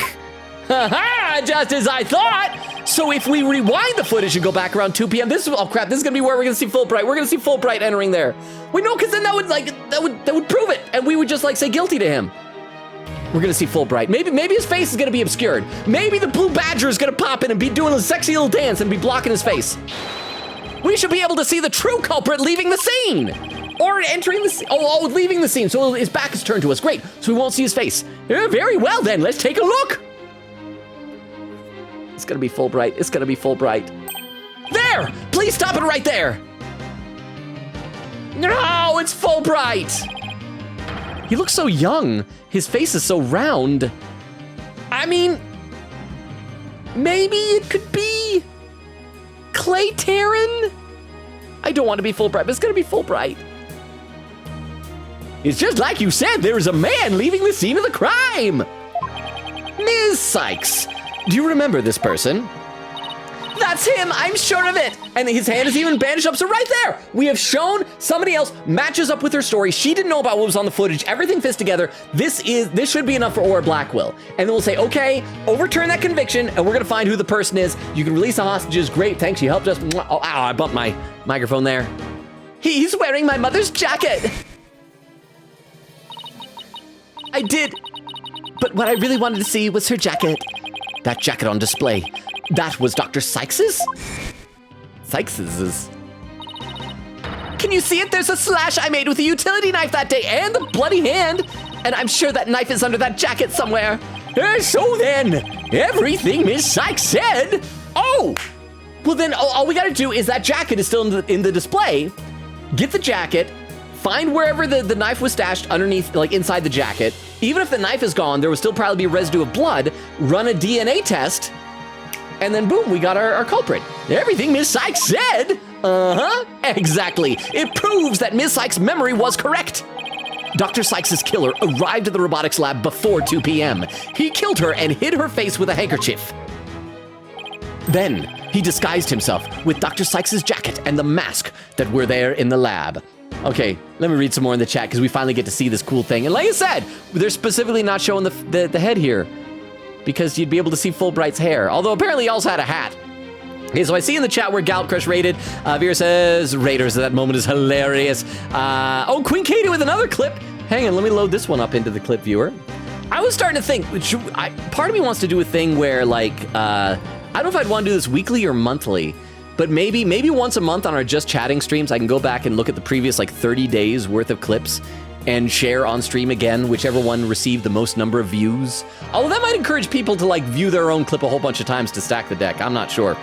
Haha, just as I thought! So if we rewind the footage and go back around 2 p.m., oh crap, this is gonna be where we're gonna see Fulbright. We're gonna see Fulbright entering there. Wait, no, because then that would prove it, and we would just say guilty to him. We're gonna see Fulbright. Maybe his face is gonna be obscured. Maybe the blue badger is gonna pop in and be doing a sexy little dance and be blocking his face. We should be able to see the true culprit leaving the scene. Or entering the leaving the scene, so his back is turned to us. Great, so we won't see his face. Very well then, let's take a look. It's gonna be Fulbright. It's gonna be Fulbright. There! Please stop it right there! No, it's Fulbright! He looks so young. His face is so round. I mean, maybe it could be Clay Taryn? I don't want to be Fulbright, but it's gonna be Fulbright. It's just like you said, there is a man leaving the scene of the crime. Ms. Sykes. Do you remember this person? That's him, I'm sure of it. And his hand is even bandaged up, so right there, we have shown somebody else matches up with her story. She didn't know about what was on the footage. Everything fits together. This should be enough for Aura Blackwell. And then we'll say, okay, overturn that conviction, and we're gonna find who the person is. You can release the hostages. Great, thanks, you helped us. Oh, ow, I bumped my microphone there. He's wearing my mother's jacket. I did, but what I really wanted to see was her jacket. That jacket on display. That was Dr. Sykes's? Sykes's. Can you see it? There's a slash I made with a utility knife that day and the bloody hand. And I'm sure that knife is under that jacket somewhere. So then, everything Miss Sykes said. Oh, well then all we gotta do is that jacket is still in the display. Get the jacket, find wherever the knife was stashed underneath, like inside the jacket. Even if the knife is gone, there will still probably be a residue of blood. Run a DNA test, and then boom, we got our culprit. Everything Miss Sykes said. Exactly. It proves that Miss Sykes' memory was correct. Dr. Sykes' killer arrived at the robotics lab before 2 p.m. He killed her and hid her face with a handkerchief. Then he disguised himself with Dr. Sykes' jacket and the mask that were there in the lab. Okay, let me read some more in the chat because we finally get to see this cool thing. And like I said, they're specifically not showing the head here because you'd be able to see Fulbright's hair. Although apparently he also had a hat. Okay, so I see in the chat where Gallup Crush rated. Vera says, Raiders, that moment is hilarious. Oh, Queen Katie with another clip. Hang on, let me load this one up into the clip viewer. I was starting to think, part of me wants to do a thing where like, I don't know if I'd want to do this weekly or monthly. But maybe once a month on our Just Chatting streams, I can go back and look at the previous 30 days worth of clips and share on stream again, whichever one received the most number of views. Although that might encourage people to view their own clip a whole bunch of times to stack the deck. I'm not sure.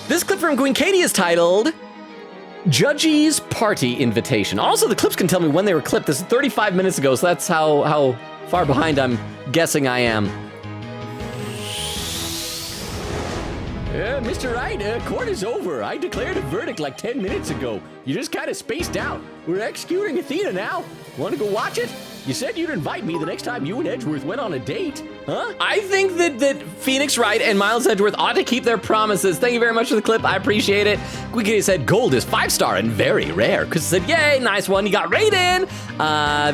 This clip from Queen Katie is titled, Judgy's party invitation. Also, the clips can tell me when they were clipped. This is 35 minutes ago, so that's how far behind I'm guessing I am. Mr. Wright, court is over. I declared a verdict like 10 minutes ago. You just kind of spaced out. We're executing Athena now. Want to go watch it? You said you'd invite me the next time you and Edgeworth went on a date, huh? I think that Phoenix Wright and Miles Edgeworth ought to keep their promises. Thank you very much for the clip. I appreciate it. Quickity said, gold is 5-star and very rare. Chris said, yay, nice one. You got right in.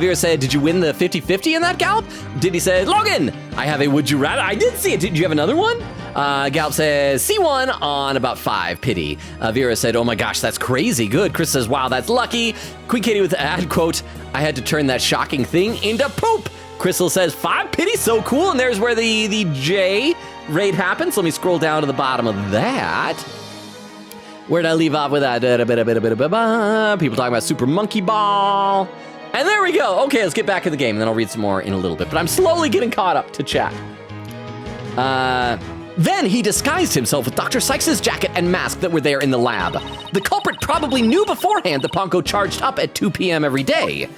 Vera said, did you win the 50-50 in that gallop? Diddy said, Logan, I have a would you rather. I did see it. Did you have another one? Galp says, C1 on about 5, pity. Vera said, oh my gosh, that's crazy good. Chris says, wow, that's lucky. Queen Katie with the ad quote, I had to turn that shocking thing into poop. Crystal says, 5, pity, so cool. And there's where the J rate happens. Let me scroll down to the bottom of that. Where'd I leave off with that? People talking about Super Monkey Ball. And there we go. Okay, let's get back in the game, and then I'll read some more in a little bit. But I'm slowly getting caught up to chat. Then he disguised himself with Dr. Sykes' jacket and mask that were there in the lab. The culprit probably knew beforehand that Ponko charged up at 2 p.m. every day.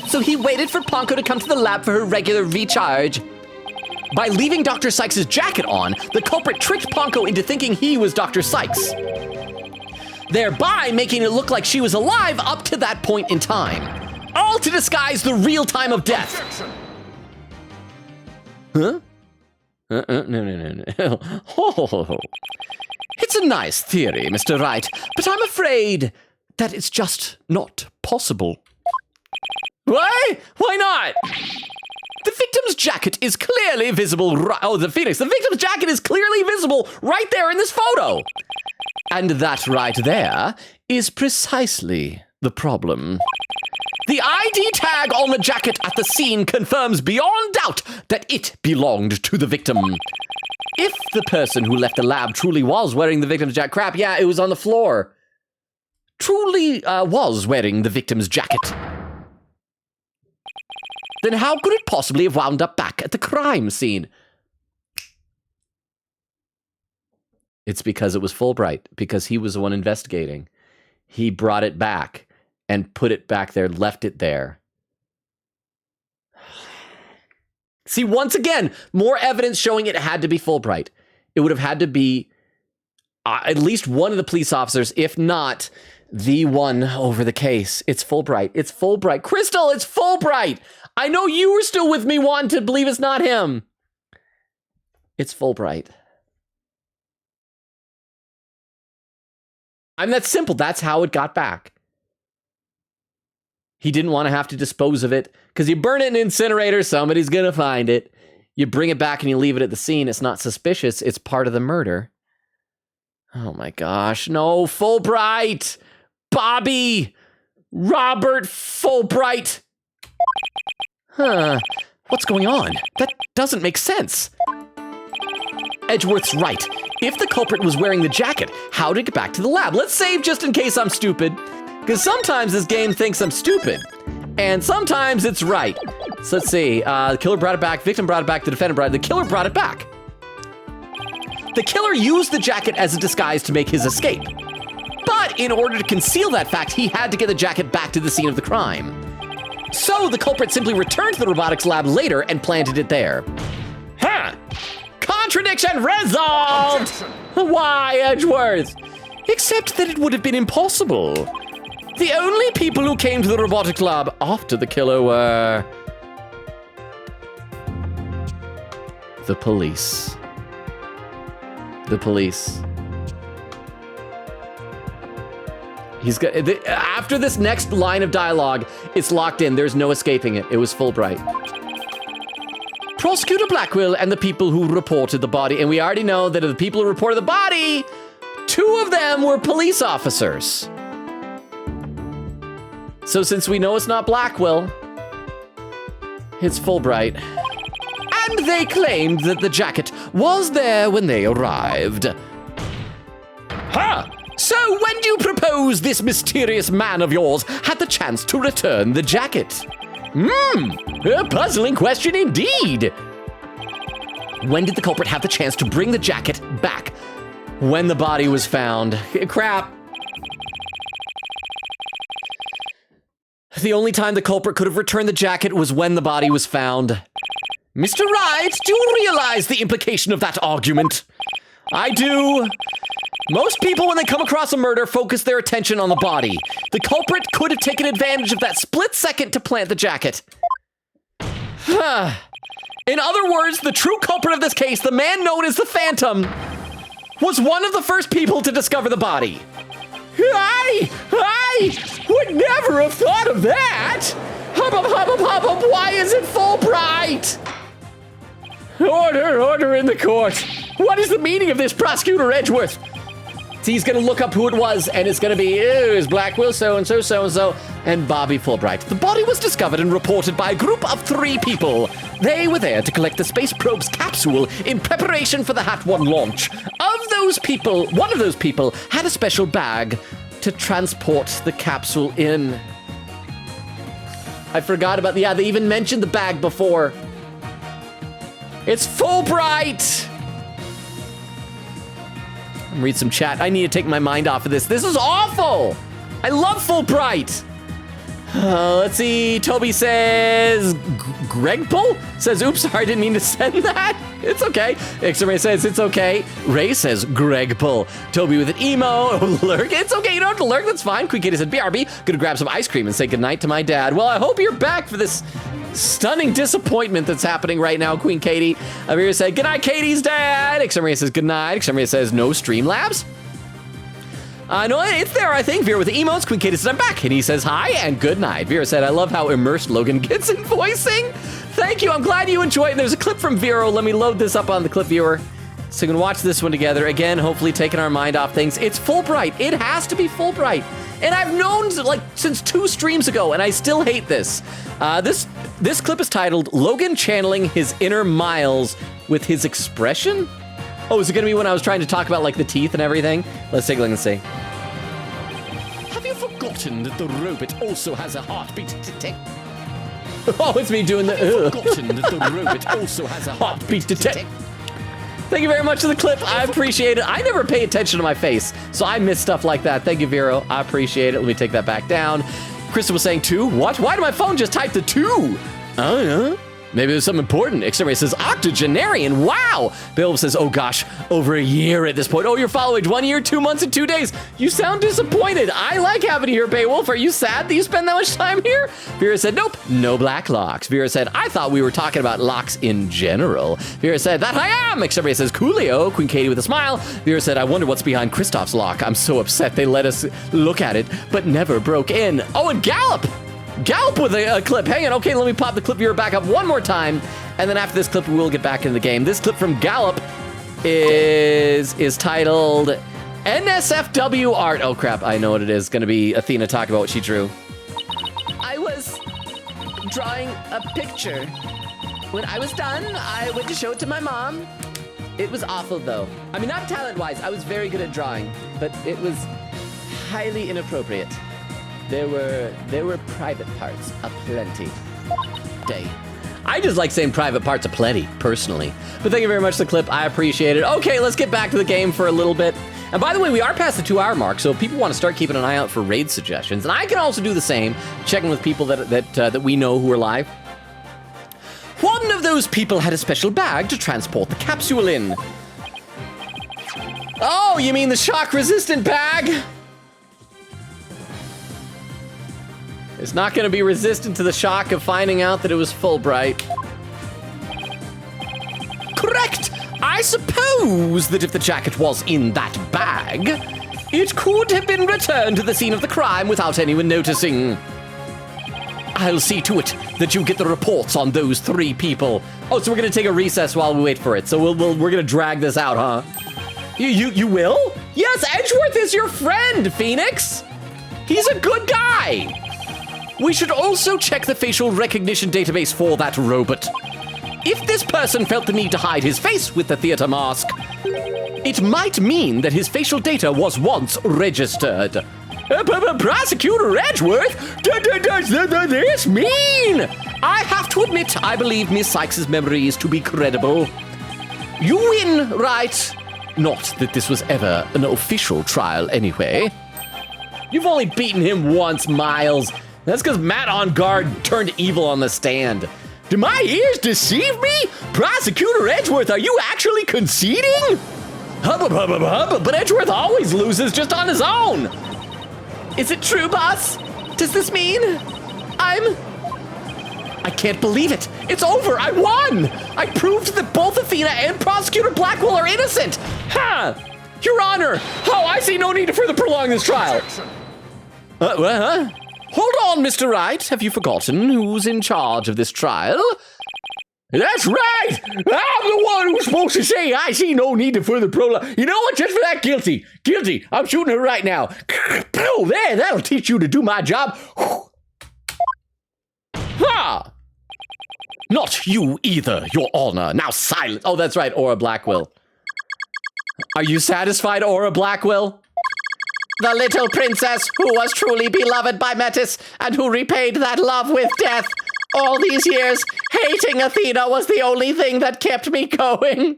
So he waited for Ponko to come to the lab for her regular recharge. By leaving Dr. Sykes' jacket on, the culprit tricked Ponko into thinking he was Dr. Sykes, thereby making it look like she was alive up to that point in time. All to disguise the real time of death. Huh? No. Oh. It's a nice theory, Mr. Wright, but I'm afraid that it's just not possible. Why? Why not? The victim's jacket is clearly visible. The Phoenix. The victim's jacket is clearly visible right there in this photo. And that right there is precisely the problem. The ID tag on the jacket at the scene confirms beyond doubt that it belonged to the victim. If the person who left the lab truly was wearing the victim's jacket, crap, yeah, it was on the floor. Truly was wearing the victim's jacket. Then how could it possibly have wound up back at the crime scene? It's because it was Fulbright, because he was the one investigating. He brought it back and put it back there, left it there. See, once again, more evidence showing it had to be Fulbright. It would have had to be at least one of the police officers, if not the one over the case. It's Fulbright. It's Fulbright. Crystal, it's Fulbright. I know you were still with me wanting to believe it's not him. It's Fulbright. I mean, that's simple. That's how it got back. He didn't want to have to dispose of it because you burn it in an incinerator, somebody's going to find it. You bring it back and you leave it at the scene. It's not suspicious. It's part of the murder. Oh my gosh. No, Fulbright. Bobby. Robert Fulbright. Huh. What's going on? That doesn't make sense. Edgeworth's right. If the culprit was wearing the jacket, how did it get back to the lab? Let's save just in case I'm stupid. Because sometimes this game thinks I'm stupid. And sometimes it's right. So let's see. The killer brought it back. Victim brought it back. The defendant brought it. The killer brought it back. The killer used the jacket as a disguise to make his escape. But in order to conceal that fact, he had to get the jacket back to the scene of the crime. So the culprit simply returned to the robotics lab later and planted it there. Huh. Contradiction resolved! Why, Edgeworth? Except that it would have been impossible. The only people who came to the robotics lab after the killer were the police. The police. He's got after this next line of dialogue, it's locked in. There's no escaping it. It was Fulbright. Prosecutor Blackwell and the people who reported the body, and we already know that of the people who reported the body, 2 of them were police officers. So since we know it's not Blackwell, it's Fulbright. And they claimed that the jacket was there when they arrived. Huh! So when do you propose this mysterious man of yours had the chance to return the jacket? A puzzling question indeed. When did the culprit have the chance to bring the jacket back? When the body was found. Crap. The only time the culprit could have returned the jacket was when the body was found. Mr. Wright, do you realize the implication of that argument? I do. Most people, when they come across a murder, focus their attention on the body. The culprit could have taken advantage of that split second to plant the jacket. In other words, the true culprit of this case, the man known as the Phantom, was one of the first people to discover the body. I would never have thought of that. Hub, why is it Fulbright? Order in the court. What is the meaning of this, Prosecutor Edgeworth? So he's gonna look up who it was, and it's gonna be, it was Blackwell, so-and-so, and Bobby Fulbright. The body was discovered and reported by a group of 3 people. They were there to collect the space probe's capsule in preparation for the Hat 1 launch. Of those people, one of those people had a special bag to transport the capsule in. I forgot about, they even mentioned the bag before. It's Fulbright! Read some chat. I need to take my mind off of this. This is awful! I love Fulbright! Let's see. Toby says... Greg Bull? Says, oops, sorry, I didn't mean to send that. It's okay. X-Ray says, it's okay. Ray says, Greg Bull. Toby with an emo. Lurk. It's okay, you don't have to lurk. That's fine. Queen Katie said, BRB. Gonna grab some ice cream and say goodnight to my dad. Well, I hope you're back for this stunning disappointment that's happening right now, Queen Katie. Amira said, good night, Katie's dad. Xamaria says, good night. Xamaria says, no Streamlabs. No, it's there, I think. Vera with the emotes. Queen Katie says, I'm back. And he says, hi and good night. Vera said, I love how immersed Logan gets in voicing. Thank you. I'm glad you enjoyed it. There's a clip from Vero. Let me load this up on the clip viewer so we can watch this one together. Again, hopefully taking our mind off things. It's Fulbright. It has to be Fulbright. And I've known like since 2 streams ago, and I still hate this. This clip is titled, Logan channeling his inner Miles with his expression? Oh, is it gonna be when I was trying to talk about like the teeth and everything? Let's take a look and see. Have you forgotten that the robot also has a heartbeat detect? Oh, it's me doing the... Forgotten that the robot also has a heartbeat detect. Thank you very much for the clip. I appreciate it. I never pay attention to my face, so I miss stuff like that. Thank you, Vero. I appreciate it. Let me take that back down. Krista was saying 2. What? Why did my phone just type the 2? Oh, yeah. Maybe there's something important. X-Ray says, octogenarian, wow! Bill says, oh gosh, over a year at this point. Oh, your follow age, 1 year, 2 months, and 2 days. You sound disappointed. I like having you here, Beowulf. Are you sad that you spend that much time here? Vera said, nope, no black locks. Vera said, I thought we were talking about locks in general. Vera said, that I am. X-Ray says, coolio. Queen Katie with a smile. Vera said, I wonder what's behind Kristoff's lock. I'm so upset they let us look at it, but never broke in. Oh, and Gallop! Gallop with a clip. Hang on. Okay, let me pop the clip viewer back up one more time. And then after this clip, we will get back into the game. This clip from Gallop is titled NSFW Art. Oh, crap. I know what it is. It's going to be Athena talking about what she drew. I was drawing a picture. When I was done, I went to show it to my mom. It was awful, though. I mean, not talent-wise. I was very good at drawing, but it was highly inappropriate. There were private parts aplenty. I just like saying private parts aplenty, personally. But thank you very much for the clip. I appreciate it. Okay, let's get back to the game for a little bit. And by the way, we are past the 2-hour mark, so if people want to start keeping an eye out for raid suggestions, and I can also do the same, checking with people that we know who are live. One of those people had a special bag to transport the capsule in. Oh, you mean the shock-resistant bag? It's not going to be resistant to the shock of finding out that it was Fulbright. Correct! I suppose that if the jacket was in that bag, it could have been returned to the scene of the crime without anyone noticing. I'll see to it that you get the reports on those 3 people. Oh, so we're going to take a recess while we wait for it. So we're going to drag this out, huh? You will? Yes, Edgeworth is your friend, Phoenix. He's a good guy. We should also check the facial recognition database for that robot. If this person felt the need to hide his face with the theater mask, it might mean that his facial data was once registered. Prosecutor Edgeworth? Does this mean? I have to admit, I believe Miss Sykes' memory is to be credible. You win, right? Not that this was ever an official trial anyway. You've only beaten him once, Miles. That's because Matt on guard turned evil on the stand. Do my ears deceive me? Prosecutor Edgeworth, are you actually conceding? Hubba, hubba, hubba, but Edgeworth always loses just on his own. Is it true, boss? Does this mean I can't believe it. It's over. I won. I proved that both Athena and Prosecutor Blackwell are innocent. Ha! Your Honor. Oh, I see no need to further prolong this trial. Hold on, Mr. Wright. Have you forgotten who's in charge of this trial? That's right. I'm the one who's supposed to say I see no need to further prolong. You know what? Just for that, guilty. Guilty. I'm shooting her right now. Oh, there. That'll teach you to do my job. Ha! Not you either, Your Honor. Now silent. Oh, that's right, Aura Blackwell. Are you satisfied, Aura Blackwell? the little princess who was truly beloved by Metis and who repaid that love with death? All these years, hating Athena was the only thing that kept me going.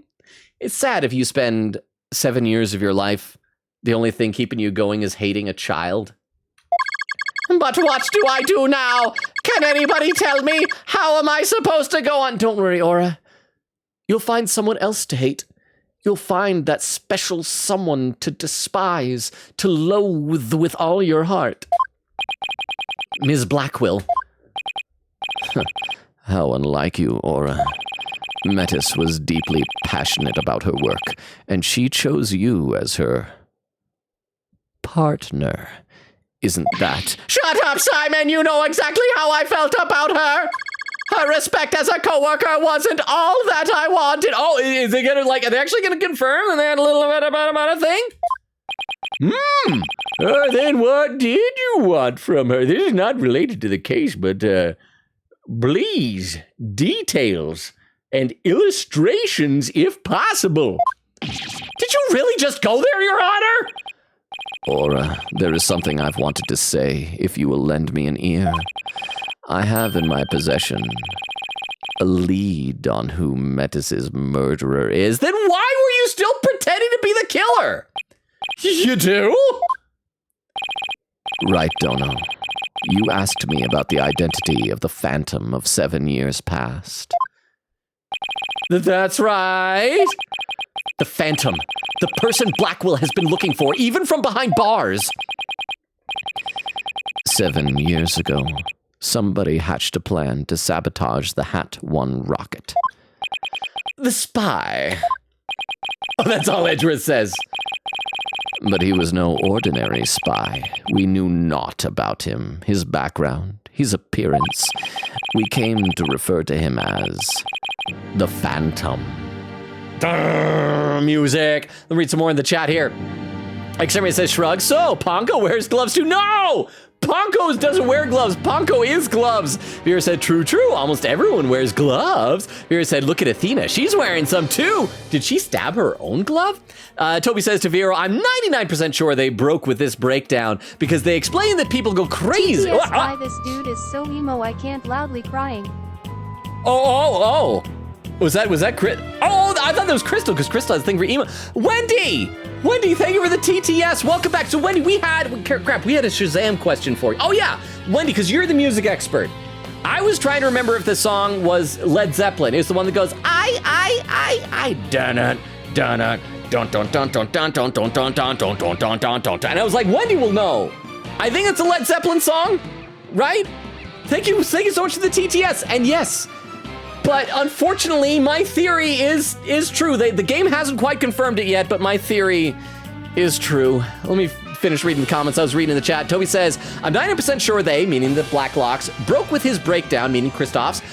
It's sad if you spend 7 years of your life, the only thing keeping you going is hating a child. But what do I do now? Can anybody tell me? How am I supposed to go on? Don't worry, Aura. You'll find someone else to hate. You'll find that special someone to despise, to loathe with all your heart. Ms. Blackwell. How unlike you, Aura. Metis was deeply passionate about her work, and she chose you as her partner. Isn't that... Shut up, Simon! You know exactly how I felt about her! Her respect as a coworker wasn't all that I wanted. Oh, is they gonna, like, are they actually gonna confirm that they had a little bit about a thing? Then what did you want from her? This is not related to the case, but, please, details and illustrations if possible. Did you really just go there, Your Honor? Aura, there is something I've wanted to say, if you will lend me an ear. I have in my possession a lead on who Metis's murderer is. Then why were you still pretending to be the killer? You do? Right, Dono. You asked me about the identity of the phantom of 7 years past. That's right. The phantom. The person Blackwell has been looking for, even from behind bars. 7 years ago, somebody hatched a plan to sabotage the Hat 1 rocket. The spy. Oh, that's all Edgeworth says. But he was no ordinary spy. We knew naught about him, his background, his appearance. We came to refer to him as the Phantom. Music. Let me read some more in the chat here. Exterminator says shrug. So, Ponko wears gloves too. No! Ponko doesn't wear gloves. Ponko is gloves. Vera said, true, true. Almost everyone wears gloves. Vera said, look at Athena. She's wearing some too. Did she stab her own glove? Toby says to Vera, I'm 99% sure they broke with this breakdown because they explain that people go crazy. TTS why this dude is so emo I can't loudly crying. Oh. Was that Chris? Oh, I thought that was Crystal, because Crystal has a thing for emo. Wendy, thank you for the TTS. Welcome back. So, Wendy, we had a Shazam question for you. Oh, yeah. Wendy, because you're the music expert. I was trying to remember if the song was Led Zeppelin. It's the one that goes, I, dun dun dun dun dun dun dun dun dun dun dun dun dun dun dun dun dun. And I was like, Wendy will know. I think it's a Led Zeppelin song, right? Thank you so much for the TTS. And yes, but unfortunately, my theory is true. The game hasn't quite confirmed it yet, but my theory is true. Let me finish reading the comments. I was reading in the chat. Toby says, I'm 90% sure they, meaning the Blacklocks, broke with his breakdown, meaning Kristoff's,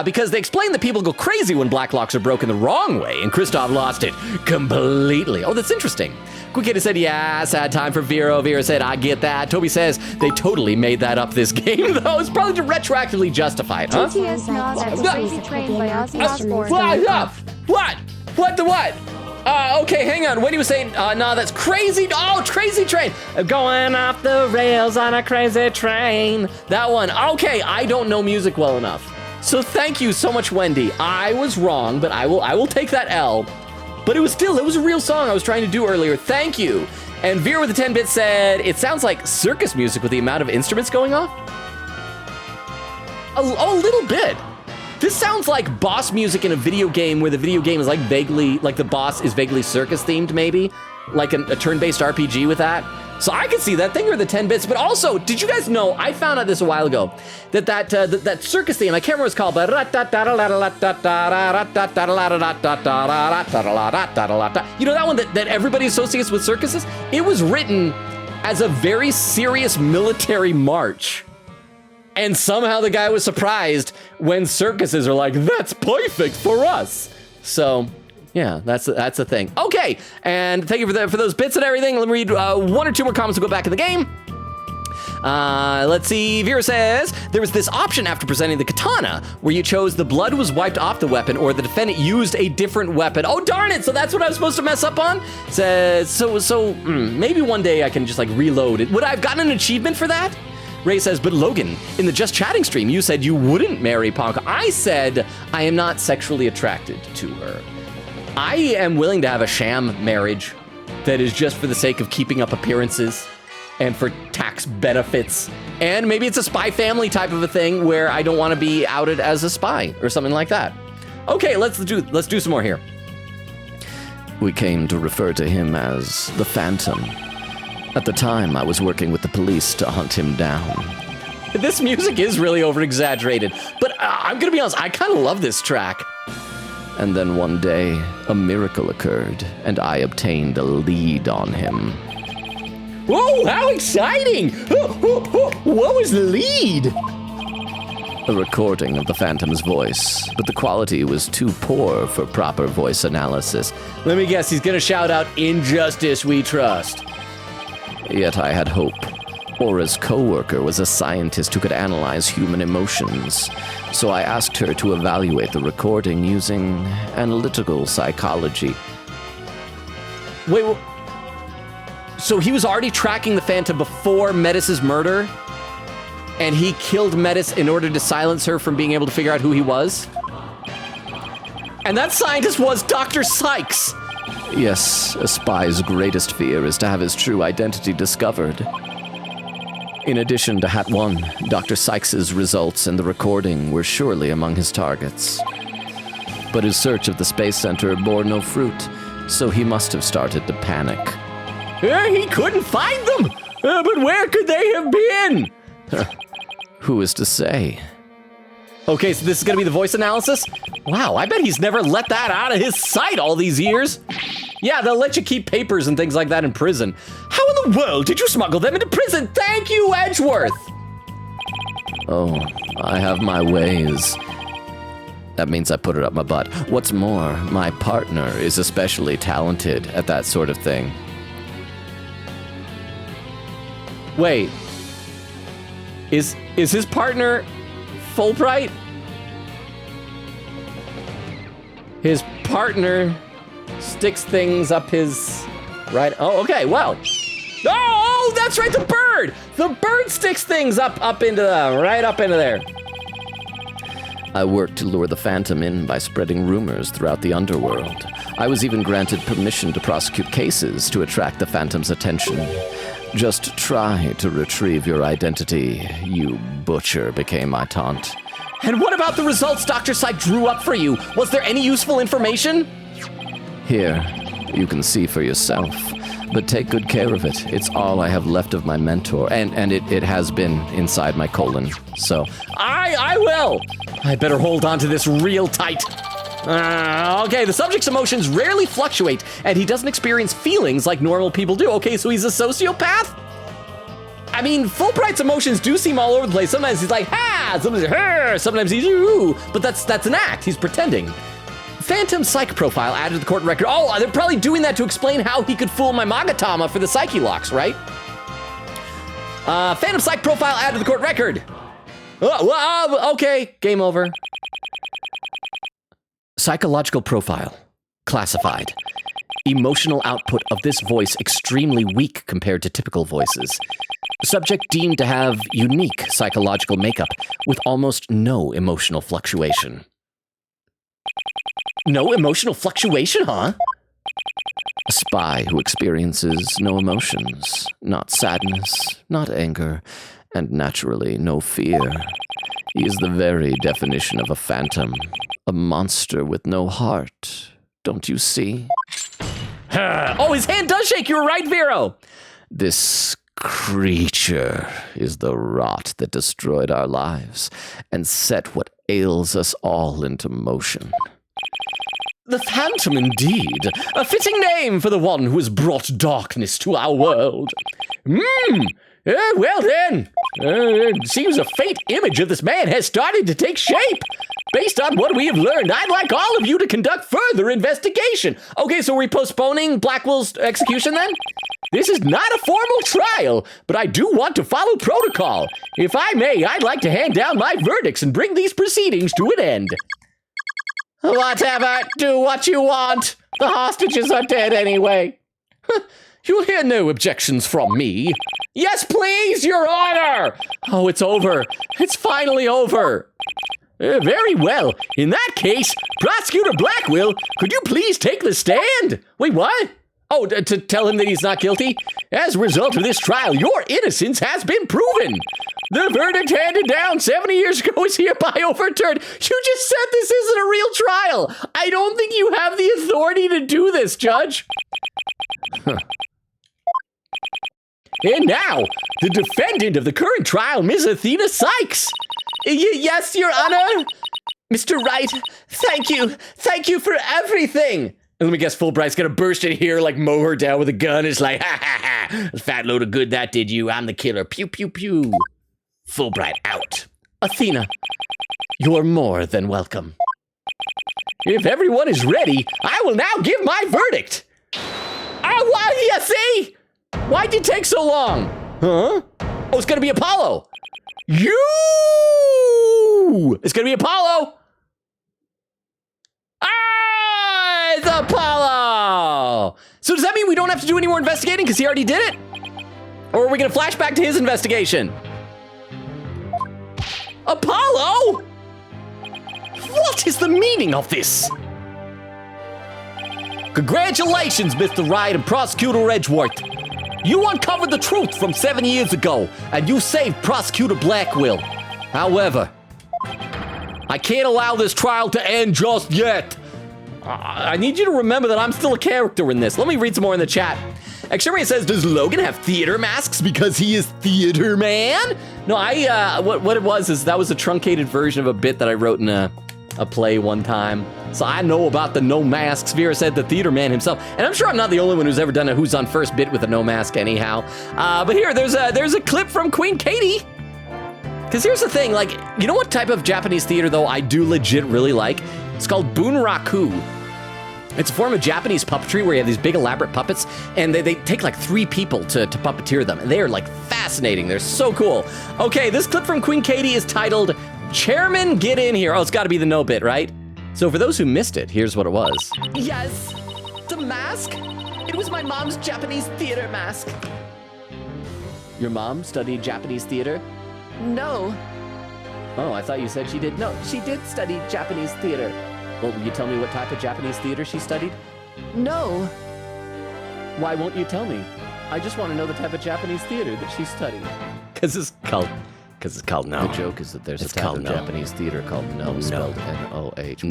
because they explain that people go crazy when Blacklocks are broken the wrong way, and Kristoff lost it completely. Oh, that's interesting. Quick Kid said, yeah, sad time for Vero. Vera said, I get that. Toby says, they totally made that up this game, though. It's probably to retroactively justify it, huh? TTS Nas at the Crazy Train by Ozzy Osbourne. What? What the what? Okay, hang on. Wendy was saying, no, that's crazy. Oh, Crazy Train. Going off the rails on a crazy train. That one. Okay, I don't know music well enough. So thank you so much, Wendy. I was wrong, but I will take that L. But it was a real song I was trying to do earlier. Thank you. And Vera with the 10-bit said, it sounds like circus music with the amount of instruments going off. A little bit. This sounds like boss music in a video game where the video game is like vaguely, like the boss is vaguely circus themed, maybe? Like a turn-based RPG with that. So I could see that. Thank you for the 10 bits. But also, did you guys know, I found out this a while ago, that circus theme, I can't remember what it's called, but you know that one that everybody associates with circuses? It was written as a very serious military march. And somehow the guy was surprised when circuses are like, that's perfect for us. So, yeah, that's a thing. Okay, and thank you for those bits and everything. Let me read one or two more comments. We'll go back in the game. Let's see. Vera says, there was this option after presenting the katana where you chose the blood was wiped off the weapon or the defendant used a different weapon. Oh, darn it. So that's what I was supposed to mess up on? Says, maybe one day I can just like reload it. Would I have gotten an achievement for that? Ray says, but Logan, in the Just Chatting stream, you said you wouldn't marry Ponka. I said I am not sexually attracted to her. I am willing to have a sham marriage that is just for the sake of keeping up appearances and for tax benefits. And maybe it's a spy family type of a thing where I don't want to be outed as a spy or something like that. Okay, let's do some more here. We came to refer to him as the Phantom. At the time, I was working with the police to hunt him down. This music is really over-exaggerated, but I'm gonna be honest, I kind of love this track. And then one day, a miracle occurred, and I obtained a lead on him. Whoa, how exciting! What was the lead? A recording of the Phantom's voice, but the quality was too poor for proper voice analysis. Let me guess, he's gonna shout out, "Injustice we trust." Yet I had hope. Aura's co-worker was a scientist who could analyze human emotions, so I asked her to evaluate the recording using analytical psychology. Wait, so he was already tracking the Phantom before Metis's murder? And he killed Metis in order to silence her from being able to figure out who he was? And that scientist was Dr. Sykes! Yes, a spy's greatest fear is to have his true identity discovered. In addition to Hat 1, Dr. Sykes' results and the recording were surely among his targets. But his search of the Space Center bore no fruit, so he must have started to panic. He couldn't find them! But where could they have been? Who is to say? Okay, so this is gonna be the voice analysis? Wow, I bet he's never let that out of his sight all these years. Yeah, they'll let you keep papers and things like that in prison. How in the world did you smuggle them into prison? Thank you, Edgeworth! Oh, I have my ways. That means I put it up my butt. What's more, my partner is especially talented at that sort of thing. Wait. Is his partner Fulbright? His partner sticks things up his right. Oh, okay. Well. Oh, that's right. The bird. The bird sticks things up into the right up into there. I worked to lure the Phantom in by spreading rumors throughout the underworld. I was even granted permission to prosecute cases to attract the Phantom's attention. Just try to retrieve your identity, you butcher, became my taunt. And what about the results Dr. Syke drew up for you? Was there any useful information? Here, you can see for yourself. But take good care of it. It's all I have left of my mentor, and it has been inside my colon, so... I will! I better hold on to this real tight. Okay, the subject's emotions rarely fluctuate, and he doesn't experience feelings like normal people do. Okay, so he's a sociopath? I mean, Fulbright's emotions do seem all over the place. Sometimes he's like, ha! Sometimes he's her! Sometimes he's ooh! But that's an act. He's pretending. Phantom Psych profile added to the court record. Oh, they're probably doing that to explain how he could fool my Magatama for the Psyche locks, right? Phantom Psych profile added to the court record. Okay, game over. Psychological profile, classified. Emotional output of this voice extremely weak compared to typical voices. Subject deemed to have unique psychological makeup with almost no emotional fluctuation. No emotional fluctuation, huh? A spy who experiences no emotions, not sadness, not anger, and naturally no fear. He is the very definition of a phantom, a monster with no heart. Don't you see? Oh, his hand does shake. You were right, Vero. This creature is the rot that destroyed our lives and set what ails us all into motion. The Phantom, indeed. A fitting name for the one who has brought darkness to our world. Well then. It seems a faint image of this man has started to take shape. Based on what we have learned, I'd like all of you to conduct further investigation. Okay, so are we postponing Blackwell's execution then? This is not a formal trial, but I do want to follow protocol. If I may, I'd like to hand down my verdicts and bring these proceedings to an end. Whatever, do what you want. The hostages are dead anyway. You'll hear no objections from me. Yes, please, Your Honor. Oh, it's over. It's finally over. Very well. In that case, Prosecutor Blackwell, could you please take the stand? Wait, what? Oh, to tell him that he's not guilty? As a result of this trial, your innocence has been proven. The verdict handed down 70 years ago is hereby overturned. You just said this isn't a real trial. I don't think you have the authority to do this, Judge. And now, the defendant of the current trial, Ms. Athena Sykes. Yes, Your Honor. Mr. Wright, thank you. Thank you for everything. And let me guess, Fulbright's gonna burst in here, like mow her down with a gun. It's like, ha ha ha. A fat load of good that did you. I'm the killer. Pew, pew, pew. Fulbright out. Athena, you're more than welcome. If everyone is ready, I will now give my verdict. Oh, what? You see? Why'd it take so long? Huh? Oh, it's gonna be Apollo. You! It's gonna be Apollo. Ah, it's Apollo. So does that mean we don't have to do any more investigating because he already did it? Or are we gonna flash back to his investigation? Apollo? What is the meaning of this? Congratulations, Mr. Wright and Prosecutor Edgeworth. You uncovered the truth from 7 years ago, and you saved Prosecutor Blackwell. However, I can't allow this trial to end just yet. I need you to remember that I'm still a character in this. Let me read some more in the chat. Extremity says, does Logan have theater masks because he is Theater Man? No, what it was is that was a truncated version of a bit that I wrote in a play one time. So I know about the no masks. Vera said the Theater Man himself. And I'm sure I'm not the only one who's ever done a Who's on First bit with a no mask anyhow. But here, there's a clip from Queen Katie. Because here's the thing, like, you know what type of Japanese theater, though, I do legit really like? It's called bunraku. It's a form of Japanese puppetry where you have these big elaborate puppets, and they take like 3 people to puppeteer them. And they are like fascinating. They're so cool. Okay, this clip from Queen Katie is titled, Chairman, Get In Here. Oh, it's gotta be the no bit, right? So for those who missed it, here's what it was. Yes, the mask. It was my mom's Japanese theater mask. Your mom studied Japanese theater? No. Oh, I thought you said she did. No, she did study Japanese theater. Well, will you tell me what type of Japanese theater she studied? No. Why won't you tell me? I just want to know the type of Japanese theater that she studied. Because it's called no. The joke is that there's a type of Japanese theater called no, spelled N-O-H.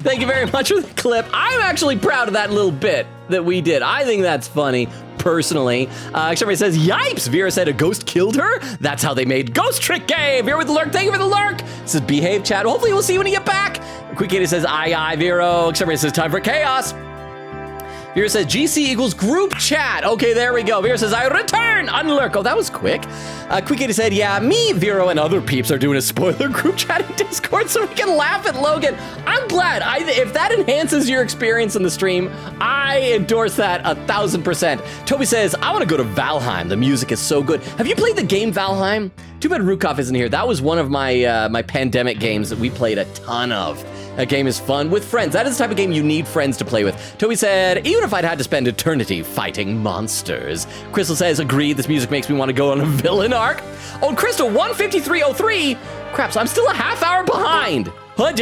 Thank you very much for the clip. I'm actually proud of that little bit that we did. I think that's funny, personally. Somebody says, yipes! Vera said a ghost killed her? That's how they made Ghost Trick Game! Vera with the lurk, thank you for the lurk! Says, behave, chat. Hopefully we'll see you when you get back. Quick Katie says, aye, Vero. Somebody says, time for chaos. Vera says, GC equals group chat. Okay, there we go. Vera says, I return, unlurk. Oh, that was quick. Quick Katie said, yeah, me, Vero, and other peeps are doing a spoiler group chat in Discord so we can laugh at Logan. I'm glad. If that enhances your experience in the stream, I endorse that 1,000%. Toby says, I want to go to Valheim. The music is so good. Have you played the game Valheim? Too bad Rukov isn't here. That was one of my my pandemic games that we played a ton of. That game is fun with friends. That is the type of game you need friends to play with. Toby said, even if I'd had to spend eternity fighting monsters. Crystal says, agreed, this music makes me want to go on a villain arc. Oh, Crystal, 153.03. Craps, I'm still a half hour behind. Huh,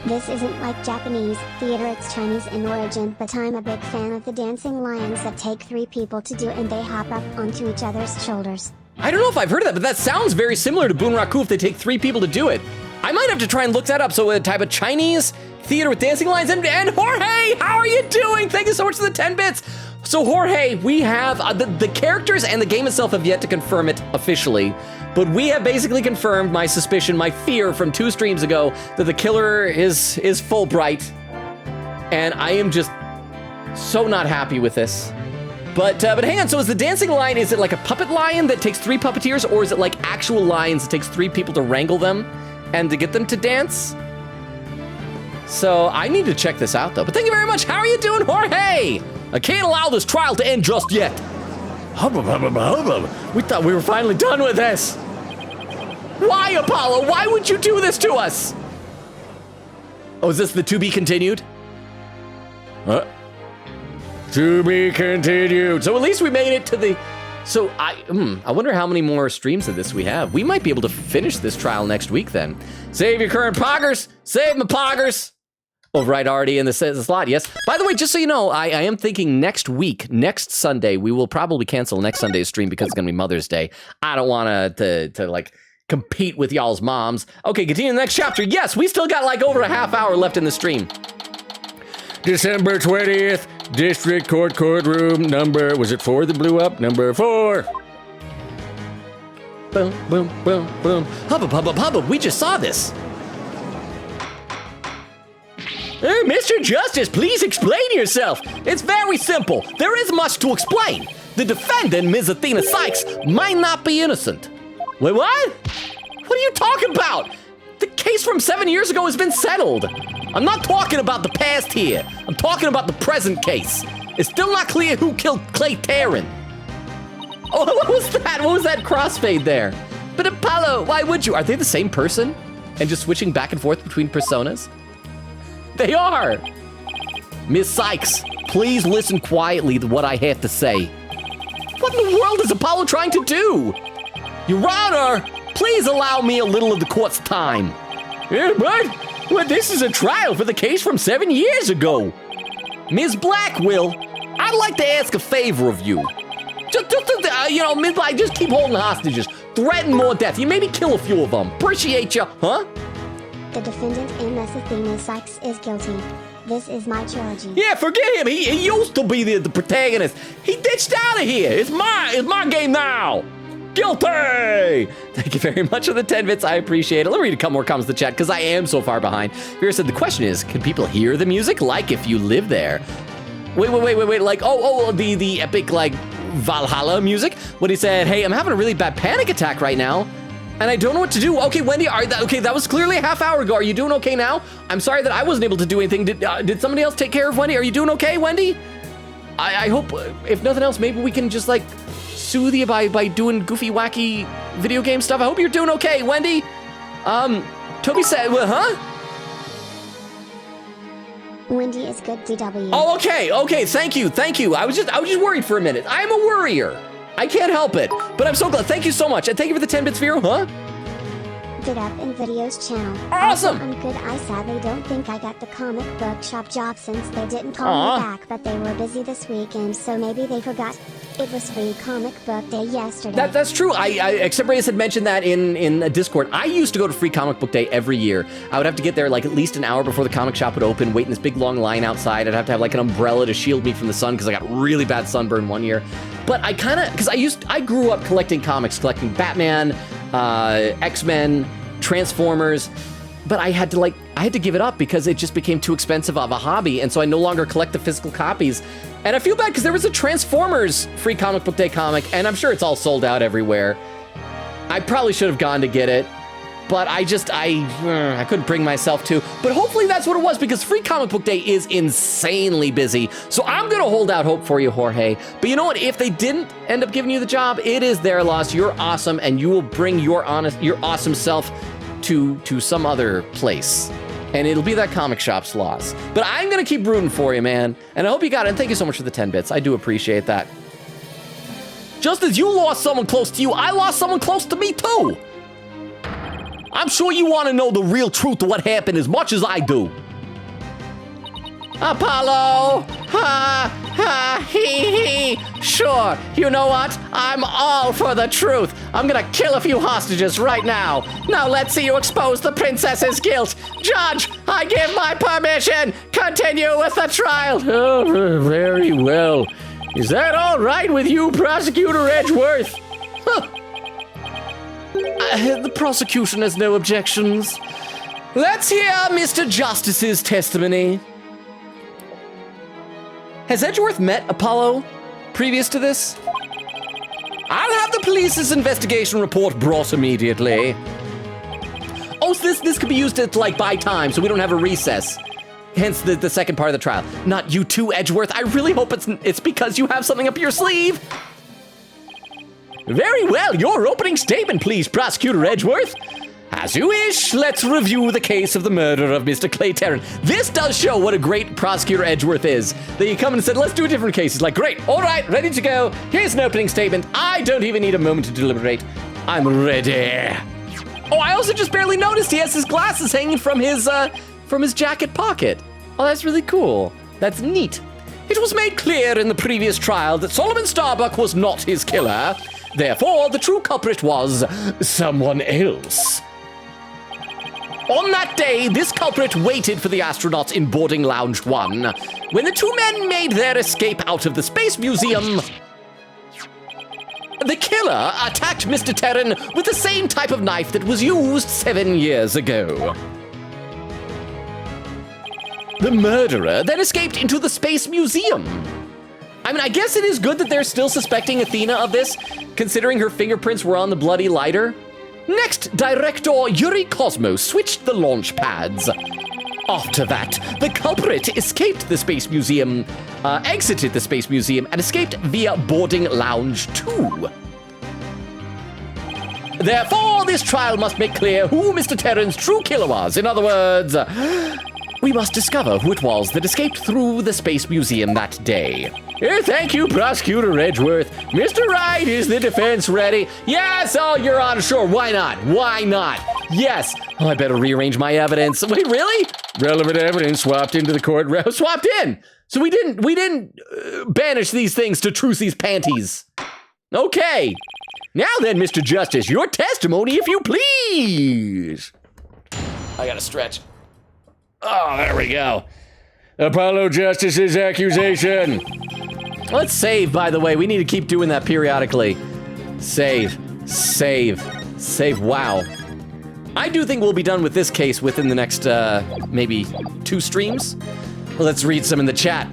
This isn't like Japanese theater, it's Chinese in origin, but I'm a big fan of the dancing lions that take 3 people to do and they hop up onto each other's shoulders. I don't know if I've heard of that, but that sounds very similar to Bunraku if they take 3 people to do it. I might have to try and look that up. So a type of Chinese theater with dancing lines. And Jorge, how are you doing? Thank you so much for the 10 bits. So Jorge, we have the characters and the game itself have yet to confirm it officially, but we have basically confirmed my suspicion, my fear from 2 streams ago that the killer is Fulbright, and I am just so not happy with this. But hang on, so is the dancing lion, is it like a puppet lion that takes 3 puppeteers, or is it like actual lions that takes 3 people to wrangle them and to get them to dance? So I need to check this out though. But thank you very much. How are you doing, Jorge? I can't allow this trial to end just yet. We thought we were finally done with this. Why, Apollo? Why would you do this to us? Oh, is this the to be continued? To be continued. So at least we made it to the... So I wonder how many more streams of this we have. We might be able to finish this trial next week then. Save your current poggers. Save my poggers. Override already in the slot, yes. By the way, just so you know, I am thinking next week, next Sunday, we will probably cancel next Sunday's stream because it's gonna be Mother's Day. I don't want to like compete with y'all's moms. Okay, continue the next chapter. Yes, we still got like over a half hour left in the stream. December 20th, District Court courtroom number, was it 4 that blew up? Number 4. Boom, boom, boom, boom. Hubba, we just saw this. Mr. Justice, please explain yourself. It's very simple. There isn't much to explain. The defendant, Ms. Athena Sykes, might not be innocent. Wait, what? What are you talking about? The case from 7 years ago has been settled. I'm not talking about the past here. I'm talking about the present case. It's still not clear who killed Clay Tarrant. Oh, what was that? What was that crossfade there? But Apollo, why would you? Are they the same person? And just switching back and forth between personas? They are! Miss Sykes, please listen quietly to what I have to say. What in the world is Apollo trying to do? Your Honor, please allow me a little of the court's time. Yeah, but this is a trial for the case from 7 years ago. Ms. Blackwell, I'd like to ask a favor of you. Ms. Black, just keep holding hostages. Threaten more death. You maybe kill a few of them. Appreciate you, huh? The defendant, Ms. Athena Sykes, is guilty. This is my trilogy. Yeah, forget him. He used to be the protagonist. He ditched out of here. It's my game now. Guilty! Thank you very much for the 10 bits. I appreciate it. Let me read a couple more comments in the chat because I am so far behind. Vera said, the question is, can people hear the music like if you live there? Wait. Like, the epic, like, Valhalla music? When he said, hey, I'm having a really bad panic attack right now, and I don't know what to do. Okay, Wendy, that was clearly a half hour ago. Are you doing okay now? I'm sorry that I wasn't able to do anything. Did somebody else take care of Wendy? Are you doing okay, Wendy? I hope, if nothing else, maybe we can just, like, soothe you by doing goofy, wacky video game stuff. I hope you're doing okay, Wendy. Toby said, well, huh? Wendy is good, DW. Oh, okay, thank you. I was just worried for a minute. I'm a worrier. I can't help it, but I'm so glad. Thank you so much, and thank you for the 10 bits, Vero, huh? Get Up in Videos channel. Awesome! Also, I'm good. I sadly don't think I got the comic book shop job since they didn't call me back, but they were busy this weekend, so maybe they forgot. It was free comic book day yesterday. That's true. Extemporaneous had mentioned that in a Discord. I used to go to free comic book day every year. I would have to get there like at least an hour before the comic shop would open, wait in this big long line outside. I'd have to have like an umbrella to shield me from the sun because I got really bad sunburn one year. But I grew up collecting comics, collecting Batman, X-Men, Transformers, but I had to give it up because it just became too expensive of a hobby, and so I no longer collect the physical copies. And I feel bad because there was a Transformers free comic book day comic, and I'm sure it's all sold out everywhere. I probably should have gone to get it, but I couldn't bring myself to. But hopefully that's what it was, because free comic book day is insanely busy. So I'm gonna hold out hope for you, Jorge. But you know what? If they didn't end up giving you the job, it is their loss. You're awesome, and you will bring your awesome self to some other place. And it'll be that comic shop's loss. But I'm gonna keep rooting for you, man. And I hope you got it. And thank you so much for the 10 bits. I do appreciate that. Just as you lost someone close to you, I lost someone close to me too. I'm sure you want to know the real truth of what happened as much as I do. Apollo! Ha, ha, hee. Sure, you know what? I'm all for the truth. I'm gonna kill a few hostages right now. Now let's see you expose the princess's guilt. Judge, I give my permission. Continue with the trial. Oh, very well. Is that all right with you, Prosecutor Edgeworth? Huh. The prosecution has no objections. Let's hear Mr. Justice's testimony. Has Edgeworth met Apollo previous to this? I'll have the police's investigation report brought immediately. Oh, so this could be used to, like, buy time, so we don't have a recess. Hence the second part of the trial. Not you too, Edgeworth. I really hope it's because you have something up your sleeve. Very well, your opening statement, please, Prosecutor Edgeworth. As you wish, let's review the case of the murder of Mr. Clay Terran. This does show what a great Prosecutor Edgeworth is. That you come and said, let's do a different case. He's like, great, all right, ready to go. Here's an opening statement. I don't even need a moment to deliberate. I'm ready. Oh, I also just barely noticed he has his glasses hanging from his jacket pocket. Oh, that's really cool. That's neat. It was made clear in the previous trial that Solomon Starbuck was not his killer. Therefore, the true culprit was someone else. On that day, this culprit waited for the astronauts in boarding lounge 1. When the two men made their escape out of the Space Museum, the killer attacked Mr. Terran with the same type of knife that was used 7 years ago. The murderer then escaped into the Space Museum. I mean, I guess it is good that they're still suspecting Athena of this, considering her fingerprints were on the bloody lighter. Next, Director Yuri Cosmos switched the launch pads. After that, the culprit escaped the Space Museum, exited the Space Museum, and escaped via boarding lounge 2. Therefore, this trial must make clear who Mr. Terran's true killer was. In other words, we must discover who it was that escaped through the Space Museum that day. Thank you, Prosecutor Edgeworth. Mr. Wright, is the defense ready? Yes, oh, Your Honor, sure, why not? Why not? Yes. Oh, I better rearrange my evidence. Wait, really? Relevant evidence swapped into the court. Swapped in. So we didn't banish these things to Trucy's panties. Okay. Now then, Mr. Justice, your testimony, if you please. I gotta stretch. Oh, there we go. Apollo Justice's accusation. Let's save, by the way. We need to keep doing that periodically. Save. Wow. I do think we'll be done with this case within the next, maybe 2 streams. Let's read some in the chat.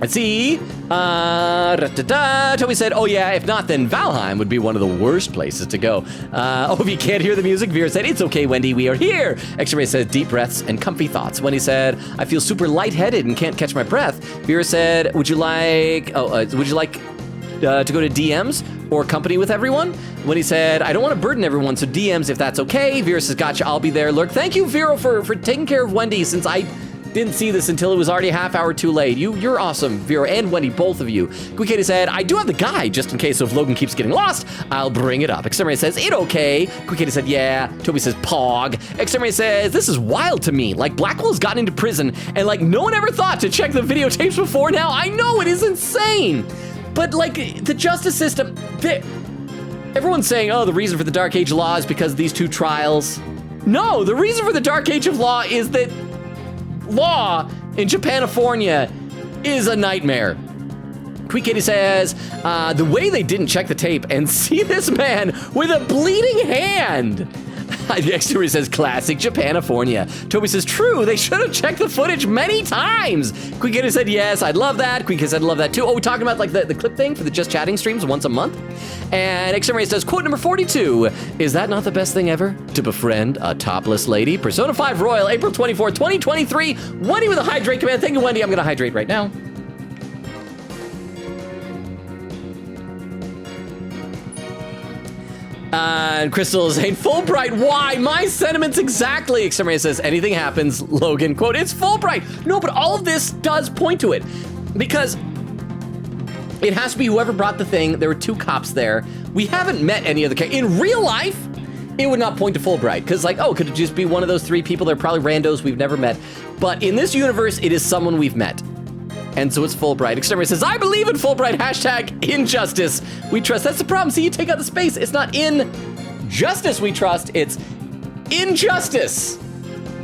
Let's see. Toby said, oh yeah, if not, then Valheim would be one of the worst places to go. If you can't hear the music, Vera said, it's okay, Wendy, we are here. X-Ray said, deep breaths and comfy thoughts. Wendy said, I feel super lightheaded and can't catch my breath. Vera said, would you like to go to DMs or company with everyone? When he said, I don't want to burden everyone, so DMs if that's okay. Vera says, gotcha, I'll be there. Lurk, thank you, Vera, for taking care of Wendy, since I didn't see this until it was already a half hour too late. You're awesome, Vera and Wendy, both of you. Quick said, I do have the guide, just in case, so if Logan keeps getting lost, I'll bring it up. Exterminator says, it okay. Quick said, yeah. Toby says, pog. Exterminator says, this is wild to me. Like, Blackwell's gotten into prison, and like, no one ever thought to check the videotapes before now. I know, it is insane. But like, the justice system, everyone's saying, oh, the reason for the Dark Age law is because of these 2 trials. No, the reason for the Dark Age of law is that law in Japanifornia is a nightmare. Quick Kitty says, the way they didn't check the tape and see this man with a bleeding hand. Exterior says, classic Japanifornia. Toby says, true, they should have checked the footage many times. Quick Kitty said, yes, I'd love that. Quick Kitty said, love that too. Oh, we're talking about like the clip thing for the Just Chatting streams once a month. And Exterminator says, quote number 42, is that not the best thing ever? To befriend a topless lady? Persona 5 Royal, April 24, 2023. Wendy with a hydrate command. Thank you, Wendy. I'm gonna hydrate right now. And Crystal is saying, Fulbright, why? My sentiments exactly. Exterminator says, anything happens, Logan, quote, it's Fulbright. No, but all of this does point to it. Because it has to be whoever brought the thing. There were 2 cops there. We haven't met any of the in real life, it would not point to Fulbright. Because like, oh, could it just be one of those 3 people? They're probably randos we've never met. But in this universe, it is someone we've met. And so it's Fulbright. Exterminator says, I believe in Fulbright. Hashtag injustice. We trust. That's the problem. See, you take out the space. It's not in justice we trust. It's injustice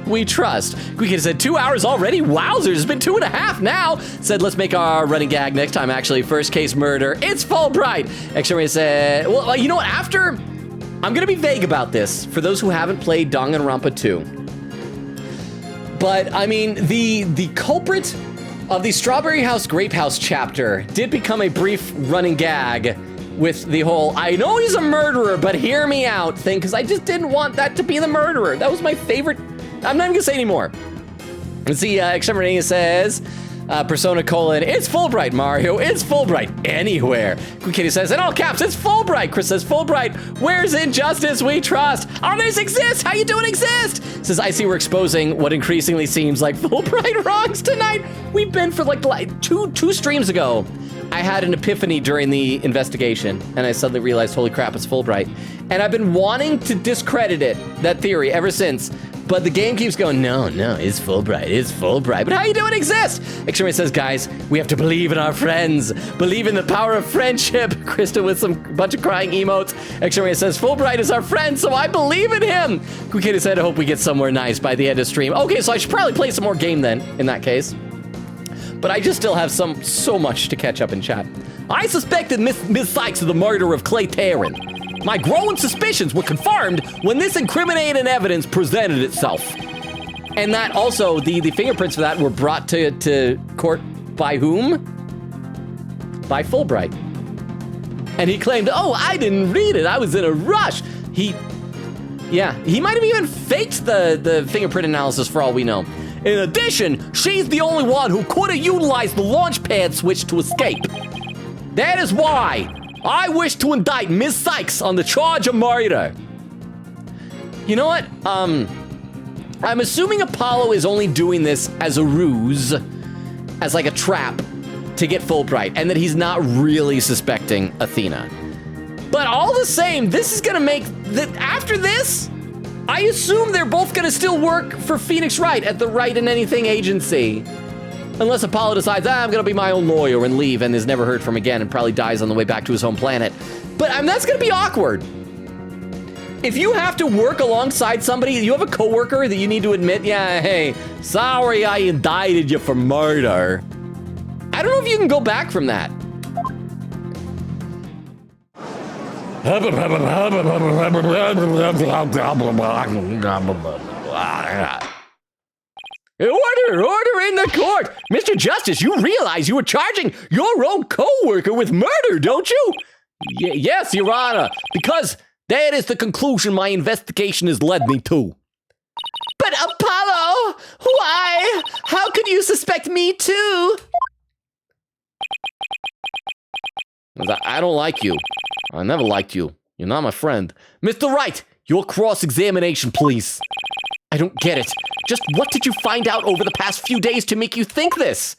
we trust. Quick said 2 hours already. Wowzers, it's been 2.5 now. Said, let's make our running gag next time. Actually, first case murder. It's Fulbright. Exterminator said, well, you know what? After, I'm going to be vague about this for those who haven't played Danganronpa 2. But, I mean, the culprit of the Strawberry House Grape House chapter did become a brief running gag with the whole, I know he's a murderer, but hear me out thing, because I just didn't want that to be the murderer. That was my favorite. I'm not even going to say anymore. Let's see, Exterminator says, Persona : it's Fulbright, Mario. It's Fulbright anywhere. Quick Kitty says, in all caps, it's Fulbright. Chris says, Fulbright, where's injustice we trust? Our names exist. How you doing exist? Says, I see we're exposing what increasingly seems like Fulbright wrongs tonight. We've been for like two streams ago. I had an epiphany during the investigation, and I suddenly realized, holy crap, it's Fulbright. And I've been wanting to discredit that theory ever since. But the game keeps going, no, it's Fulbright, it's Fulbright. But how you doing exist? Exterminator says, guys, we have to believe in our friends. Believe in the power of friendship. Krista with some bunch of crying emotes. Exterminator says, Fulbright is our friend, so I believe in him. Kukita said, I hope we get somewhere nice by the end of stream. Okay, so I should probably play some more game then, in that case. But I just still have so much to catch up in chat. I suspected Miss Sykes of the murder of Clay Taryn. My growing suspicions were confirmed when this incriminating evidence presented itself. And that also, the fingerprints for that were brought to court by whom? By Fulbright. And he claimed, oh, I didn't read it. I was in a rush. He might have even faked the fingerprint analysis for all we know. In addition, she's the only one who could have utilized the launch pad switch to escape. That is why I wish to indict Ms. Sykes on the charge of murder. You know what? I'm assuming Apollo is only doing this as a ruse, as like a trap to get Fulbright, and that he's not really suspecting Athena. But all the same, this is gonna make that after this, I assume they're both gonna still work for Phoenix Wright at the Right and Anything agency. Unless Apollo decides, I'm gonna be my own lawyer and leave and is never heard from again and probably dies on the way back to his home planet. But that's gonna be awkward. If you have to work alongside somebody, you have a coworker that you need to admit, yeah, hey, sorry I indicted you for murder. I don't know if you can go back from that. Order in the court! Mr. Justice, you realize you were charging your own co-worker with murder, don't you? Yes, Your Honor, because that is the conclusion my investigation has led me to. But Apollo, why? How could you suspect me too? I don't like you. I never liked you. You're not my friend. Mr. Wright, your cross-examination, please. I don't get it. Just what did you find out over the past few days to make you think this?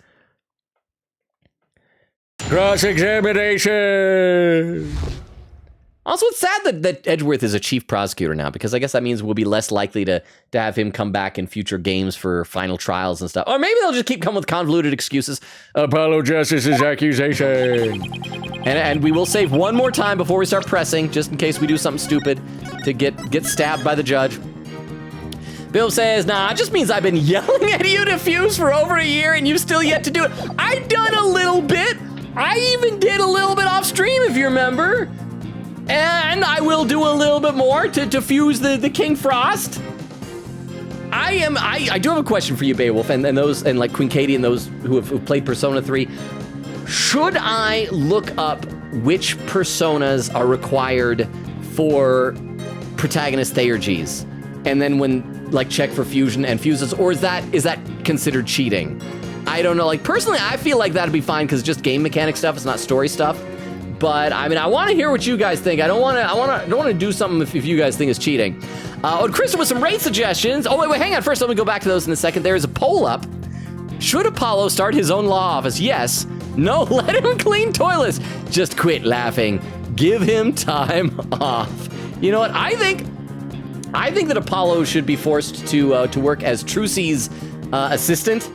Cross-examination. Also, it's sad that Edgeworth is a chief prosecutor now, because I guess that means we'll be less likely to have him come back in future games for final trials and stuff. Or maybe they'll just keep coming with convoluted excuses. Apollo Justice's accusation. And we will save one more time before we start pressing, just in case we do something stupid to get stabbed by the judge. Bill says, nah, it just means I've been yelling at you to fuse for over a year and you've still yet to do it. I've done a little bit. I even did a little bit off stream, if you remember. And I will do a little bit more to fuse the King Frost. I do have a question for you, Beowulf, and those, and like Queen Katie and those who have played Persona 3. Should I look up which personas are required for protagonist theurgies? And then when, like, check for fusion and fuses, or is that considered cheating? I don't know. Like, personally, I feel like that'd be fine because it's just game mechanic stuff. It's not story stuff. But I mean, I want to hear what you guys think. I don't want to do something if you guys think it's cheating. And Krista with some raid suggestions. Oh wait, hang on. First, let me go back to those in a second. There is a poll up. Should Apollo start his own law office? Yes. No. Let him clean toilets. Just quit laughing. Give him time off. You know what? I think that Apollo should be forced to work as Trucy's assistant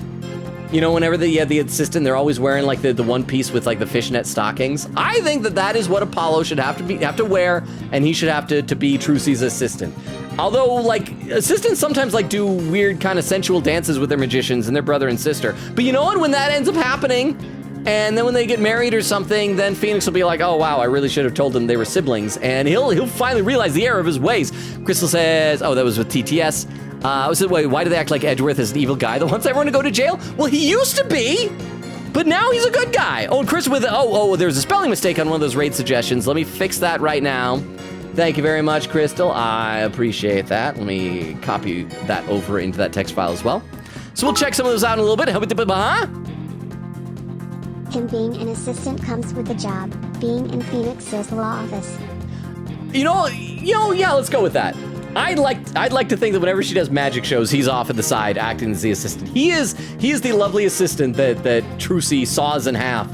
You know, whenever the assistant, they're always wearing like the one piece with like the fishnet stockings. I think that is what Apollo should have to wear, and he should have to be Trucy's assistant. Although, like, assistants sometimes like do weird kind of sensual dances with their magicians and their brother and sister. But you know what? When that ends up happening, and then when they get married or something, then Phoenix will be like, oh wow, I really should have told them they were siblings, and he'll finally realize the error of his ways. Crystal says, oh, that was with TTS. Wait, why do they act like Edgeworth is an evil guy that wants everyone to go to jail? Well, he used to be, but now he's a good guy. Oh, and Chris with, there's a spelling mistake on one of those raid suggestions. Let me fix that right now. Thank you very much, Crystal. I appreciate that. Let me copy that over into that text file as well. So we'll check some of those out in a little bit. Him being an assistant comes with the job. Being in Phoenix's law office. Yeah, let's go with that. I'd like to think that whenever she does magic shows, he's off at the side acting as the assistant. He is the lovely assistant that Trucy saws in half.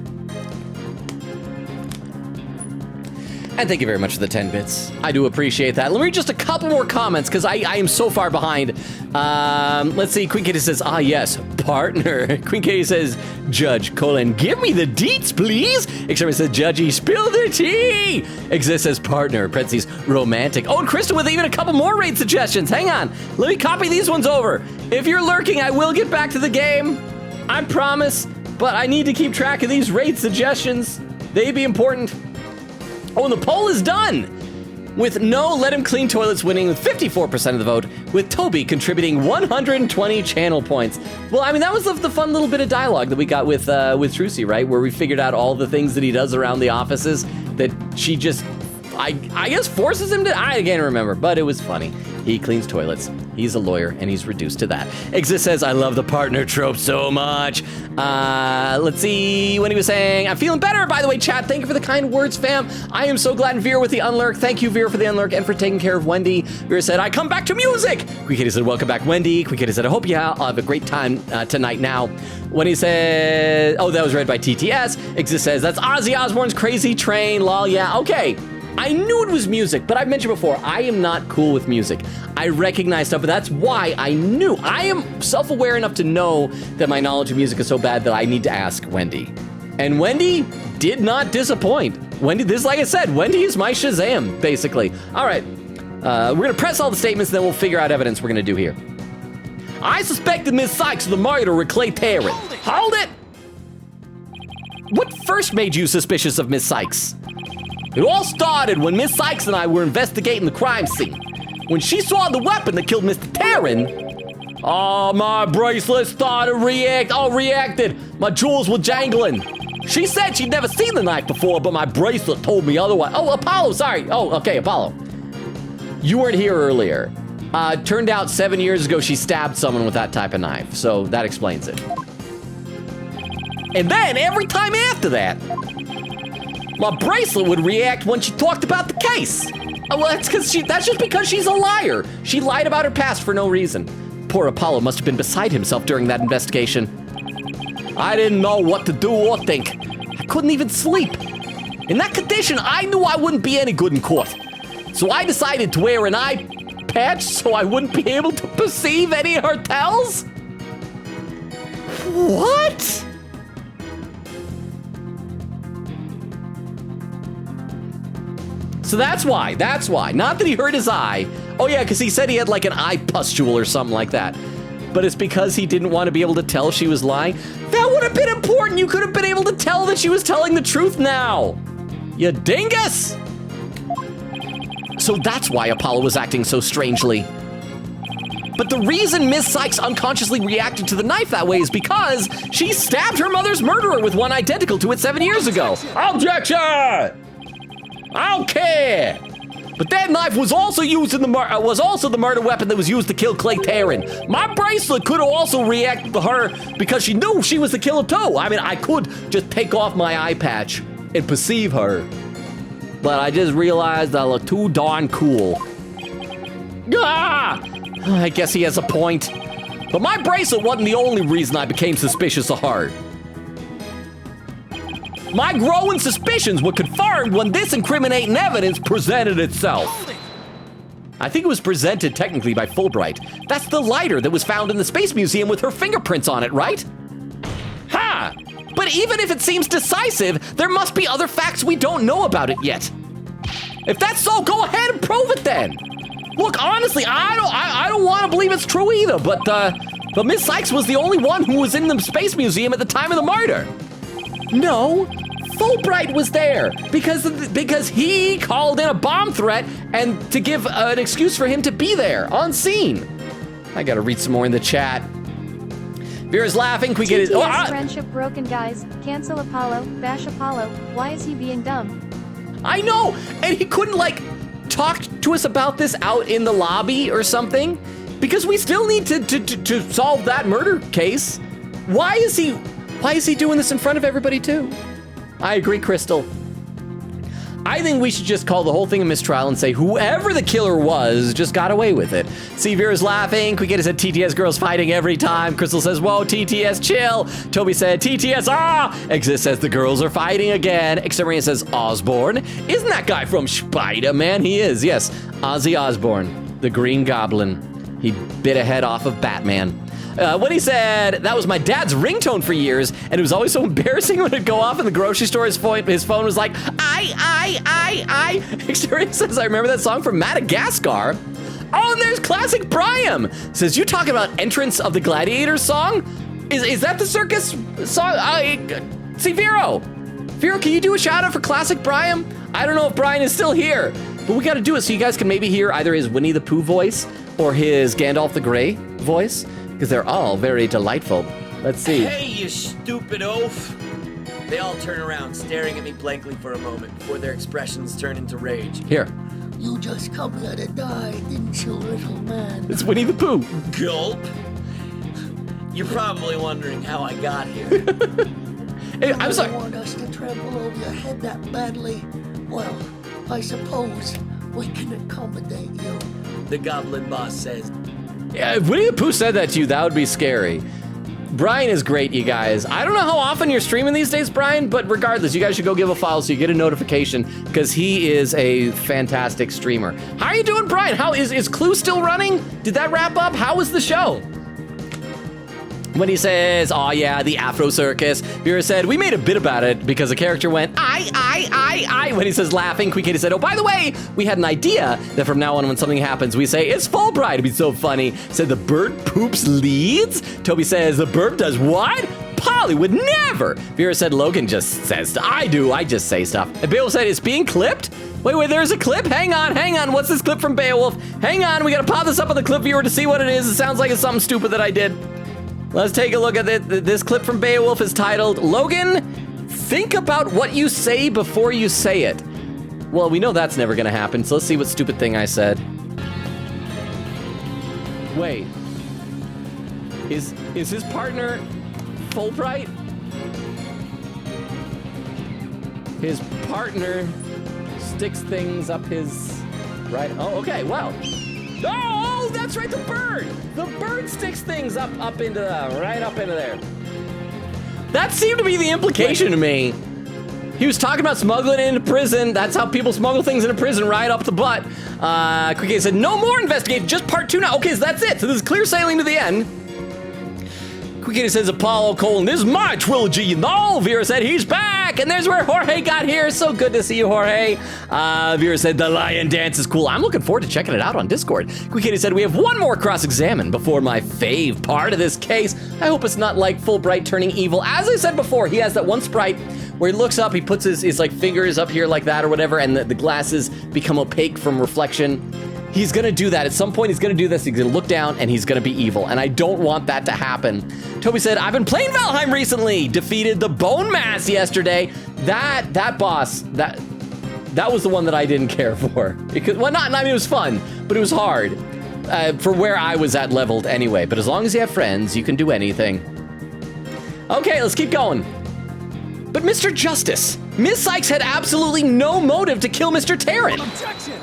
And thank you very much for the 10 bits. I do appreciate that. Let me read just a couple more comments because I am so far behind. Let's see. Queen Katie says, yes, partner. Queen Katie says, Judge Colin, give me the deets, please. Extremely says, Judgy, spill the tea. Exist says, partner. Parentheses, romantic. Oh, and Kristen with even a couple more raid suggestions. Hang on. Let me copy these ones over. If you're lurking, I will get back to the game. I promise. But I need to keep track of these raid suggestions. They be important. Oh, and the poll is done! With no Let Him Clean Toilets winning with 54% of the vote, with Toby contributing 120 channel points. Well, I mean, that was the fun little bit of dialogue that we got with Trucy, right? Where we figured out all the things that he does around the offices that she just, I guess, forces him to. I can't remember, but it was funny. He cleans toilets. He's a lawyer, and he's reduced to that. Exist says, I love the partner trope so much. Let's see when he was saying, I'm feeling better, by the way, chat. Thank you for the kind words, fam. I am so glad. And Vera with the unlurk. Thank you, Vera, for the unlurk and for taking care of Wendy. Vera said, I come back to music. Queen Kitty said, welcome back, Wendy. Queen Kitty said, I hope you all have a great time tonight now. When he said, oh, that was read by TTS. Exist says, that's Ozzy Osbourne's Crazy Train. Lol, yeah, okay. I knew it was music, but I've mentioned before, I am not cool with music. I recognize stuff, but that's why I knew. I am self-aware enough to know that my knowledge of music is so bad that I need to ask Wendy. And Wendy did not disappoint. Wendy, this, like I said, Wendy is my Shazam, basically. All right, we're gonna press all the statements, and then we'll figure out evidence we're gonna do here. I suspected Miss Sykes of the murder with Clay Tarrant. Hold it! What first made you suspicious of Miss Sykes? It all started when Miss Sykes and I were investigating the crime scene. When she saw the weapon that killed Mr. Tarrant, oh, my bracelet started reacted. My jewels were jangling. She said she'd never seen the knife before, but my bracelet told me otherwise. Oh, Apollo, sorry. Oh, okay, Apollo. You weren't here earlier. Turned out 7 years ago she stabbed someone with that type of knife, so that explains it. And then every time after that, my bracelet would react when she talked about the case. Oh, well, that's just because she's a liar. She lied about her past for no reason. Poor Apollo must have been beside himself during that investigation. I didn't know what to do or think. I couldn't even sleep. In that condition, I knew I wouldn't be any good in court. So I decided to wear an eye patch so I wouldn't be able to perceive any of her tells. What? So that's why. Not that he hurt his eye. Oh yeah, because he said he had like an eye pustule or something like that. But it's because he didn't want to be able to tell she was lying. That would have been important. You could have been able to tell that she was telling the truth now. You dingus! So that's why Apollo was acting so strangely. But the reason Miss Sykes unconsciously reacted to the knife that way is because she stabbed her mother's murderer with one identical to it 7 years ago. Objection! I don't care. But that knife was also used in the murder weapon that was used to kill Clay Tarrant. My bracelet could have also reacted to her because she knew she was the killer too. I mean, I could just take off my eye patch and perceive her. But I just realized I look too darn cool. Ah! I guess he has a point. But my bracelet wasn't the only reason I became suspicious of her. My growing suspicions were confirmed when this incriminating evidence presented itself. I think it was presented technically by Fulbright. That's the lighter that was found in the Space Museum with her fingerprints on it, right? But even if it seems decisive, there must be other facts we don't know about it yet. If that's so, go ahead and prove it then. Look, honestly, I don't want to believe it's true either, but Miss Sykes was the only one who was in the Space Museum at the time of the murder. No, Fulbright was there because he called in a bomb threat and to give an excuse for him to be there on scene. I gotta read some more in the chat. Vera's laughing. Can we get his friendship broken, guys. Cancel Apollo. Bash Apollo. Why is he being dumb? I know, and he couldn't like talk to us about this out in the lobby or something because we still need to solve that murder case. Why is he doing this in front of everybody too? I agree, Crystal. I think we should just call the whole thing a mistrial and say whoever the killer was just got away with it. See, Vera's laughing. Quicketta said TTS girls fighting every time. Crystal says, whoa, TTS chill. Toby said TTS Exist says the girls are fighting again. Exterminator says Osborn. Isn't that guy from Spider-Man? He is, yes. Ozzy Osbourne, the Green Goblin. He bit a head off of Batman. When he said, that was my dad's ringtone for years, and it was always so embarrassing when it'd go off in the grocery store, his phone was like, I. Exterior says, I remember that song from Madagascar. Oh, and there's classic Brian. Says, you talking about entrance of the Gladiators song? Is that the circus song? See, Vero, can you do a shout out for classic Brian? I don't know if Brian is still here, but we gotta do it so you guys can maybe hear either his Winnie the Pooh voice or his Gandalf the Grey voice, because they're all very delightful. Let's see. Hey, you stupid oaf! They all turn around, staring at me blankly for a moment before their expressions turn into rage. Here. You just come here to die, didn't you, little man? It's Winnie the Pooh. Gulp. You're probably wondering how I got here. Hey, I'm sorry. You want us to trample over your head that badly? Well, I suppose we can accommodate you. The goblin boss says. Yeah, if Winnie the Pooh said that to you, that would be scary. Brian is great, you guys. I don't know how often you're streaming these days, Brian, but regardless, you guys should go give a follow so you get a notification because he is a fantastic streamer. How are you doing, Brian? How is Clue still running? Did that wrap up? How was the show? When he says, oh yeah, the Afro Circus, Vera said, we made a bit about it because a character went, I. When he says laughing, Quicketta said, oh, by the way, we had an idea that from now on when something happens, we say, it's Fulbright. It'd be so funny. Said the bird poops leads. Toby says, the bird does what? Polly would never. Vera said, Logan just says, I just say stuff. And Beowulf said, it's being clipped? Wait, there's a clip? Hang on. What's this clip from Beowulf? Hang on, we gotta pop this up on the clip viewer to see what it is. It sounds like it's something stupid that I did. Let's take a look at it. This clip from Beowulf is titled, Logan, think about what you say before you say it. Well, we know that's never gonna happen, so let's see what stupid thing I said. Wait. Is his partner Fulbright? His partner sticks things up his right. Oh, okay, wow. Oh, that's right, the bird! The bird sticks things up into right up into there. That seemed to be the implication to me. He was talking about smuggling into prison. That's how people smuggle things into prison, right up the butt. Quicketta said, no more investigation, just part 2 now. Okay, so that's it. So this is clear sailing to the end. Quicketta says, Apollo : this is my trilogy, you know. Vera said, he's back. And there's where Jorge got here. So good to see you, Jorge. Vera said, the lion dance is cool. I'm looking forward to checking it out on Discord. Quicketta said, we have one more cross-examine before my fave part of this case. I hope it's not like Fulbright turning evil. As I said before, he has that one sprite where he looks up, he puts his like fingers up here like that or whatever, and the glasses become opaque from reflection. He's gonna do that. At some point, he's gonna do this. He's gonna look down and he's gonna be evil. And I don't want that to happen. Toby said, I've been playing Valheim recently. Defeated the Bone Mass yesterday. That boss, that was the one that I didn't care for. Because, well, I mean, it was fun, but it was hard. For where I was at leveled anyway. But as long as you have friends, you can do anything. Okay, let's keep going. But Mr. Justice, Miss Sykes had absolutely no motive to kill Mr. Tarrant. Objection!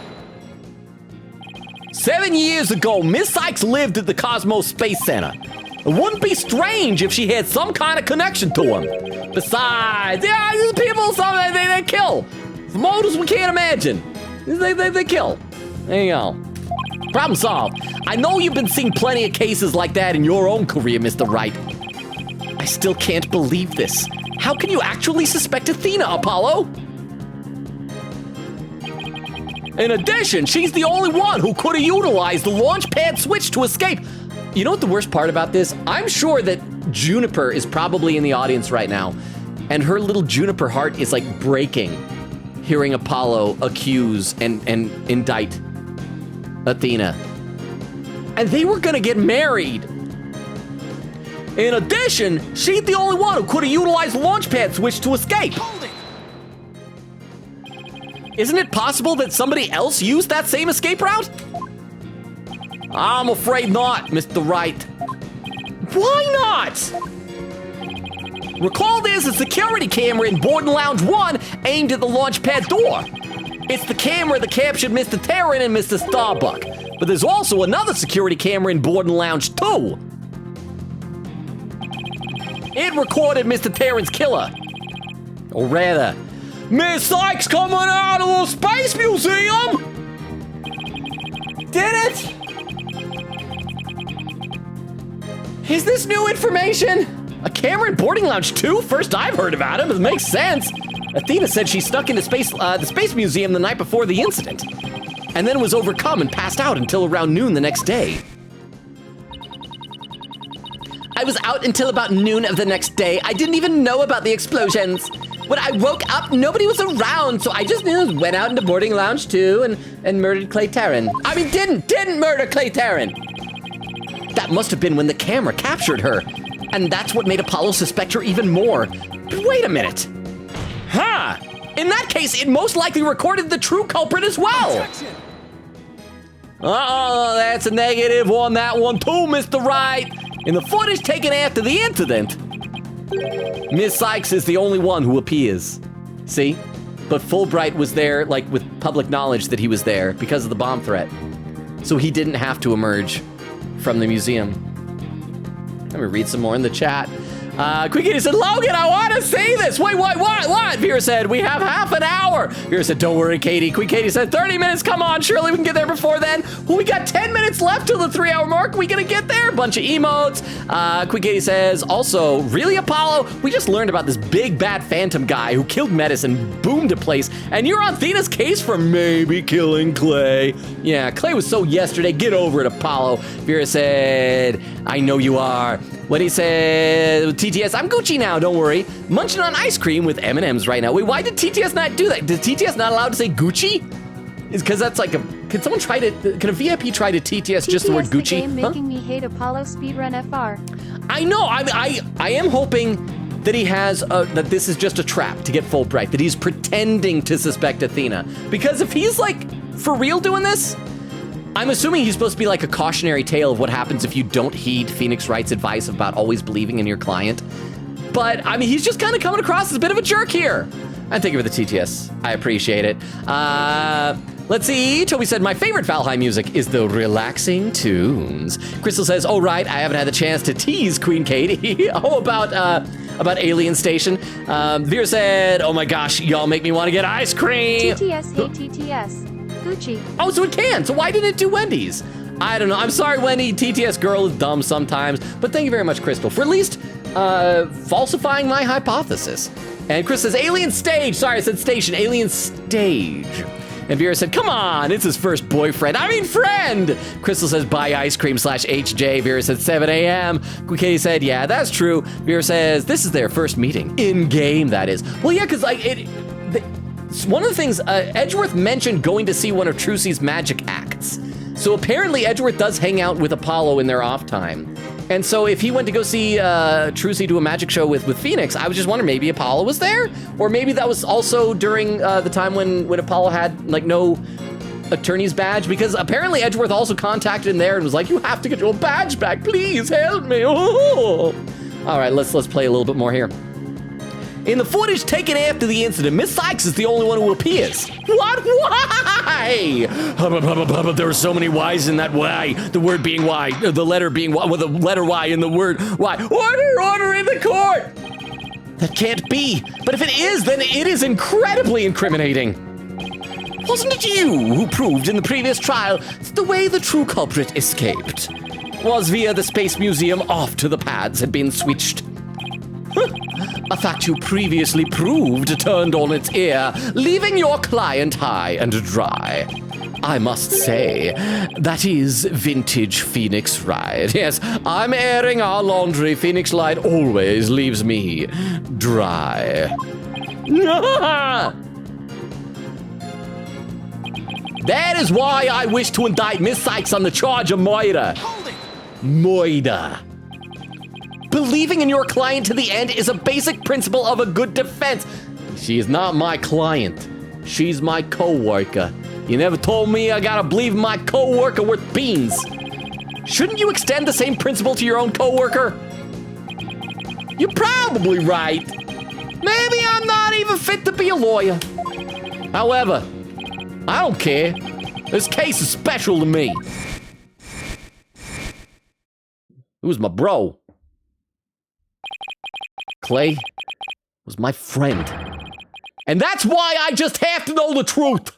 7 years ago, Miss Sykes lived at the Cosmos Space Center. It wouldn't be strange if she had some kind of connection to him. Besides, yeah, these people, they kill. The motives we can't imagine. They kill. There you go. Problem solved. I know you've been seeing plenty of cases like that in your own career, Mr. Wright. I still can't believe this. how can you actually suspect Athena, Apollo? In addition, she's the only one who could have utilized the launch pad switch to escape. You know what the worst part about this? I'm sure that Juniper is probably in the audience right now, and her little Juniper heart is like breaking, hearing Apollo accuse and indict Athena. And they were gonna get married. In addition, she's the only one who could have utilized the launch pad switch to escape. Isn't it possible that somebody else used that same escape route? I'm afraid not, Mr. Wright. Why not? Recall there's a security camera in Boarding Lounge 1 aimed at the launch pad door. It's the camera that captured Mr. Terran and Mr. Starbuck. But there's also another security camera in Boarding Lounge 2. It recorded Mr. Terran's killer. Or rather, Miss Sykes coming out of the Space Museum! Did it? Is this new information? A camera in Boarding Lounge 2? First I've heard about it, but it makes sense. Athena said she stuck in the Space Museum the night before the incident, and then was overcome and passed out until around noon the next day. I was out until about noon of the next day. I didn't even know about the explosions. When I woke up, nobody was around, so I just went out into Boarding Lounge 2 and murdered Clay Terran. I mean, didn't murder Clay Terran. That must have been when the camera captured her, and that's what made Apollo suspect her even more. But wait a minute. Huh. In that case, it most likely recorded the true culprit as well. Uh-oh, that's a negative on that one too, Mr. Wright. In the footage taken after the incident, Miss Sykes is the only one who appears. See? But Fulbright was there, like, with public knowledge that he was there because of the bomb threat. So he didn't have to emerge from the museum. Let me read some more in the chat. Quick Kitty said, Logan, I want to see this. Wait, what? Vera said, we have half an hour. Vera said, don't worry, Katie. Quick Katie said, 30 minutes, come on. Surely we can get there before then. Well, we got 10 minutes left till the 3-hour mark. Are we going to get there? Bunch of emotes. Quick Katie says, also, really, Apollo? We just learned about this big bad phantom guy who killed Metis and boomed a place, and you're on Athena's case for maybe killing Clay. Yeah, Clay was so yesterday. Get over it, Apollo. Vera said, I know you are. What he said, TTS, I'm Gucci now, don't worry. Munching on ice cream with M&Ms right now. Wait, why did TTS not do that? Did TTS not allowed to say Gucci? Is because that's like a, can someone try to, can a VIP try to TTS just the word Gucci? The game making me hate Apollo speedrun FR. I know, I am hoping that he has, that this is just a trap to get Fulbright, that he's pretending to suspect Athena. Because if he's like, for real doing this, I'm assuming he's supposed to be like a cautionary tale of what happens if you don't heed Phoenix Wright's advice about always believing in your client. But, I mean, he's just kind of coming across as a bit of a jerk here. And thank you for the TTS. I appreciate it. Let's see. Toby said, my favorite Valheim music is the relaxing tunes. Crystal says, oh, right, I haven't had the chance to tease Queen Katie. about Alien Station. Vera said, oh my gosh, y'all make me want to get ice cream. TTS, hey TTS. Gucci. Oh, so it can. So why didn't it do Wendy's? I don't know. I'm sorry, Wendy. TTS girl is dumb sometimes. But thank you very much, Crystal, for at least falsifying my hypothesis. And Chris says, Alien Stage. Sorry, I said station. Alien Stage. And Vera said, come on, it's his first boyfriend. I mean, friend. Crystal says, buy ice cream /HJ. Vera said, 7 a.m. Katie said, yeah, that's true. Vera says, this is their first meeting. In game, that is. Well, yeah, because like one of the things, Edgeworth mentioned going to see one of Trucy's magic acts. So apparently Edgeworth does hang out with Apollo in their off time. And so if he went to go see Trucy do a magic show with Phoenix, I was just wondering, maybe Apollo was there? Or maybe that was also during the time when Apollo had like no attorney's badge, because apparently Edgeworth also contacted him there and was like, you have to get your badge back, please help me. Oh. All right, let's play a little bit more here. In the footage taken after the incident, Miss Sykes is the only one who appears. What? Why? There are so many Y's in that Y. The word being Y, the letter being Y, with the letter Y in the word Y. Order in the court! That can't be. But if it is, then it is incredibly incriminating. Wasn't it you who proved in the previous trial that the way the true culprit escaped was via the Space Museum off to the pads had been switched? A fact you previously proved turned on its ear, leaving your client high and dry. I must say, that is vintage Phoenix Ride. Yes, I'm airing our laundry. Phoenix Light always leaves me dry. That is why I wish to indict Miss Sykes on the charge of murder. Murder. Believing in your client to the end is a basic principle of a good defense. She is not my client. She's my co-worker. You never told me I gotta believe my co-worker worth beans. Shouldn't you extend the same principle to your own co-worker? You're probably right. Maybe I'm not even fit to be a lawyer. However, I don't care. This case is special to me. Who's my bro? Clay was my friend. And that's why I just have to know the truth.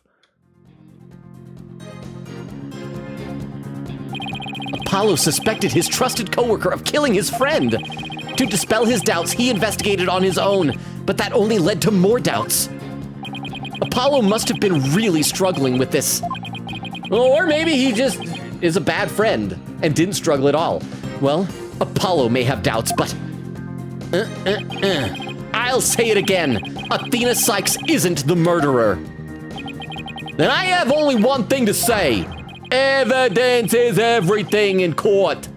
Apollo suspected his trusted coworker of killing his friend. To dispel his doubts, he investigated on his own, but that only led to more doubts. Apollo must have been really struggling with this. Or maybe he just is a bad friend and didn't struggle at all. Well, Apollo may have doubts, but... I'll say it again. Athena Sykes isn't the murderer. And I have only one thing to say. Evidence is everything in court.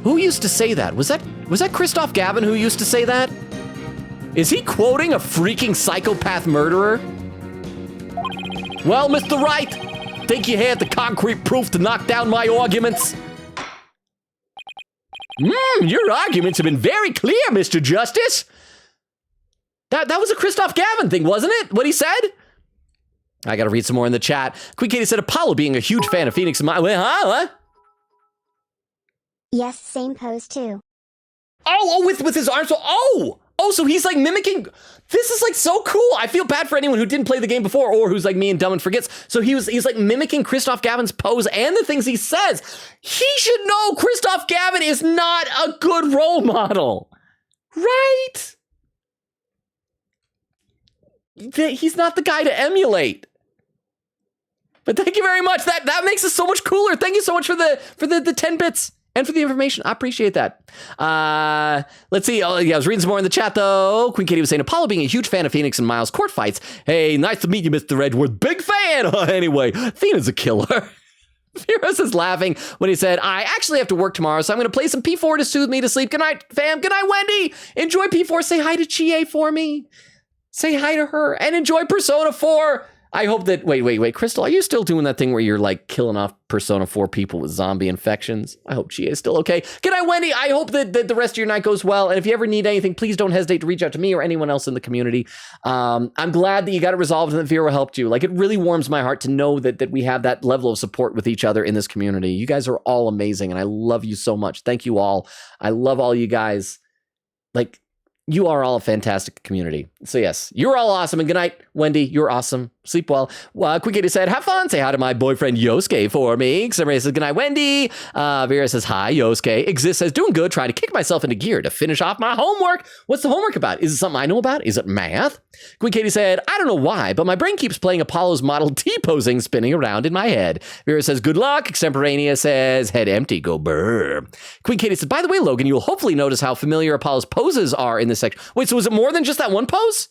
Who used to say that? Was that Christoph Gavin who used to say that? Is he quoting a freaking psychopath murderer? Well, Mr. Wright, think you had the concrete proof to knock down my arguments? Your arguments have been very clear, Mr. Justice. That was a Christoph Gavin thing, wasn't it? What he said? I gotta read some more in the chat. Queen Katie said Apollo being a huge fan of Phoenix. What? Yes, same pose too. Oh, with his arms. So he's like mimicking. This is like so cool. I feel bad for anyone who didn't play the game before or who's like me and dumb and forgets. So he's like mimicking Christoph Gavin's pose and the things he says. He should know Christoph Gavin is not a good role model, right? He's not the guy to emulate. But thank you very much. That makes us so much cooler. Thank you so much for the 10 bits. And for the information, I appreciate that. Let's see. Oh, yeah, I was reading some more in the chat, though. Queen Katie was saying, Apollo being a huge fan of Phoenix and Miles' court fights. Hey, nice to meet you, Mr. Edward. Big fan. Anyway, Athena's a killer. Firos is laughing when he said, I actually have to work tomorrow, so I'm going to play some P4 to soothe me to sleep. Good night, fam. Good night, Wendy. Enjoy P4. Say hi to Chie for me. Say hi to her. And enjoy Persona 4. I hope that, wait, Crystal, are you still doing that thing where you're like killing off Persona 4 people with zombie infections? I hope she is still okay. Good night, Wendy. I hope that the rest of your night goes well. And if you ever need anything, please don't hesitate to reach out to me or anyone else in the community. I'm glad that you got it resolved and that Vera helped you. Like, it really warms my heart to know that we have that level of support with each other in this community. You guys are all amazing, and I love you so much. Thank you all. I love all you guys. Like, you are all a fantastic community. So yes, you're all awesome. And good night, Wendy. You're awesome. Sleep well. Quick Katie said, have fun. Say hi to my boyfriend Yosuke for me. Somebody says, good night, Wendy. Vera says, hi, Yosuke. Exist says, doing good. Trying to kick myself into gear to finish off my homework. What's the homework about? Is it something I know about? Is it math? Queen Katie said, I don't know why, but my brain keeps playing Apollo's Model T posing spinning around in my head. Vera says, good luck. Extemporaneous says, head empty, go brr. Queen Katie said, by the way, Logan, you'll hopefully notice how familiar Apollo's poses are in this section. Wait, so was it more than just that one pose?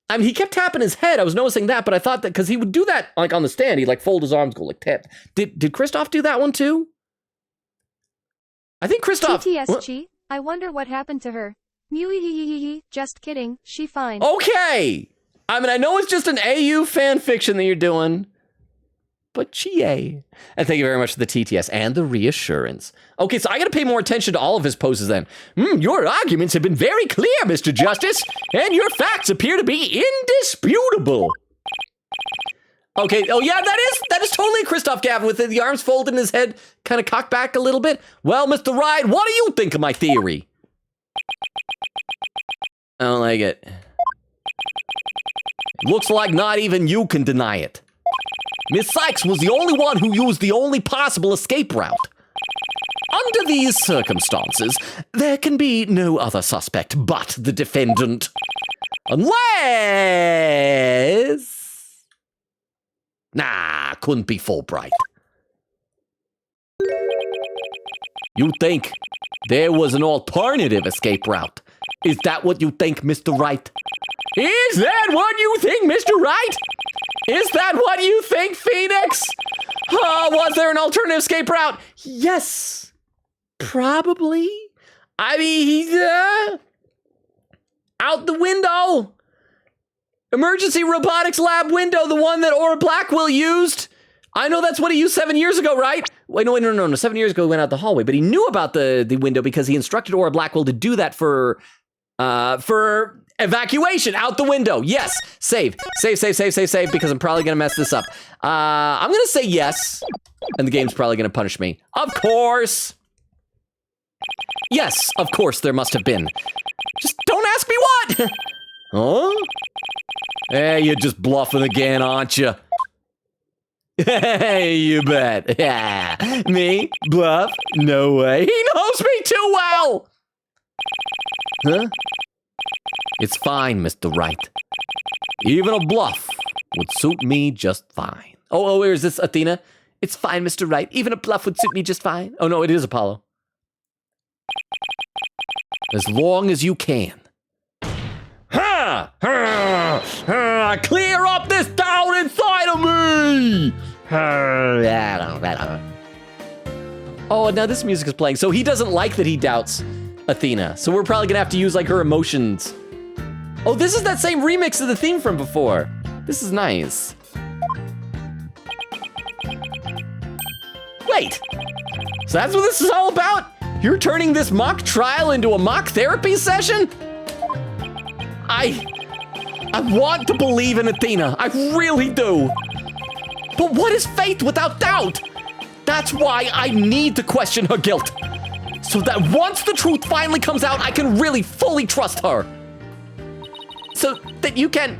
I mean, he kept tapping his head. I was noticing that, but I thought that because he would do that like on the stand, he'd like fold his arms, go like tap. Did Christoph do that one too? I think Christoph. TTSG, I wonder what happened to her. Just kidding, she fine. Okay. I mean, I know it's just an AU fan fiction that you're doing, but Chie. And thank you very much for the TTS and the reassurance. Okay, so I got to pay more attention to all of his poses then. Your arguments have been very clear, Mr. Justice, and your facts appear to be indisputable. Okay, oh yeah, that is totally Christoph Gavin with the arms folded and his head kind of cocked back a little bit. Well, Mr. Ride, what do you think of my theory? I don't like it. Looks like not even you can deny it. Miss Sykes was the only one who used the only possible escape route. Under these circumstances, there can be no other suspect but the defendant. Unless... Nah, couldn't be Fulbright. You think there was an alternative escape route? Is that what you think, Mr. Wright? Is that what you think, Mr. Wright? Is that what you think, Phoenix? Was there an alternative escape route? Yes. Probably. I mean, he's out the window. Emergency robotics lab window, the one that Aura Blackwell used. I know that's what he used 7 years ago, right? Wait, no. 7 years ago he went out the hallway, but he knew about the window because he instructed Aura Blackwell to do that for evacuation out the window. Yes, save, because I'm probably gonna mess this up. I'm gonna say yes, and the game's probably gonna punish me. Of course. Yes, of course there must have been. Just don't ask me what. Huh? Hey, you're just bluffing again, aren't you? Hey, you bet. Yeah. Me? Bluff? No way. He knows me too well! Huh? It's fine, Mr. Wright. Even a bluff would suit me just fine. Oh, where is this, Athena? It's fine, Mr. Wright. Even a bluff would suit me just fine. Oh, no, it is Apollo. As long as you can. Clear up this doubt inside of me! Oh, now this music is playing. So he doesn't like that he doubts Athena. So we're probably gonna have to use like her emotions. Oh, this is that same remix of the theme from before. This is nice. Wait, so that's what this is all about? You're turning this mock trial into a mock therapy session? I want to believe in Athena. I really do. But what is faith without doubt? That's why I need to question her guilt. So that once the truth finally comes out, I can really fully trust her. So that you can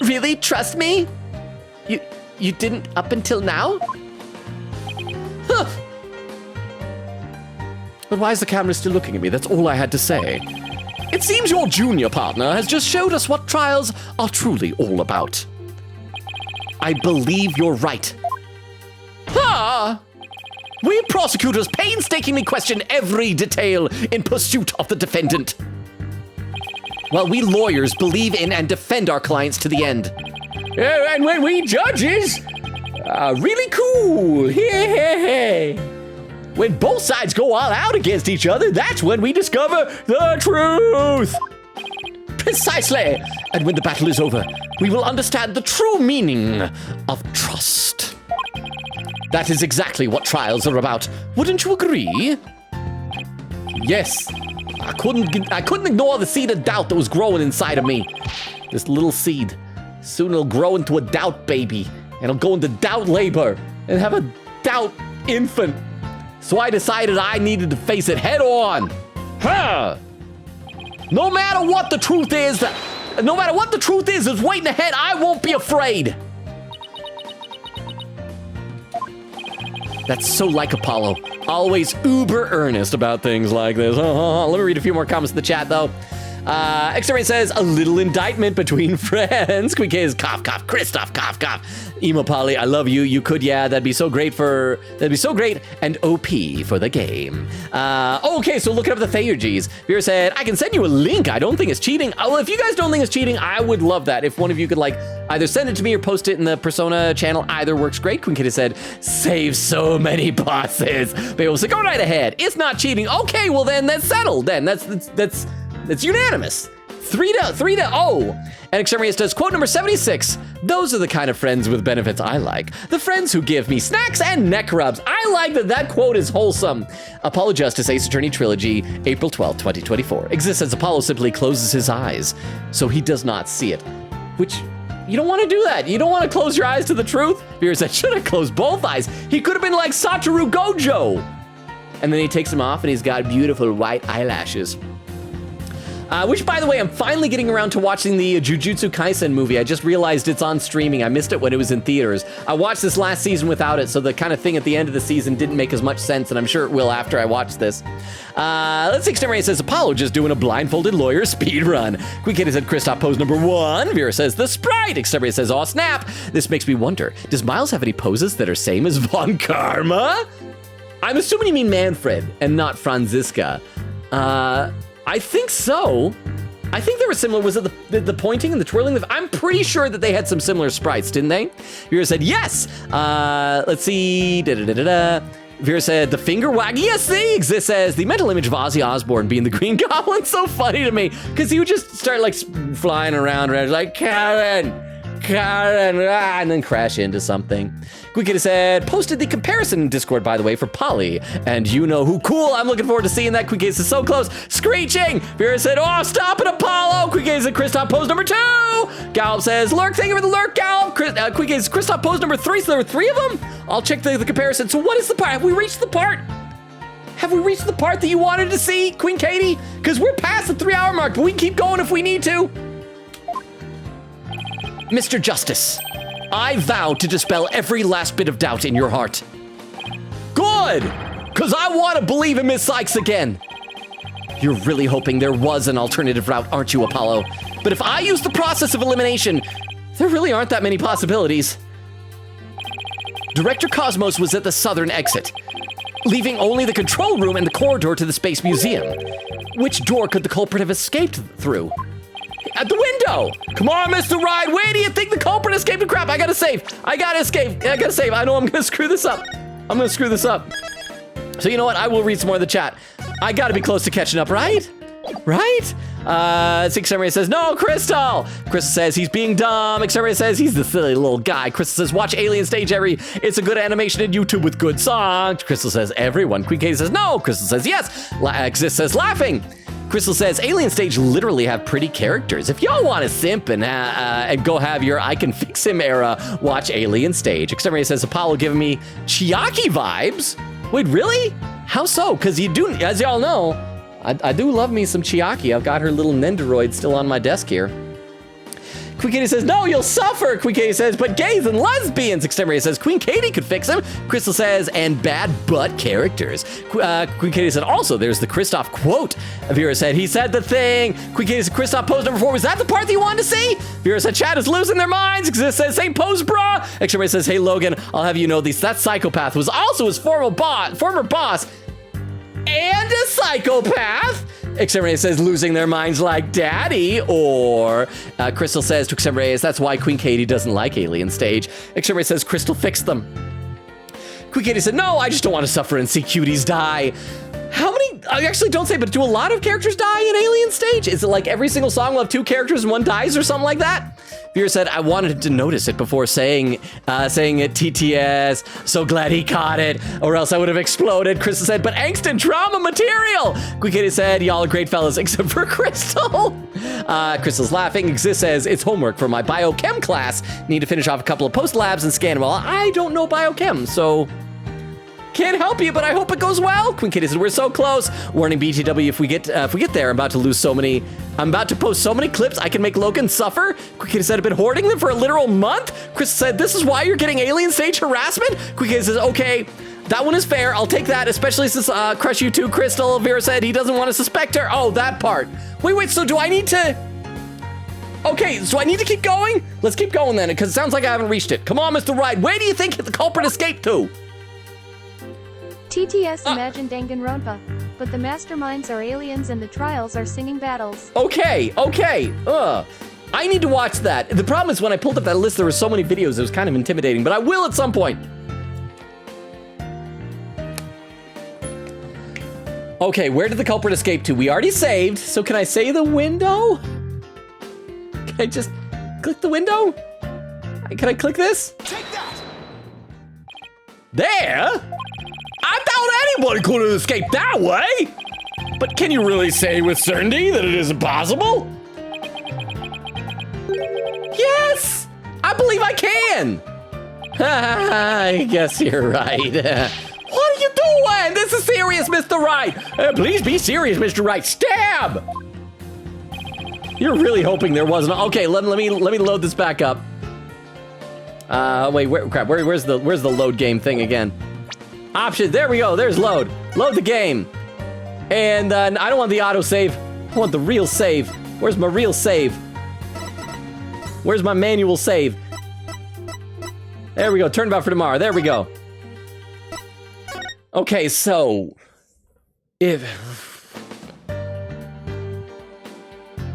really trust me? You didn't up until now? Huh. But why is the camera still looking at me? That's all I had to say. It seems your junior partner has just showed us what trials are truly all about. I believe you're right. We prosecutors painstakingly question every detail in pursuit of the defendant, while we lawyers believe in and defend our clients to the end. And when we judges are really cool. Hey. When both sides go all out against each other, that's when we discover the truth. Precisely. And when the battle is over, we will understand the true meaning of trust. That is exactly what trials are about. Wouldn't you agree? Yes. I couldn't ignore the seed of doubt that was growing inside of me. This little seed. Soon it'll grow into a doubt baby. And it'll go into doubt labor. And have a doubt infant. So I decided I needed to face it head on. No matter what the truth is is waiting ahead, I won't be afraid. That's so like Apollo. Always uber earnest about things like this. Let me read a few more comments in the chat, though. Exterminator says, a little indictment between friends. Squeak is cough, cough. Christoph, cough, cough. Emo Polly, I love you. You could, yeah, that'd be so great and OP for the game. Okay, so looking up the Theurgies. Vera said, I can send you a link. I don't think it's cheating. Oh, if you guys don't think it's cheating, I would love that. If one of you could like either send it to me or post it in the Persona channel, either works great. Queen Kitty said, save so many bosses. But was like, go right ahead. It's not cheating. Okay, well then that's settled. Then that's unanimous. 3-0. And Exterminatus does quote number 76. Those are the kind of friends with benefits I like. The friends who give me snacks and neck rubs. I like that quote is wholesome. Apollo Justice Ace Attorney Trilogy, April 12th, 2024. Exists as Apollo simply closes his eyes, so he does not see it. Which, you don't want to do that. You don't want to close your eyes to the truth. Vera said, should have closed both eyes. He could have been like Satoru Gojo. And then he takes them off and he's got beautiful white eyelashes. Which, by the way, I'm finally getting around to watching the Jujutsu Kaisen movie. I just realized it's on streaming. I missed it when it was in theaters. I watched this last season without it, so the kind of thing at the end of the season didn't make as much sense, and I'm sure it will after I watch this. Let's see, Exterminator says, Apollo just doing a blindfolded lawyer speed run. Queen Katie said, Kristoff pose number 1. Vera says, the Sprite. Exterminator says, oh, snap. This makes me wonder, does Miles have any poses that are same as Von Karma? I'm assuming you mean Manfred and not Franziska. I think so. I think they were similar. Was it the pointing and the twirling? I'm pretty sure that they had some similar sprites, didn't they? Vera said, yes. Let's see. Vera said, the finger wag. Yes, they exist as the mental image of Ozzy Osbourne being the Green Goblin. So funny to me because he would just start like flying around like, Karen, and then crash into something. Quickity said, posted the comparison in Discord, by the way, for Polly. And you know who cool. I'm looking forward to seeing that. Quickity is so close. Screeching. Vera said, oh, stop it, Apollo. Quickity said, Kristoff pose number 2. Gallop says, lurk, thank you for the lurk, Gallop. Quickity is Kristoff pose number 3. So there were 3 of them? I'll check the comparison. So what is the part? Have we reached the part? Have we reached the part that you wanted to see, Queen Katie? Because we're past the 3-hour mark, but we can keep going if we need to. Mr. Justice, I vow to dispel every last bit of doubt in your heart. Good, because I want to believe in Miss Sykes again. You're really hoping there was an alternative route, aren't you, Apollo? But if I use the process of elimination, there really aren't that many possibilities. Director Cosmos was at the southern exit, leaving only the control room and the corridor to the Space Museum. Which door could the culprit have escaped through? At the window! Come on, Mr. Ride, where do you think the culprit escaped? Crap, I gotta save. I gotta escape. I gotta save. I know I'm gonna screw this up. So you know what? I will read some more of the chat. I gotta be close to catching up, right? Right? Exterminator says, no, Crystal! Crystal says he's being dumb. Exterminator says he's the silly little guy. Crystal says, watch Alien Stage it's a good animation in YouTube with good songs. Crystal says, everyone. Queen Katie says, no. Crystal says, yes. Exist says, laughing. Crystal says, Alien Stage literally have pretty characters. If y'all want to simp and go have your I can fix him era, watch Alien Stage. Exterminator says, Apollo giving me Chiaki vibes. Wait, really? How so? Because you do, as y'all know, I do love me some Chiaki. I've got her little Nendoroid still on my desk here. Queen Katie says, no, you'll suffer. Queen Katie says, but gays and lesbians. Exterminator says, Queen Katie could fix him. Crystal says, and bad butt characters. Queen Katie said, also, there's the Kristoff quote. Vera said, he said the thing. Queen Katie said, Kristoff pose number 4. Was that the part that you wanted to see? Vera said, chat is losing their minds. Exist says, same pose, brah. Exterminator says, hey, Logan, I'll have you know that psychopath was also his former boss and a psychopath. Exterminator says, losing their minds like daddy. Or Crystal says to Exterminator, that's why Queen Katie doesn't like Alien Stage. Exterminator says, Crystal fixed them. Queen Katie said, no, I just don't want to suffer and see cuties die. How many, I actually don't say, but do a lot of characters die in Alien Stage? Is it like every single song will have 2 characters and one dies or something like that? Vera said, I wanted to notice it before saying it, TTS. So glad he caught it, or else I would have exploded. Crystal said, but angst and trauma material. Queen Katie said, y'all are great fellas, except for Crystal. Crystal's laughing. Exist says, it's homework for my biochem class. Need to finish off a couple of post labs and scan. Well, I don't know biochem, so can't help you, but I hope it goes well. Queen Katie said, we're so close. Warning BTW, if we get there, I'm about to post so many clips, I can make Logan suffer. Queen Katie said, I've been hoarding them for a literal month. Chris said, this is why you're getting Alien Stage harassment? Queen Katie says, okay, that one is fair. I'll take that, especially since Crush You Too, Crystal. Vera said he doesn't want to suspect her. Oh, that part. Wait, so do I need to... Okay, so I need to keep going? Let's keep going then, because it sounds like I haven't reached it. Come on, Mr. Ride. Where do you think the culprit escaped to? TTS imagine Danganronpa, but the masterminds are aliens and the trials are singing battles. Okay. I need to watch that. The problem is when I pulled up that list, there were so many videos, it was kind of intimidating, but I will at some point. Okay, where did the culprit escape to? We already saved, so can I say the window? Can I just click the window? Can I click this? Take that! There? I thought anybody could have escaped that way! But can you really say with certainty that it isn't possible? Yes! I believe I can! I guess you're right. What are you doing? This is serious, Mr. Right. Please be serious, Mr. Right. Stab! You're really hoping there wasn't. Okay, let me load this back up. Wait, where's the load game thing again? Options, there we go, there's load. Load the game. And I don't want the auto save. I want the real save. Where's my real save? Where's my manual save? There we go, Turnabout for tomorrow, there we go. Okay, so,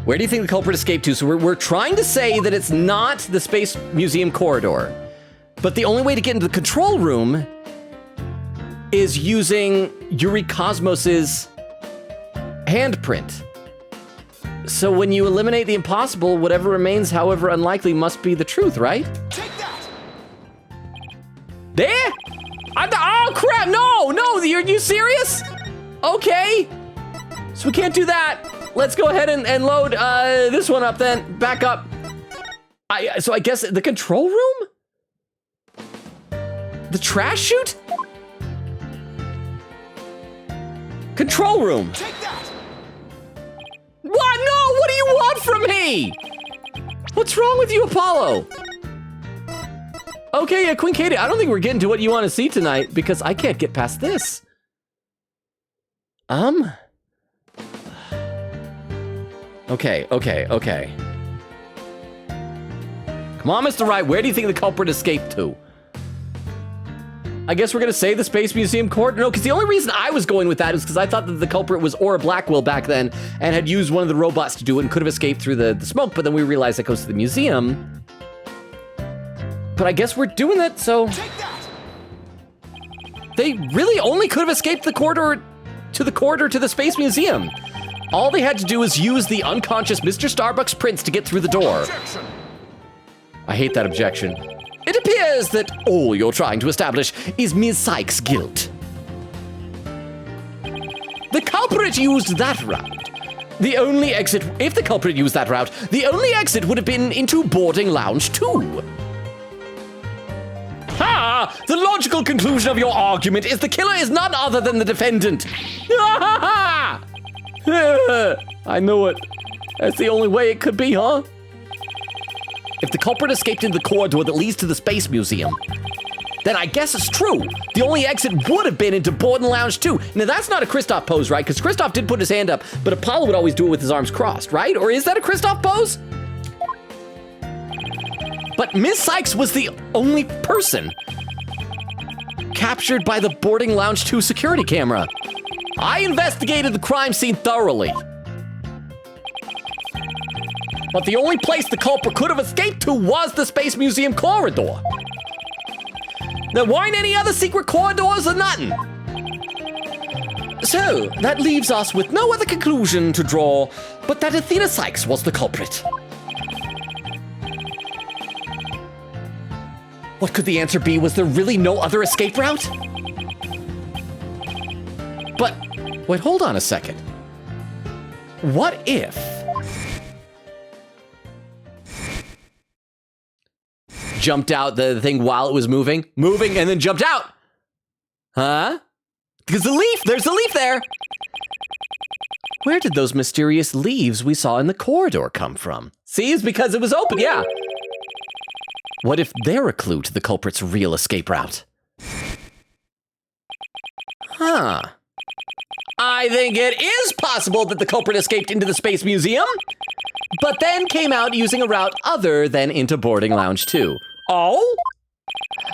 where do you think the culprit escaped to? So we're trying to say that it's not the Space Museum corridor, but the only way to get into the control room is using Yuri Cosmos's handprint. So when you eliminate the impossible, whatever remains, however unlikely, must be the truth, right? Take that! There? Oh crap, no, you serious? Okay, so we can't do that. Let's go ahead and load this one up then, back up. So I guess the control room? The trash chute? Control room. Take that! What? No, what do you want from me? What's wrong with you, Apollo? Okay, yeah, Queen Katie, I don't think we're getting to what you want to see tonight because I can't get past this. Okay. Come on, Mr. Wright, where do you think the culprit escaped to? I guess we're gonna say the Space Museum corridor. No, because the only reason I was going with that is because I thought that the culprit was Aura Blackwell back then and had used one of the robots to do it and could have escaped through the smoke, but then we realized that goes to the museum. But I guess we're doing that, so... They really only could have escaped the corridor to the Space Museum. All they had to do was use the unconscious Mr. Starbucks Prince to get through the door. Objection. I hate that objection. It appears that all you're trying to establish is Ms. Sykes' guilt. The culprit used that route. The only exit, if the culprit used that route, the only exit would have been into boarding lounge 2. Ha! The logical conclusion of your argument is the killer is none other than the defendant. I know it. That's the only way it could be, huh? If the culprit escaped into the corridor that leads to the Space Museum, then I guess it's true. The only exit would have been into boarding lounge 2. Now that's not a Kristoff pose, right? Because Kristoff did put his hand up, but Apollo would always do it with his arms crossed, right? Or is that a Kristoff pose? But Ms. Sykes was the only person captured by the boarding lounge 2 security camera. I investigated the crime scene thoroughly. But the only place the culprit could have escaped to was the Space Museum corridor. There weren't any other secret corridors or nothing. So, that leaves us with no other conclusion to draw but that Athena Sykes was the culprit. What could the answer be? Was there really no other escape route? But, wait, hold on a second. What if... jumped out the thing while it was moving, and then jumped out? Huh? Because there's the leaf there. Where did those mysterious leaves we saw in the corridor come from? See, it's because it was open, yeah. What if they're a clue to the culprit's real escape route? Huh. I think it is possible that the culprit escaped into the Space Museum, but then came out using a route other than into boarding lounge 2. Oh?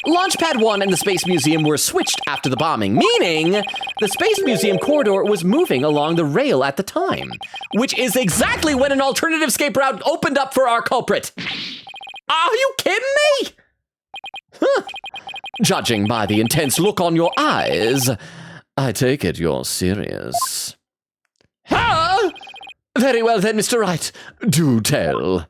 Launchpad 1 and the Space Museum were switched after the bombing, meaning the Space Museum corridor was moving along the rail at the time, which is exactly when an alternative escape route opened up for our culprit. Are you kidding me? Huh. Judging by the intense look on your eyes, I take it you're serious. Huh? Very well then, Mr. Wright. Do tell.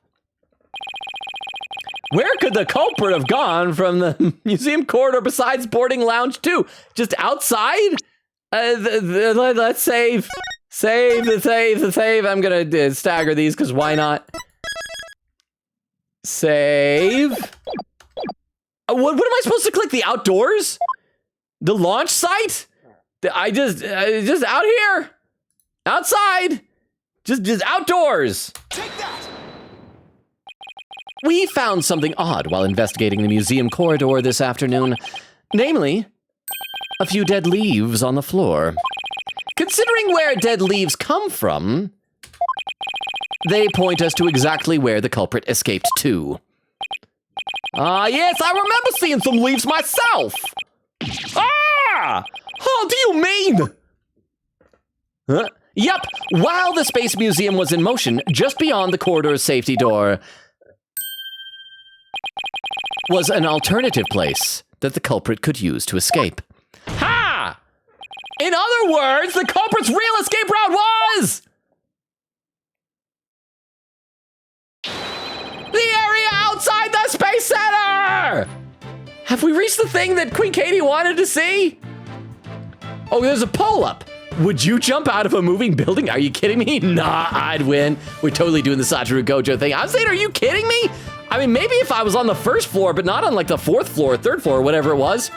Where could the culprit have gone from the museum corridor besides boarding lounge 2? Just outside? Let's save. Save. I'm gonna stagger these because why not? Save. What am I supposed to click? The outdoors? The launch site? I just out here. Outside. Just outdoors. Take that! We found something odd while investigating the museum corridor this afternoon. Namely, a few dead leaves on the floor. Considering where dead leaves come from, they point us to exactly where the culprit escaped to. Yes, I remember seeing some leaves myself. Ah! How do you mean? Huh? Yep, while the Space Museum was in motion, just beyond the corridor's safety door was an alternative place that the culprit could use to escape. Ha! In other words, the culprit's real escape route was... the area outside the Space Center! Have we reached the thing that Queen Katie wanted to see? Oh, there's a pull-up. Would you jump out of a moving building? Are you kidding me? Nah, I'd win. We're totally doing the Satoru Gojo thing. I'm saying, are you kidding me? I mean, maybe if I was on the first floor, but not on like the fourth floor, third floor, whatever it was.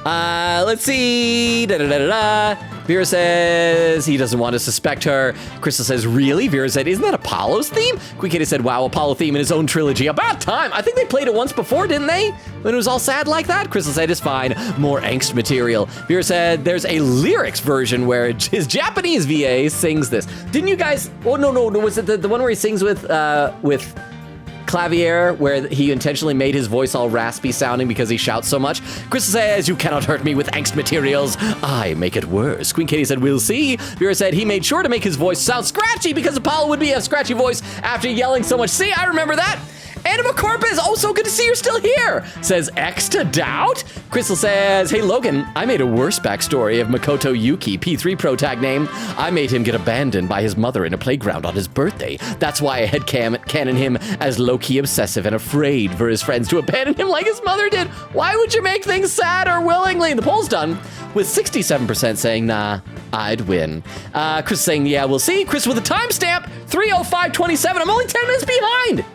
Let's see. Vera says he doesn't want to suspect her. Crystal says, really? Vera said, isn't that Apollo's theme? Queen Katie said, wow, Apollo theme in his own trilogy. About time. I think they played it once before, didn't they? When it was all sad like that? Crystal said, it's fine. More angst material. Vera said, there's a lyrics version where his Japanese VA sings this. Didn't you guys? Oh, no. Was it the one where he sings with Clavier, where he intentionally made his voice all raspy sounding because he shouts so much? Crystal says, you cannot hurt me with angst materials. I make it worse. Queen Katie said, we'll see. Vera said, he made sure to make his voice sound scratchy because Apollo would be a scratchy voice after yelling so much. See, I remember that. Anima Corpus, oh, so good to see you're still here, says X to Doubt. Crystal says, hey, Logan, I made a worse backstory of Makoto Yuki, P3 Pro tag name. I made him get abandoned by his mother in a playground on his birthday. That's why I had canon him as low-key obsessive and afraid for his friends to abandon him like his mother did. Why would you make things sadder willingly? The poll's done with 67% saying, nah, I'd win. Chris saying, yeah, we'll see. Chris with a timestamp, 3:05:27. I'm only 10 minutes behind.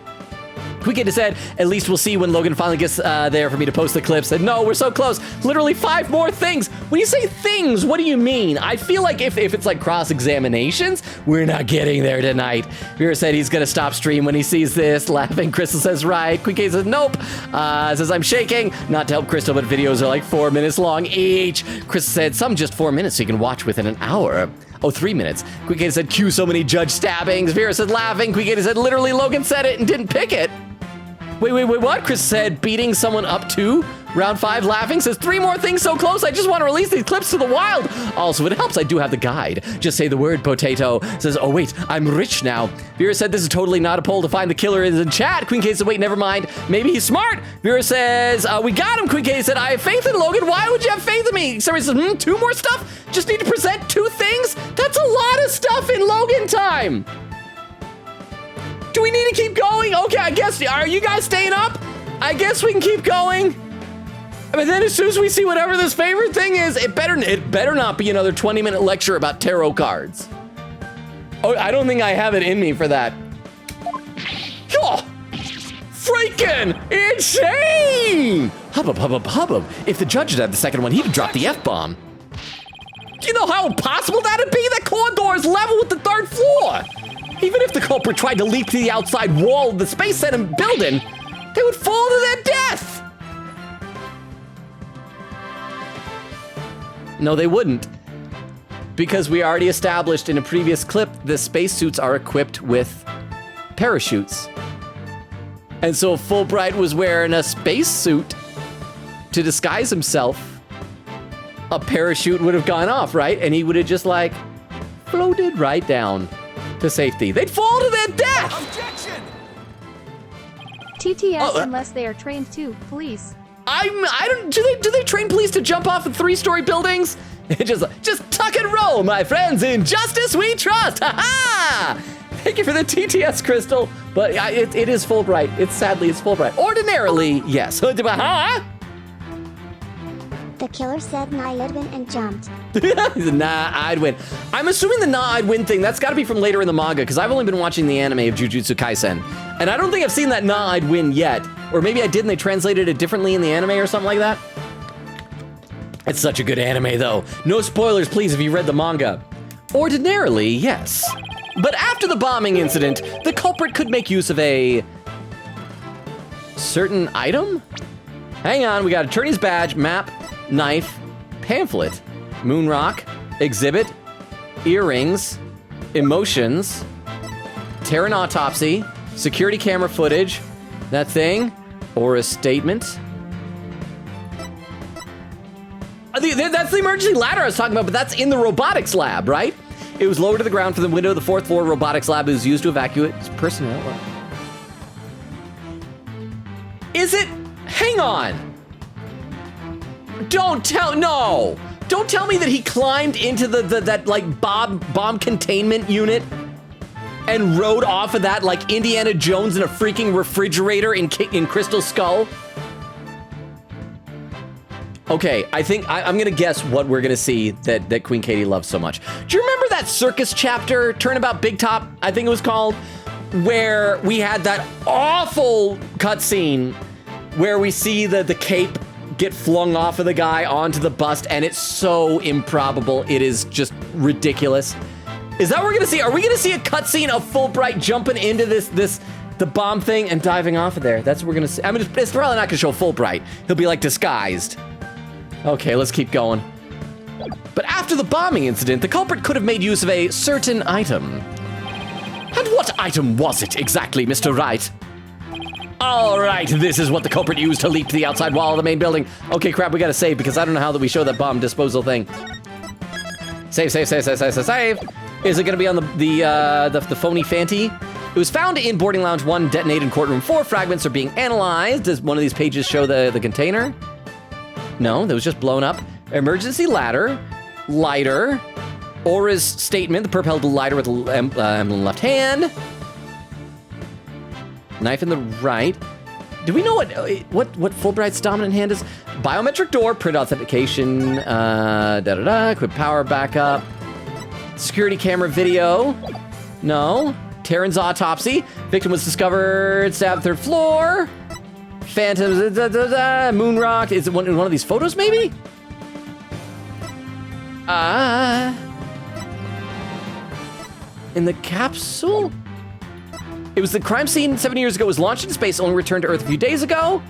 Queen Katie said, at least we'll see when Logan finally gets there for me to post the clip. Said, no, we're so close. Literally 5 more things. When you say things, what do you mean? I feel like if it's like cross-examinations, we're not getting there tonight. Vera said he's gonna stop stream when he sees this. Laughing, Crystal says, right. Queen Katie says, nope. Says, I'm shaking. Not to help Crystal, but videos are like 4 minutes long each. Crystal said, some just 4 minutes so you can watch within an hour. Oh, 3 minutes. Queen Katie said, cue so many judge stabbings. Vera said, laughing. Queen Katie said, literally, Logan said it and didn't pick it. Wait, what? Chris said, beating someone up to round 5, laughing. Says, 3 more things so close, I just want to release these clips to the wild. Also, it helps, I do have the guide. Just say the word potato. Says, oh wait, I'm rich now. Vera said, this is totally not a poll to find the killer is in chat. Queen Katie said, wait, never mind. Maybe he's smart. Vera says, we got him. Queen Katie said, I have faith in Logan. Why would you have faith in me? Somebody says, 2 more stuff? Just need to present 2 things? That's a lot of stuff in Logan time. Do we need to keep going? Okay, I guess, are you guys staying up? I guess we can keep going. But then as soon as we see whatever this favorite thing is, it better not be another 20-minute lecture about tarot cards. Oh, I don't think I have it in me for that. Oh, freaking insane! Hubbub. If the judge had had the second one, he'd have dropped the F-bomb. Do you know how impossible that'd be? That corridor is level with the 3rd floor. Even if the culprit tried to leap to the outside wall of the Space Center building, they would fall to their death. No, they wouldn't. Because we already established in a previous clip, the spacesuits are equipped with parachutes. And so if Fulbright was wearing a spacesuit to disguise himself, a parachute would have gone off, right? And he would have just like floated right down to safety. They'd fall to their death! Objection! TTS unless they are trained too, police. Do they train police to jump off of 3-story buildings? just tuck and roll, my friends. In justice we trust. Ha ha! Thank you for the TTS, Crystal. But it is Fulbright. Sadly, it's Fulbright. Ordinarily, yes. The killer said nah, I'd win and jumped. Nah, I'd win. I'm assuming the nah, I'd win thing, that's gotta be from later in the manga, because I've only been watching the anime of Jujutsu Kaisen. And I don't think I've seen that nah, I'd win yet. Or maybe I did and they translated it differently in the anime or something like that. It's such a good anime, though. No spoilers, please, if you read the manga. Ordinarily, yes. But after the bombing incident, the culprit could make use of a certain item? Hang on, we got attorney's badge, map, knife, pamphlet, moon rock, exhibit, earrings, emotions, Terran autopsy, security camera footage, that thing, or a statement. That's the emergency ladder I was talking about, but that's in the robotics lab, right? It was lowered to the ground from the window of the 4th floor robotics lab. It was used to evacuate personnel. Is it? Hang on. Don't tell me that he climbed into that like bomb containment unit and rode off of that like Indiana Jones in a freaking refrigerator in Crystal Skull. Okay, I think I'm gonna guess what we're gonna see that Queen Katie loves so much. Do you remember that circus chapter, Turnabout Big Top, I think it was called, where we had that awful cutscene where we see the cape get flung off of the guy onto the bust, and it's so improbable, it is just ridiculous. Is that what we're gonna see? Are we gonna see a cutscene of Fulbright jumping into the bomb thing and diving off of there? That's what we're gonna see. I mean, it's probably not gonna show Fulbright. He'll be like disguised. Okay, let's keep going. But after the bombing incident, the culprit could have made use of a certain item. And what item was it exactly, Mr. Wright? All right, this is what the culprit used to leap to the outside wall of the main building. Okay, crap, we gotta save because I don't know how that we show that bomb disposal thing. Save. Is it gonna be on the phony Fanty? It was found in boarding lounge 1, detonated in courtroom 4. Fragments are being analyzed. Does one of these pages show the container? No, that was just blown up. Emergency ladder, lighter, Aura's statement, the perp held a lighter with the emblem in the left hand. Knife in the right. Do we know what Fulbright's dominant hand is? Biometric door, print authentication, equip power backup. Security camera video. No. Terran's autopsy. Victim was discovered, stabbed 3rd floor. Phantoms, moon rock. Is it one of these photos, maybe? In the capsule? It was the crime scene 7 years ago. It was launched into space, only returned to Earth a few days ago.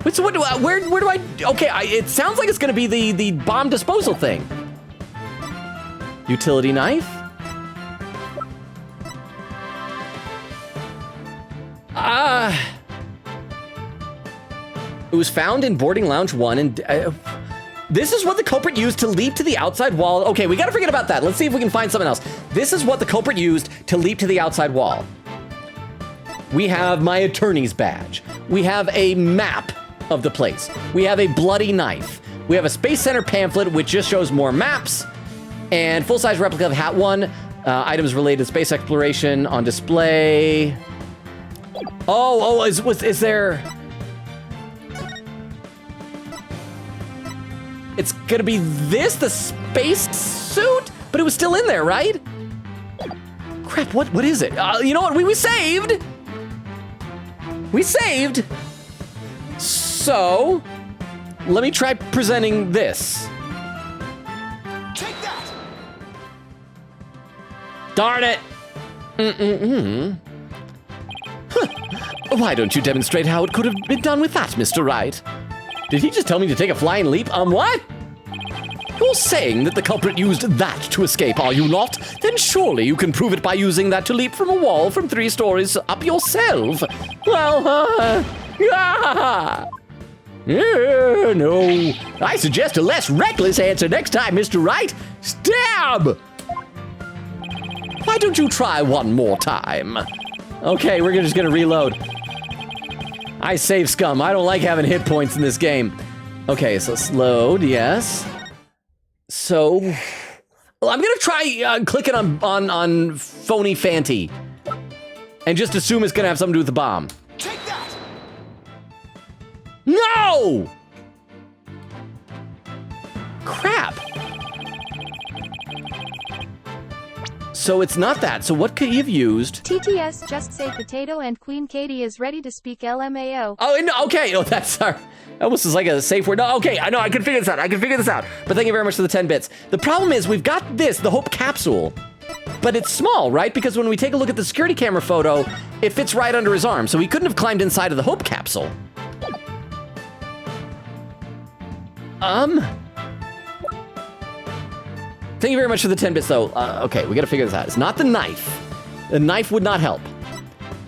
Wait, so where do I? Okay, it sounds like it's gonna be the bomb disposal thing. Utility knife. It was found in boarding lounge 1, and this is what the culprit used to leap to the outside wall. Okay, we gotta forget about that. Let's see if we can find something else. This is what the culprit used to leap to the outside wall. We have my attorney's badge. We have a map of the place. We have a bloody knife. We have a Space Center pamphlet, which just shows more maps, and full-size replica of Hat 1. Items related to space exploration on display. Is there... It's gonna be the space suit? But it was still in there, right? Crap, what is it? You know what, we saved! We saved! So, let me try presenting this. Take that! Darn it! Why don't you demonstrate how it could have been done with that, Mr. Wright? Did he just tell me to take a flying leap? What? You're saying that the culprit used that to escape, are you not? Then surely you can prove it by using that to leap from a wall from 3 stories up yourself. Well, no. I suggest a less reckless answer next time, Mr. Wright. Stab! Why don't you try one more time? Okay, we're just gonna reload. I save scum. I don't like having hit points in this game. Okay, so let's load, yes. So, well, I'm gonna try clicking on phony Fanty and just assume it's gonna have something to do with the bomb. Take that! No! Crap. So it's not that. So what could he have used? TTS just say potato and Queen Katie is ready to speak LMAO. Oh, no, okay. Oh, that's our... Almost is like a safe word. No, okay, I know, I can figure this out. But thank you very much for the 10 bits. The problem is we've got this, the Hope Capsule, but it's small, right? Because when we take a look at the security camera photo, it fits right under his arm, so he couldn't have climbed inside of the Hope capsule. Thank you very much for the 10 bits, though. Okay, we gotta figure this out. It's not the knife. The knife would not help.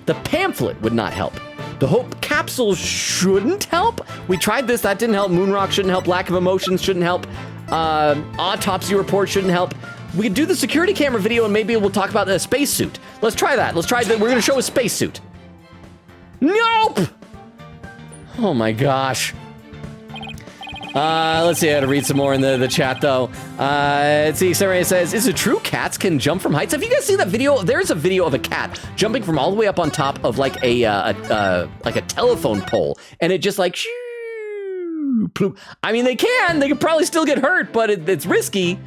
The pamphlet would not help. The Hope capsule shouldn't help. We tried this, that didn't help. Moonrock shouldn't help. Lack of emotions shouldn't help. Autopsy report shouldn't help. We could do the security camera video and maybe we'll talk about a spacesuit. Let's try that. Let's try that. We're gonna show a spacesuit. Nope! Oh my gosh. Let's see how to read some more in the chat though. Let's see, Sarah says, is it true cats can jump from heights? Have you guys seen that video? There's a video of a cat jumping from all the way up on top of like a telephone pole, and it just like shoo, ploop. I mean, they can probably still get hurt, but it's risky.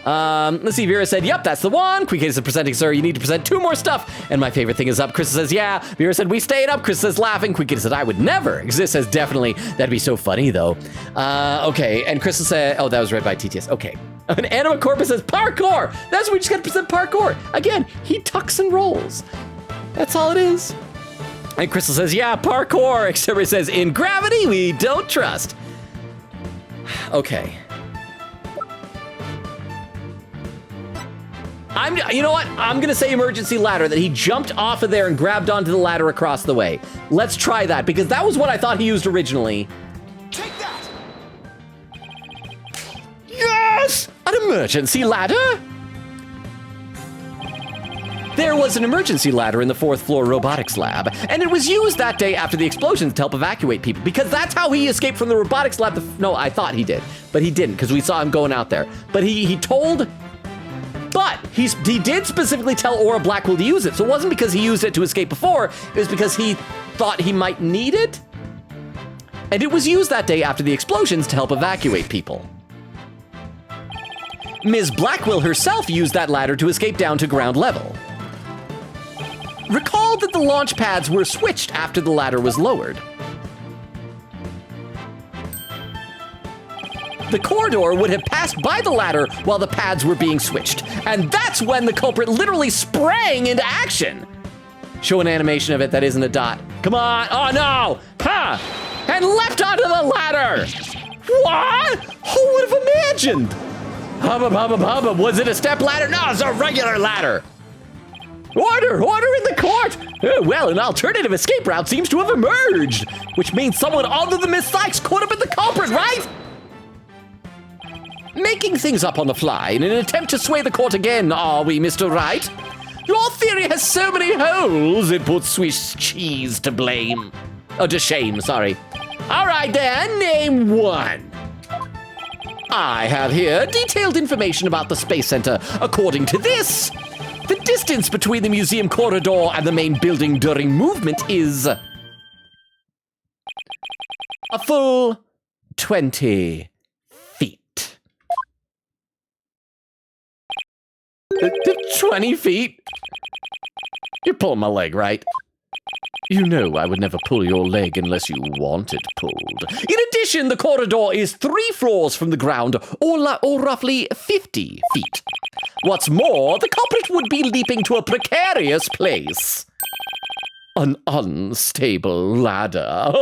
Let's see, Vera said, yep, that's the one. Quick is presenting, sir. You need to present 2 more stuff. And my favorite thing is up. Krista says, yeah. Vera said, we stayed up. Krista says, laughing. Quick said, I would never. Exist says, definitely. That'd be so funny, though. Okay. And Krista said, oh, that was read by TTS. Okay. And Anima Corpus says, parkour. That's what we just got to present parkour. Again, he tucks and rolls. That's all it is. And Crystal says, yeah, parkour. Except it says, in gravity, we don't trust. Okay. You know what? I'm gonna say emergency ladder, that he jumped off of there and grabbed onto the ladder across the way. Let's try that, because that was what I thought he used originally. Take that! Yes! An emergency ladder? There was an emergency ladder in the 4th floor robotics lab, and it was used that day after the explosions to help evacuate people, because that's how he escaped from the robotics lab. No, I thought he did, but he didn't, because we saw him going out there. But he told... But he did specifically tell Aura Blackwell to use it, so it wasn't because he used it to escape before, it was because he thought he might need it. And it was used that day after the explosions to help evacuate people. Ms. Blackwell herself used that ladder to escape down to ground level. Recall that the launch pads were switched after the ladder was lowered. The corridor would have passed by the ladder while the pads were being switched. And that's when the culprit literally sprang into action. Show an animation of it that isn't a dot. Come on, oh no, ha! And leapt onto the ladder. What? Who would have imagined? Hubba, hubba, hubba, was it a step ladder? No, it's a regular ladder. Order in the court. Well, an alternative escape route seems to have emerged, which means someone other than Miss Sykes could have been the culprit, right? Making things up on the fly in an attempt to sway the court again, are we, Mr. Wright? Your theory has so many holes, it puts Swiss cheese to blame. Oh, to shame, sorry. All right, then, name one. I have here detailed information about the Space Center. According to this, the distance between the museum corridor and the main building during movement is a full 20 feet. 20 feet? You're pulling my leg, right? You know I would never pull your leg unless you want it pulled. In addition, the corridor is 3 floors from the ground, or roughly 50 feet. What's more, the culprit would be leaping to a precarious place. An unstable ladder.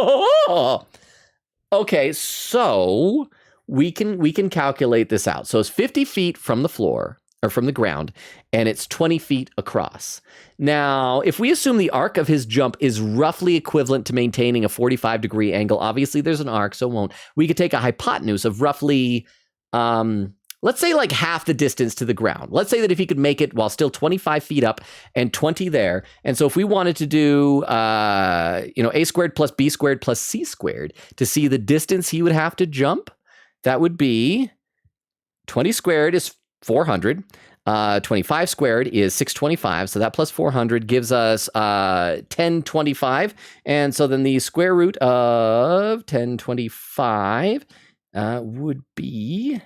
Okay, so we can calculate this out. So it's 50 feet from the floor, or from the ground, and it's 20 feet across. Now, if we assume the arc of his jump is roughly equivalent to maintaining a 45-degree angle, obviously there's an arc, so it won't. We could take a hypotenuse of roughly, let's say like half the distance to the ground. Let's say that if he could make it while still 25 feet up and 20 there. And so if we wanted to do, a squared plus b squared plus c squared to see the distance he would have to jump, that would be 20 squared is 400. 25 squared is 625, so that plus 400 gives us 1025. And so then the square root of 1025 would be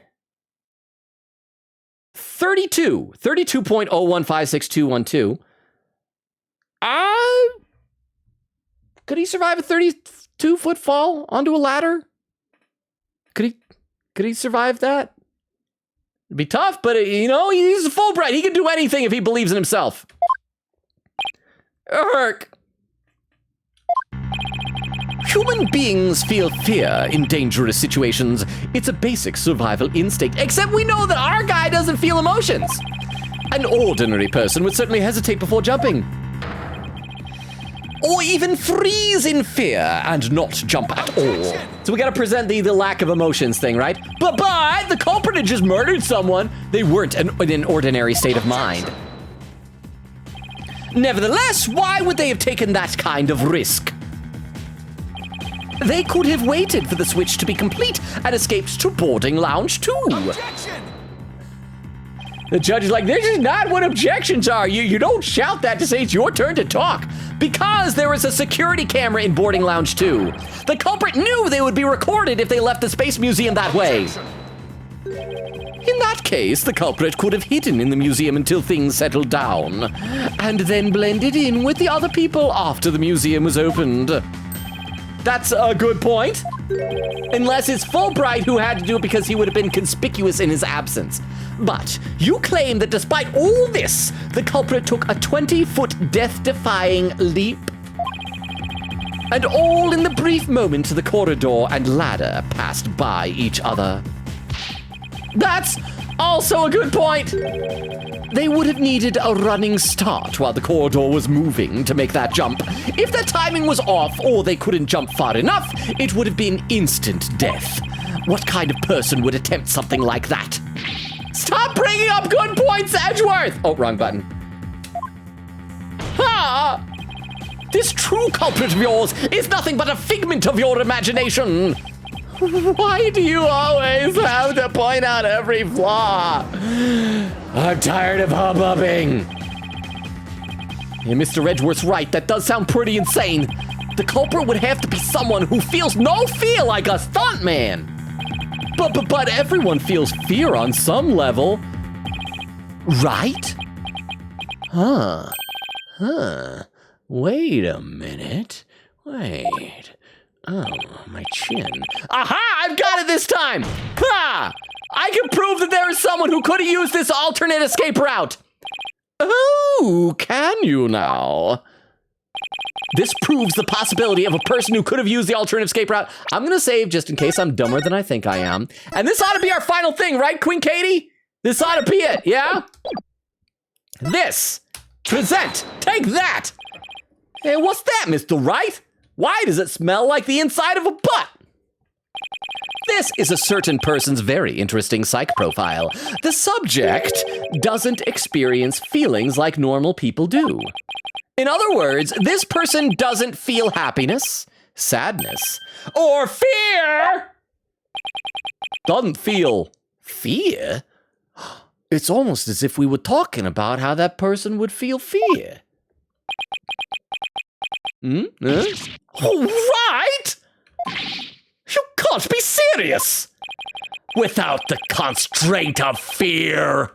32.01561212. Could he survive a 32-foot fall onto a ladder? Could he survive that? It'd be tough, but you know, he's a Fulbright. He can do anything if he believes in himself. Herc. Human beings feel fear in dangerous situations. It's a basic survival instinct, except we know that our guy doesn't feel emotions. An ordinary person would certainly hesitate before jumping. Or even freeze in fear and not jump at all. So we gotta present the lack of emotions thing, right? But the culprit had just murdered someone. They weren't in an ordinary state of mind. Nevertheless, why would they have taken that kind of risk? They could have waited for the switch to be complete and escaped to boarding lounge 2. Objection! The judge is like, this is not what objections are. You don't shout that to say it's your turn to talk. Because there was a security camera in boarding lounge 2. The culprit knew they would be recorded if they left the Space Museum that way. In that case, the culprit could have hidden in the museum until things settled down, and then blended in with the other people after the museum was opened. That's a good point. Unless it's Fulbright who had to do it because he would have been conspicuous in his absence. But you claim that despite all this, the culprit took a 20-foot death-defying leap. And all in the brief moment the corridor and ladder passed by each other. That's also a good point. They would have needed a running start while the corridor was moving to make that jump. If their timing was off or they couldn't jump far enough, it would have been instant death. What kind of person would attempt something like that? Stop bringing up good points, Edgeworth! Oh, wrong button. Ha! This true culprit of yours is nothing but a figment of your imagination. Why do you always have to point out every flaw? I'm tired of hubbubbing. Yeah, Mr. Edgeworth's right. That does sound pretty insane. The culprit would have to be someone who feels no fear like a stuntman. But everyone feels fear on some level. Right? Huh. Wait a minute. Wait. Oh, my chin. Aha! I've got it this time! Ha! I can prove that there is someone who could have used this alternate escape route. Oh, can you now? This proves the possibility of a person who could have used the alternative escape route. I'm gonna save just in case I'm dumber than I think I am. And this ought to be our final thing, right, Queen Katie? This ought to be it, yeah? This. Present. Take that. Hey, what's that, Mr. Wright? Why does it smell like the inside of a butt? This is a certain person's very interesting psych profile. The subject doesn't experience feelings like normal people do. In other words, this person doesn't feel happiness, sadness, or fear. Doesn't feel fear? It's almost as if we were talking about how that person would feel fear. Right? You can't be serious! Without the constraint of fear!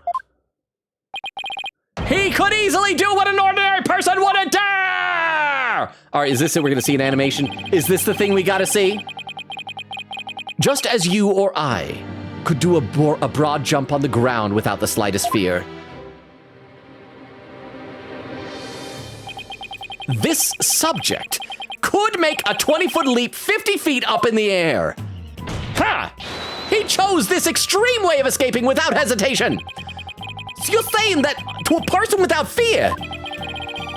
He could easily do what an ordinary person wouldn't do! Alright, is this it? We're gonna see an animation? Is this the thing we gotta see? Just as you or I could do a broad jump on the ground without the slightest fear. This subject could make a 20-foot leap 50 feet up in the air. Ha! He chose this extreme way of escaping without hesitation. So you're saying that to a person without fear,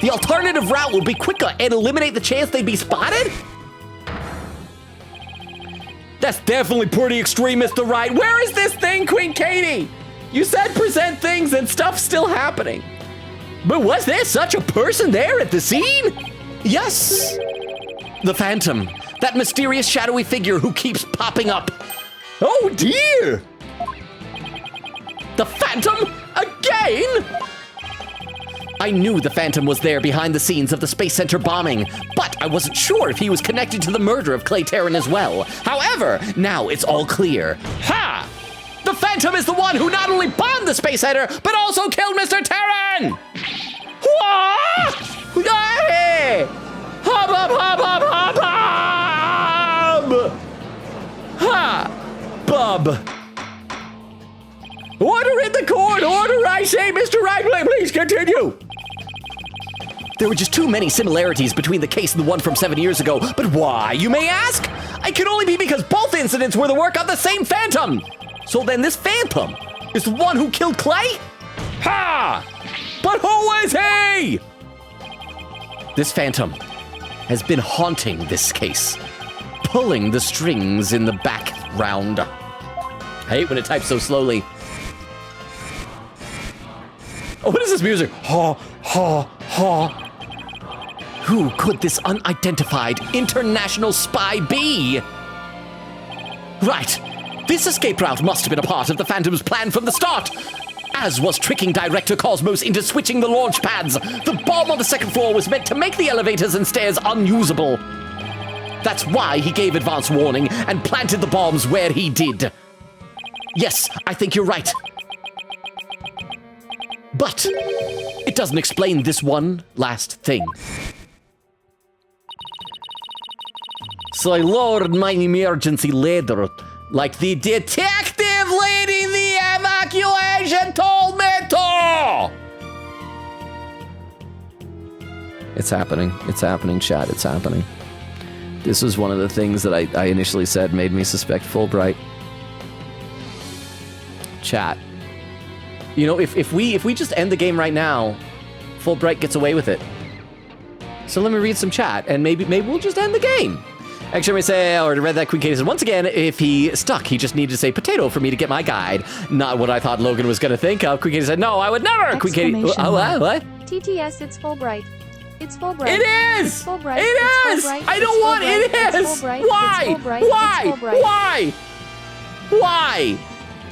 the alternative route would be quicker and eliminate the chance they'd be spotted? That's definitely pretty extreme, Mr. Wright. Where is this thing, Queen Katie? You said present things and stuff's still happening. But was there such a person there at the scene? Yes. The Phantom. That mysterious shadowy figure who keeps popping up. Oh dear. The Phantom? Again? I knew the Phantom was there behind the scenes of the Space Center bombing, but I wasn't sure if he was connected to the murder of Clay Terran as well. However, now it's all clear. Ha! The Phantom is the one who not only bombed the Space Center, but also killed Mr. Terran! Wah! Hey! Hub, hub, hub, hub, hub, hub! Ha! Bub! What There were just too many similarities between the case and the one from 7 years ago. But why, you may ask? It could only be because both incidents were the work of the same phantom. So then this phantom is the one who killed Clay? Ha! But who is he? This phantom has been haunting this case, pulling the strings in the background. I hate when it types so slowly. Oh, what is this music? Ha, ha, ha. Who could this unidentified international spy be? Right. This escape route must have been a part of the Phantom's plan from the start. As was tricking Director Cosmos into switching the launch pads. The bomb on the second floor was meant to make the elevators and stairs unusable. That's why he gave advance warning and planted the bombs where he did. Yes, I think you're right. But it doesn't explain this one last thing. So I lowered my emergency ladder like the detective leading the evacuation told me to! It's happening. It's happening, chat. It's happening. This was one of the things that I initially said made me suspect Fulbright. Chat. You know, if we just end the game right now, Fulbright gets away with it. So let me read some chat, and maybe we'll just end the game. Actually, let me say, I already read that. Queen Katie said, once again, if he stuck, he just needed to say potato for me to get my guide. Not what I thought Logan was going to think of. Queen Katie said, no, I would never. Queen Katie, what? TTS, it's Fulbright. It's Fulbright. It is! It's Fulbright. It It's is! Fulbright. I don't It's want Fulbright. it is! It's Fulbright. Why? It's Fulbright. Why? It's Fulbright. Why? Why?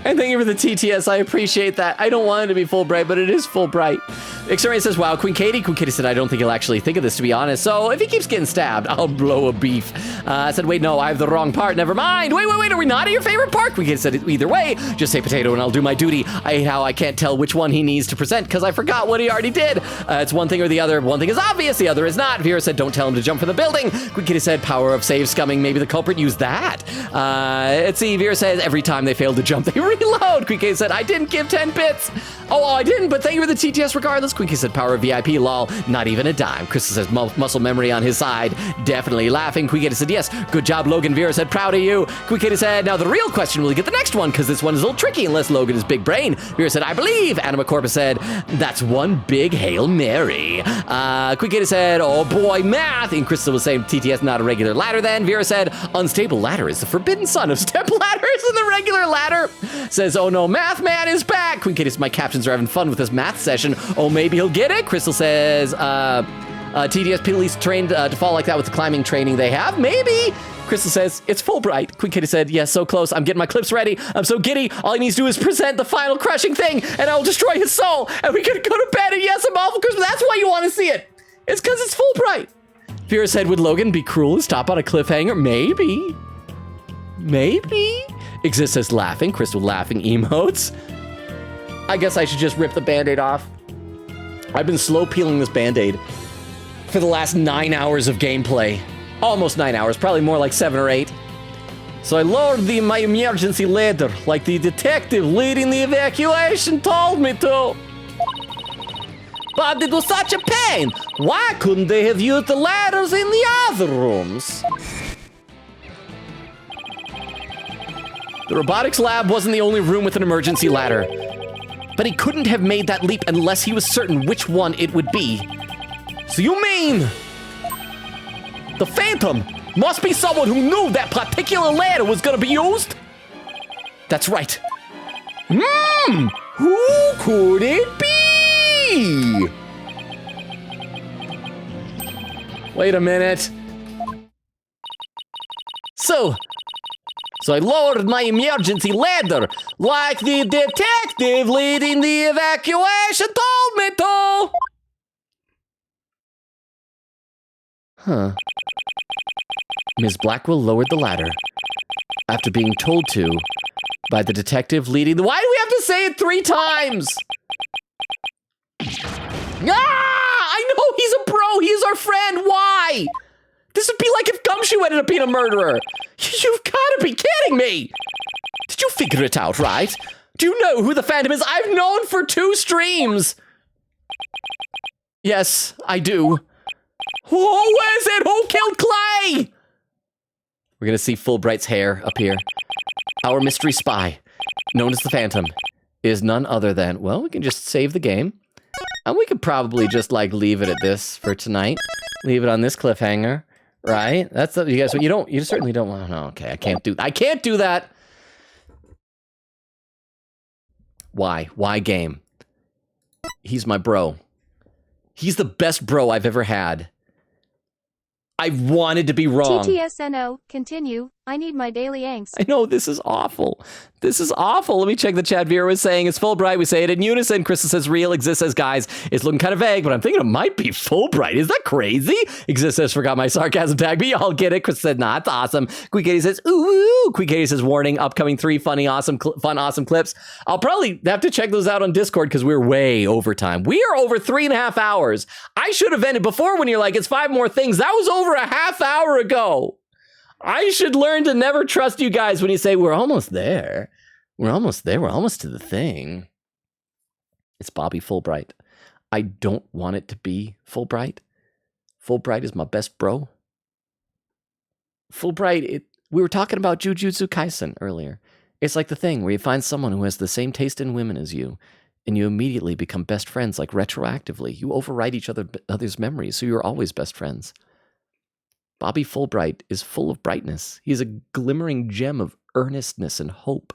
And thank you for the TTS. I appreciate that. I don't want it to be Fulbright, but it is Fulbright. Xray says, wow, Queen Katie said, I don't think he'll actually think of this, to be honest. So if he keeps getting stabbed, I'll blow a beef. I said, wait, no, I have the wrong part. Never mind. Wait, are we not at your favorite part? Queen Katie said, either way, just say potato and I'll do my duty. I hate how I can't tell which one he needs to present because I forgot what he already did. It's one thing or the other. One thing is obvious, the other is not. Vera said, don't tell him to jump from the building. Queen Katie said, power of save scumming. Maybe the culprit used that. Let's see. Vera says, every time they fail to jump, they reload. Queen Katie said, I didn't give 10 bits. Oh, I didn't, but thank you for the TTS regardless. Queen Katie said, power of VIP, lol, not even a dime. Crystal says, muscle memory on his side. Definitely laughing. Queen Katie said, yes, good job, Logan. Vera said, proud of you. Queen Katie said, now the real question, will he get the next one? Because this one is a little tricky unless Logan is big brain. Vera said, I believe. Anima Corpus said, that's one big Hail Mary. Queen Katie said, oh boy, math. And Crystal was saying, TTS, not a regular ladder then. Vera said, unstable ladder is the forbidden son of step ladders and the regular ladder. Says, oh no, math man is back. Queen Katie says, my captions are having fun with this math session. Oh, maybe he'll get it. Crystal says, TDS police trained to fall like that with the climbing training they have. Maybe. Crystal says, it's Fulbright. Queen Kitty said, yes, so close. I'm getting my clips ready. I'm so giddy. All he needs to do is present the final crushing thing, and I'll destroy his soul. And we can go to bed, and yes, I'm awful Christmas. That's why you want to see it. It's because it's Fulbright. Vera said, would Logan be cruel and stop on a cliffhanger? Maybe. Maybe. Exist says, laughing. Crystal laughing emotes. I guess I should just rip the Band-Aid off. I've been slow peeling this Band-Aid for the last 9 hours of gameplay. Almost 9 hours, probably more like 7 or 8. So I lowered my emergency ladder like the detective leading the evacuation told me to. But it was such a pain. Why couldn't they have used the ladders in the other rooms? The robotics lab wasn't the only room with an emergency ladder. But he couldn't have made that leap unless he was certain which one it would be. So you mean the Phantom must be someone who knew that particular ladder was gonna be used? That's right. Who could it be? Wait a minute. So I lowered my emergency ladder like the detective leading the evacuation told me to. Huh. Ms. Blackwell lowered the ladder after being told to by the detective leading the... Why do we have to say it 3 times? I know he's a bro. He's our friend. Why? This would be like if Gumshoe ended up being a murderer. You've got to be kidding me. Did you figure it out, right? Do you know who the Phantom is? I've known for 2 streams. Yes, I do. Who is it? Who killed Clay? We're gonna see Fulbright's hair appear. Our mystery spy, known as the Phantom, is none other than, well, we can just save the game. And we could probably just like leave it at this for tonight. Leave it on this cliffhanger, right? That's the, you guys, you certainly don't want to know. Okay, I can't do that. Why? Why game? He's my bro. He's the best bro I've ever had. I wanted to be wrong. TTSNO, continue. I need my daily angst. I know, this is awful. This is awful. Let me check the chat. Vera was saying it's Fulbright. We say it in unison. Crystal says real. Exists says guys. It's looking kind of vague, but I'm thinking it might be Fulbright. Is that crazy? Exists says forgot my sarcasm tag, but y'all get it. Crystal said nah, it's awesome. Queen Katie says ooh. Queen Katie says warning, upcoming 3 funny, awesome clips. I'll probably have to check those out on Discord because we're way over time. We are over 3.5 hours. I should have ended before when you're like, it's 5 more things. That was over a half hour ago. I should learn to never trust you guys when you say, we're almost there. We're almost there. We're almost to the thing. It's Bobby Fulbright. I don't want it to be Fulbright. Fulbright is my best bro. Fulbright, we were talking about Jujutsu Kaisen earlier. It's like the thing where you find someone who has the same taste in women as you, and you immediately become best friends, like retroactively. You overwrite each other's memories, so you're always best friends. Bobby Fulbright is full of brightness. He's a glimmering gem of earnestness and hope.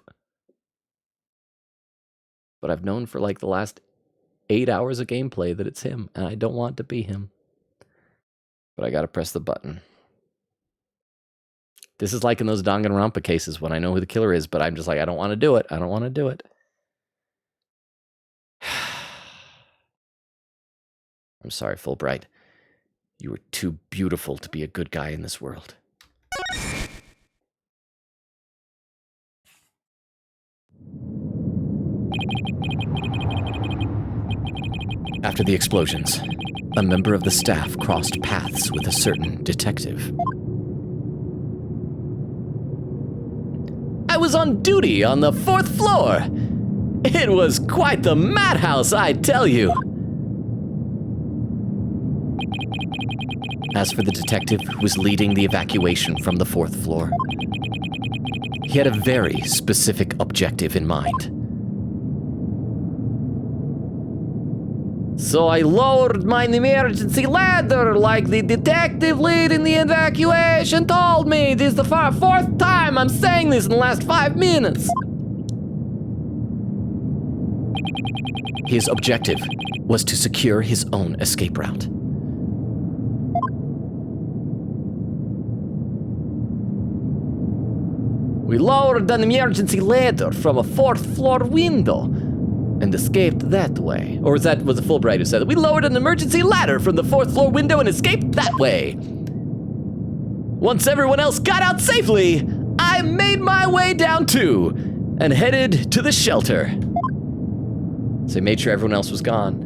But I've known for like the last 8 hours of gameplay that it's him, and I don't want to be him. But I gotta press the button. This is like in those Danganronpa cases when I know who the killer is, but I'm just like, I don't want to do it. I don't want to do it. I'm sorry, Fulbright. You are too beautiful to be a good guy in this world. After the explosions, a member of the staff crossed paths with a certain detective. I was on duty on the 4th floor. It was quite the madhouse, I tell you. As for the detective who was leading the evacuation from the 4th floor, he had a very specific objective in mind. So I lowered my emergency ladder like the detective leading the evacuation told me. This is the 4th time I'm saying this in the last 5 minutes. His objective was to secure his own escape route. We lowered an emergency ladder from a 4th floor window and escaped that way. Or was it Fulbright who said that? We lowered an emergency ladder from the 4th floor window and escaped that way. Once everyone else got out safely, I made my way down too and headed to the shelter. So he made sure everyone else was gone.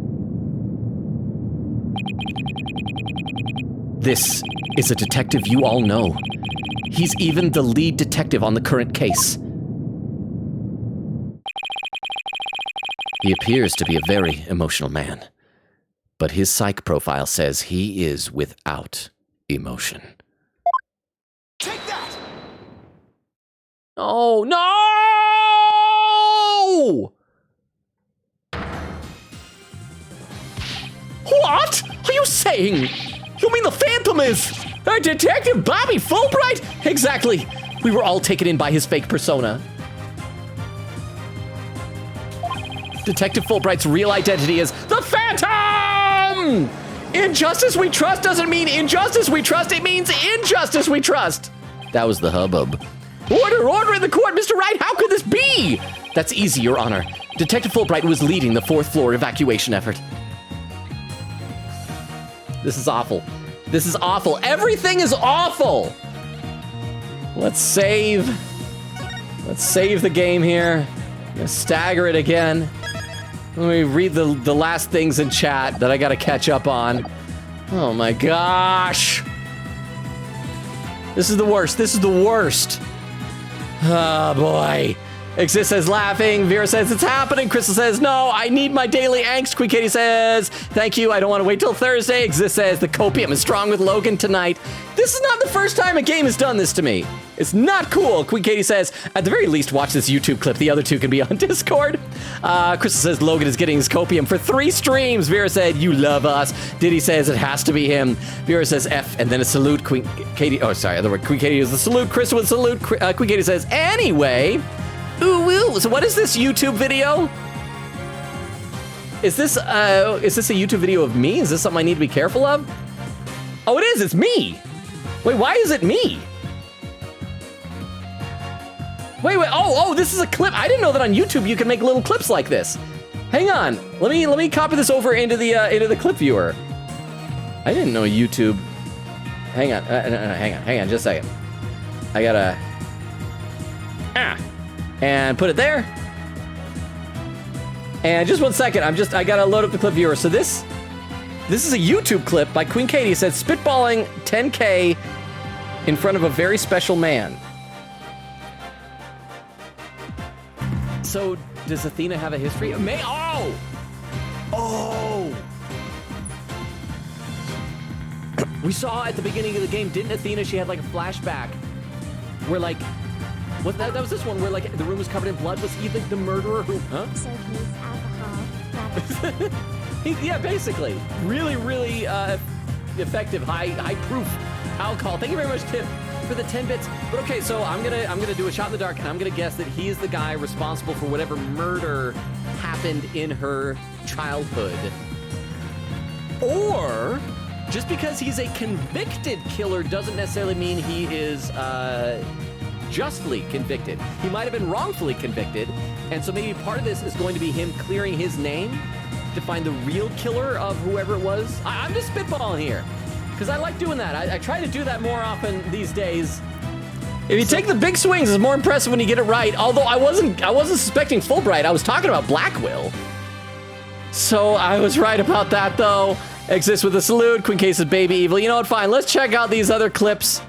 This is a detective you all know. He's even the lead detective on the current case. He appears to be a very emotional man, but his psych profile says he is without emotion. Take that! Oh, no! What are you saying? You mean the Phantom is Detective Bobby Fulbright? Exactly. We were all taken in by his fake persona. Detective Fulbright's real identity is the Phantom! Injustice we trust doesn't mean injustice we trust, it means injustice we trust. That was the hubbub. Order in the court, Mr. Wright, how could this be? That's easy, Your Honor. Detective Fulbright was leading the 4th floor evacuation effort. This is awful. This is awful. Everything is awful. Let's save the game here. I'm gonna stagger it again. Let me read the last things in chat that I gotta catch up on. Oh my gosh. This is the worst. This is the worst. Oh boy. Exist says laughing. Vera says it's happening. Crystal says no, I need my daily angst. Queen Katie says thank you. I don't want to wait till Thursday. Exist says the copium is strong with Logan tonight. This is not the first time a game has done this to me. It's not cool. Queen Katie says at the very least watch this YouTube clip. The other two can be on Discord. Crystal says Logan is getting his copium for 3 streams. Vera said you love us. Diddy says it has to be him. Vera says F and then a salute. Queen Katie. Oh sorry, other word. Queen Katie is the salute. Crystal with salute. Queen Katie says anyway. Ooh, woo. So what is this YouTube video? Is this a YouTube video of me? Is this something I need to be careful of? Oh, it is. It's me. Wait, why is it me? Wait. Oh, this is a clip. I didn't know that on YouTube you can make little clips like this. Hang on. Let me copy this over into the clip viewer. I didn't know YouTube. Hang on. Hang on. Just a second. I gotta. And put it there. And just 1 second, I gotta load up the clip viewer. So this is a YouTube clip by Queen Katie. It said spitballing 10K in front of a very special man. So does Athena have a history? Oh! We saw at the beginning of the game, didn't Athena, she had like a flashback where like, that was this one where like the room was covered in blood. Was he the murderer who, huh? So he's alcohol. Yeah, basically. Really, really effective, high proof alcohol. Thank you very much, Tim, for the 10 bits. But okay, so I'm gonna do a shot in the dark, and I'm gonna guess that he is the guy responsible for whatever murder happened in her childhood. Or just because he's a convicted killer doesn't necessarily mean he is justly convicted. He might have been wrongfully convicted, and so maybe part of this is going to be him clearing his name to find the real killer of whoever it was. I'm just spitballing here, because I like doing that. I try to do that more often these days. If you take the big swings, it's more impressive when you get it right. Although I wasn't suspecting Fulbright. I was talking about Blackwill. So I was right about that, though. Exists with a salute. Queen Case of Baby Evil. You know what? Fine. Let's check out these other clips.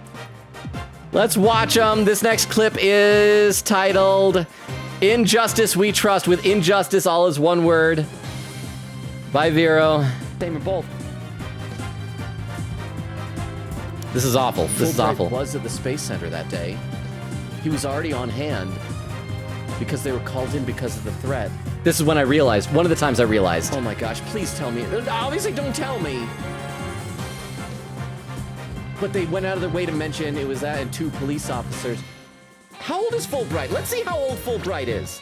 Let's watch them. This next clip is titled Injustice We Trust, with injustice all as one word. By Vero. Same or both. This is awful. This is awful. Was at the Space Center that day. He was already on hand because they were called in because of the threat. This is when I realized, one of the times I realized. Oh my gosh, please tell me. Obviously, don't tell me. But they went out of their way to mention it was that and 2 police officers. How old is Fulbright? Let's see how old Fulbright is.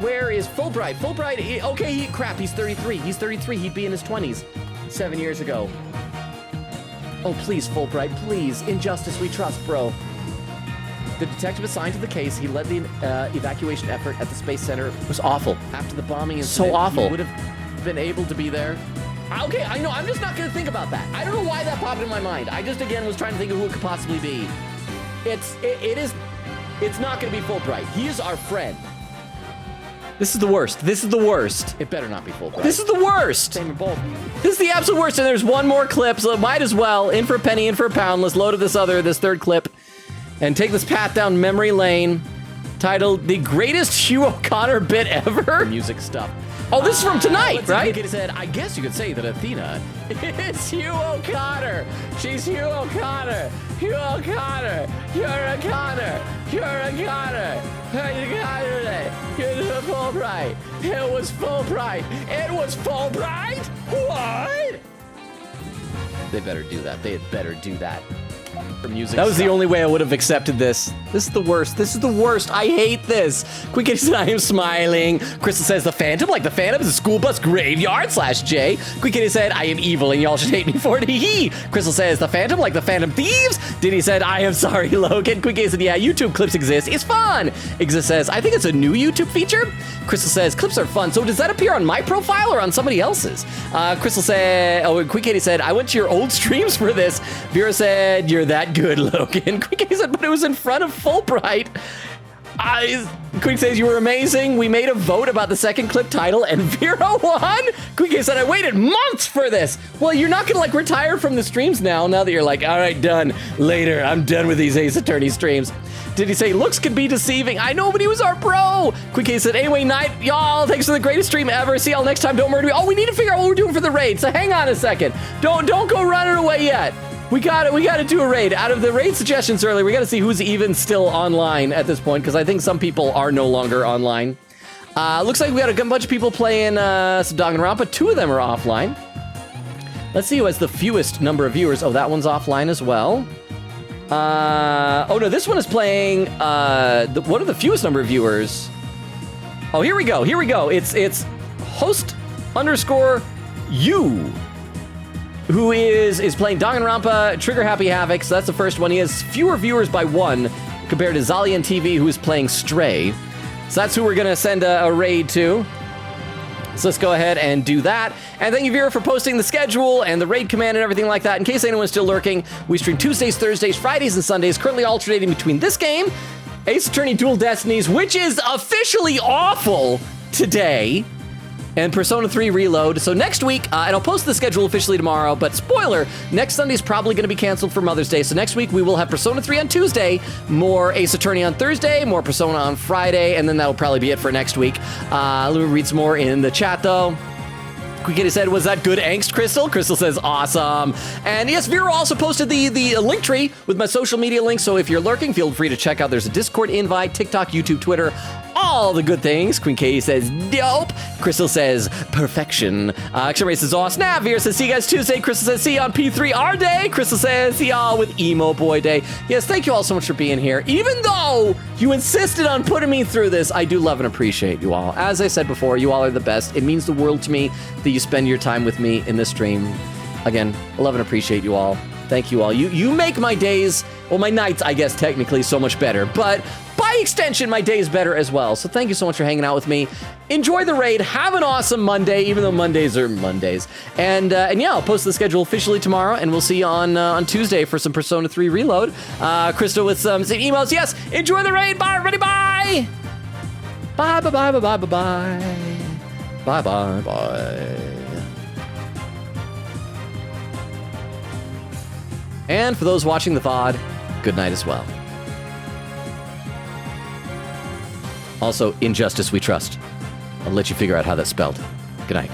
Where is Fulbright? Fulbright, okay, crap, he's 33. He's 33, he'd be in his 20s 7 years ago. Oh, please, Fulbright, please. Injustice we trust, bro. The detective assigned to the case, he led the evacuation effort at the Space Center. It was awful. After the bombing incident, So awful. he would have been able to be there. Okay, I know, I'm just not gonna think about that. I don't know why that popped in my mind. I just, again, was trying to think of who it could possibly be. It's not gonna be Fulbright. He is our friend. This is the worst. This is the worst. It better not be Fulbright. This is the worst. Same or both. This is the absolute worst, and there's one more clip, so it might as well. In for a penny, in for a pound. Let's load up this third clip and take this path down memory lane titled The Greatest Hugh O'Connor Bit Ever. Music stuff. Oh, this is from tonight, right? He said, I guess you could say that Athena is Hugh O'Connor. She's Hugh O'Connor. Hugh O'Connor. You're O'Connor. You're O'Connor. You're Fulbright. It was Fulbright. It was Fulbright? What? They better do that. They had better do that. Music that was stuff. The only way I would have accepted this. This is the worst. This is the worst. I hate this. Quick said, I am smiling. Crystal says, the Phantom, like the Phantom is a school bus graveyard /J. Quick Kitty said, I am evil and y'all should hate me for it. Hee. Crystal says, the Phantom, like the Phantom Thieves. Diddy said, I am sorry, Logan. Quick Kitty said, yeah, YouTube clips exist. It's fun. Exist says, I think it's a new YouTube feature. Crystal says, clips are fun. So does that appear on my profile or on somebody else's? Crystal said, Quick Kitty said, I went to your old streams for this. Vera said, you're that good, Logan. Quick Kitty said, but it was in front of Fulbright. Quick says you were amazing. We made a vote about the second clip title and Vera won. Quick said I waited months for this. Well, you're not gonna like retire from the streams now that you're like, all right, done. Later, I'm done with these Ace Attorney streams. Did he say looks could be deceiving? I know, but he was our pro. Quick said, anyway, night, y'all. Thanks for the greatest stream ever. See y'all next time. Don't murder me. Oh, we need to figure out what we're doing for the raid. So hang on a second. Don't go running away yet. We gotta do a raid. Out of the raid suggestions earlier, we gotta see who's even still online at this point, because I think some people are no longer online. Looks like we got a bunch of people playing some Danganronpa. 2 of them are offline. Let's see who has the fewest number of viewers. Oh, that one's offline as well. Oh no, this one is playing, what are the fewest number of viewers? Oh, here we go. It's host _ you. Who is playing Danganronpa Trigger Happy Havoc. So that's the first one. He has fewer viewers by 1 compared to Zalian TV, who is playing Stray. So that's who we're going to send a raid to. So let's go ahead and do that. And thank you, Vera, for posting the schedule and the raid command and everything like that. In case anyone's still lurking, we stream Tuesdays, Thursdays, Fridays, and Sundays, currently alternating between this game, Ace Attorney Dual Destinies, which is officially awful today, and Persona 3 Reload. So next week, and I'll post the schedule officially tomorrow, but spoiler, next Sunday is probably going to be canceled for Mother's Day. So next week, we will have Persona 3 on Tuesday, more Ace Attorney on Thursday, more Persona on Friday, and then that'll probably be it for next week. Let me read some more in the chat, though. Quick Kitty said, was that good angst, Crystal? Crystal says, awesome. And yes, Vera also posted the link tree with my social media links, so if you're lurking, feel free to check out. There's a Discord invite, TikTok, YouTube, Twitter, all the good things. Queen Katie says, dope. Crystal says, perfection. X-Ray says, aw, snap. Vera says, see you guys Tuesday. Crystal says, see you on P3R Day. Crystal says, see y'all with Emo Boy Day. Yes, thank you all so much for being here. Even though you insisted on putting me through this, I do love and appreciate you all. As I said before, you all are the best. It means the world to me that you spend your time with me in this stream. Again, I love and appreciate you all. Thank you all. You make my days, well, my nights, I guess, technically so much better, but by extension, my days better as well. So thank you so much for hanging out with me. Enjoy the raid. Have an awesome Monday, even though Mondays are Mondays. And yeah, I'll post the schedule officially tomorrow, and we'll see you on Tuesday for some Persona 3 Reload. Crystal with some emails. Yes, enjoy the raid. Bye, everybody. Bye. Bye, bye, bye, bye, bye, bye, bye. Bye, bye, bye. And for those watching the VOD, good night as well. Also, in justice we trust. I'll let you figure out how that's spelled. Good night.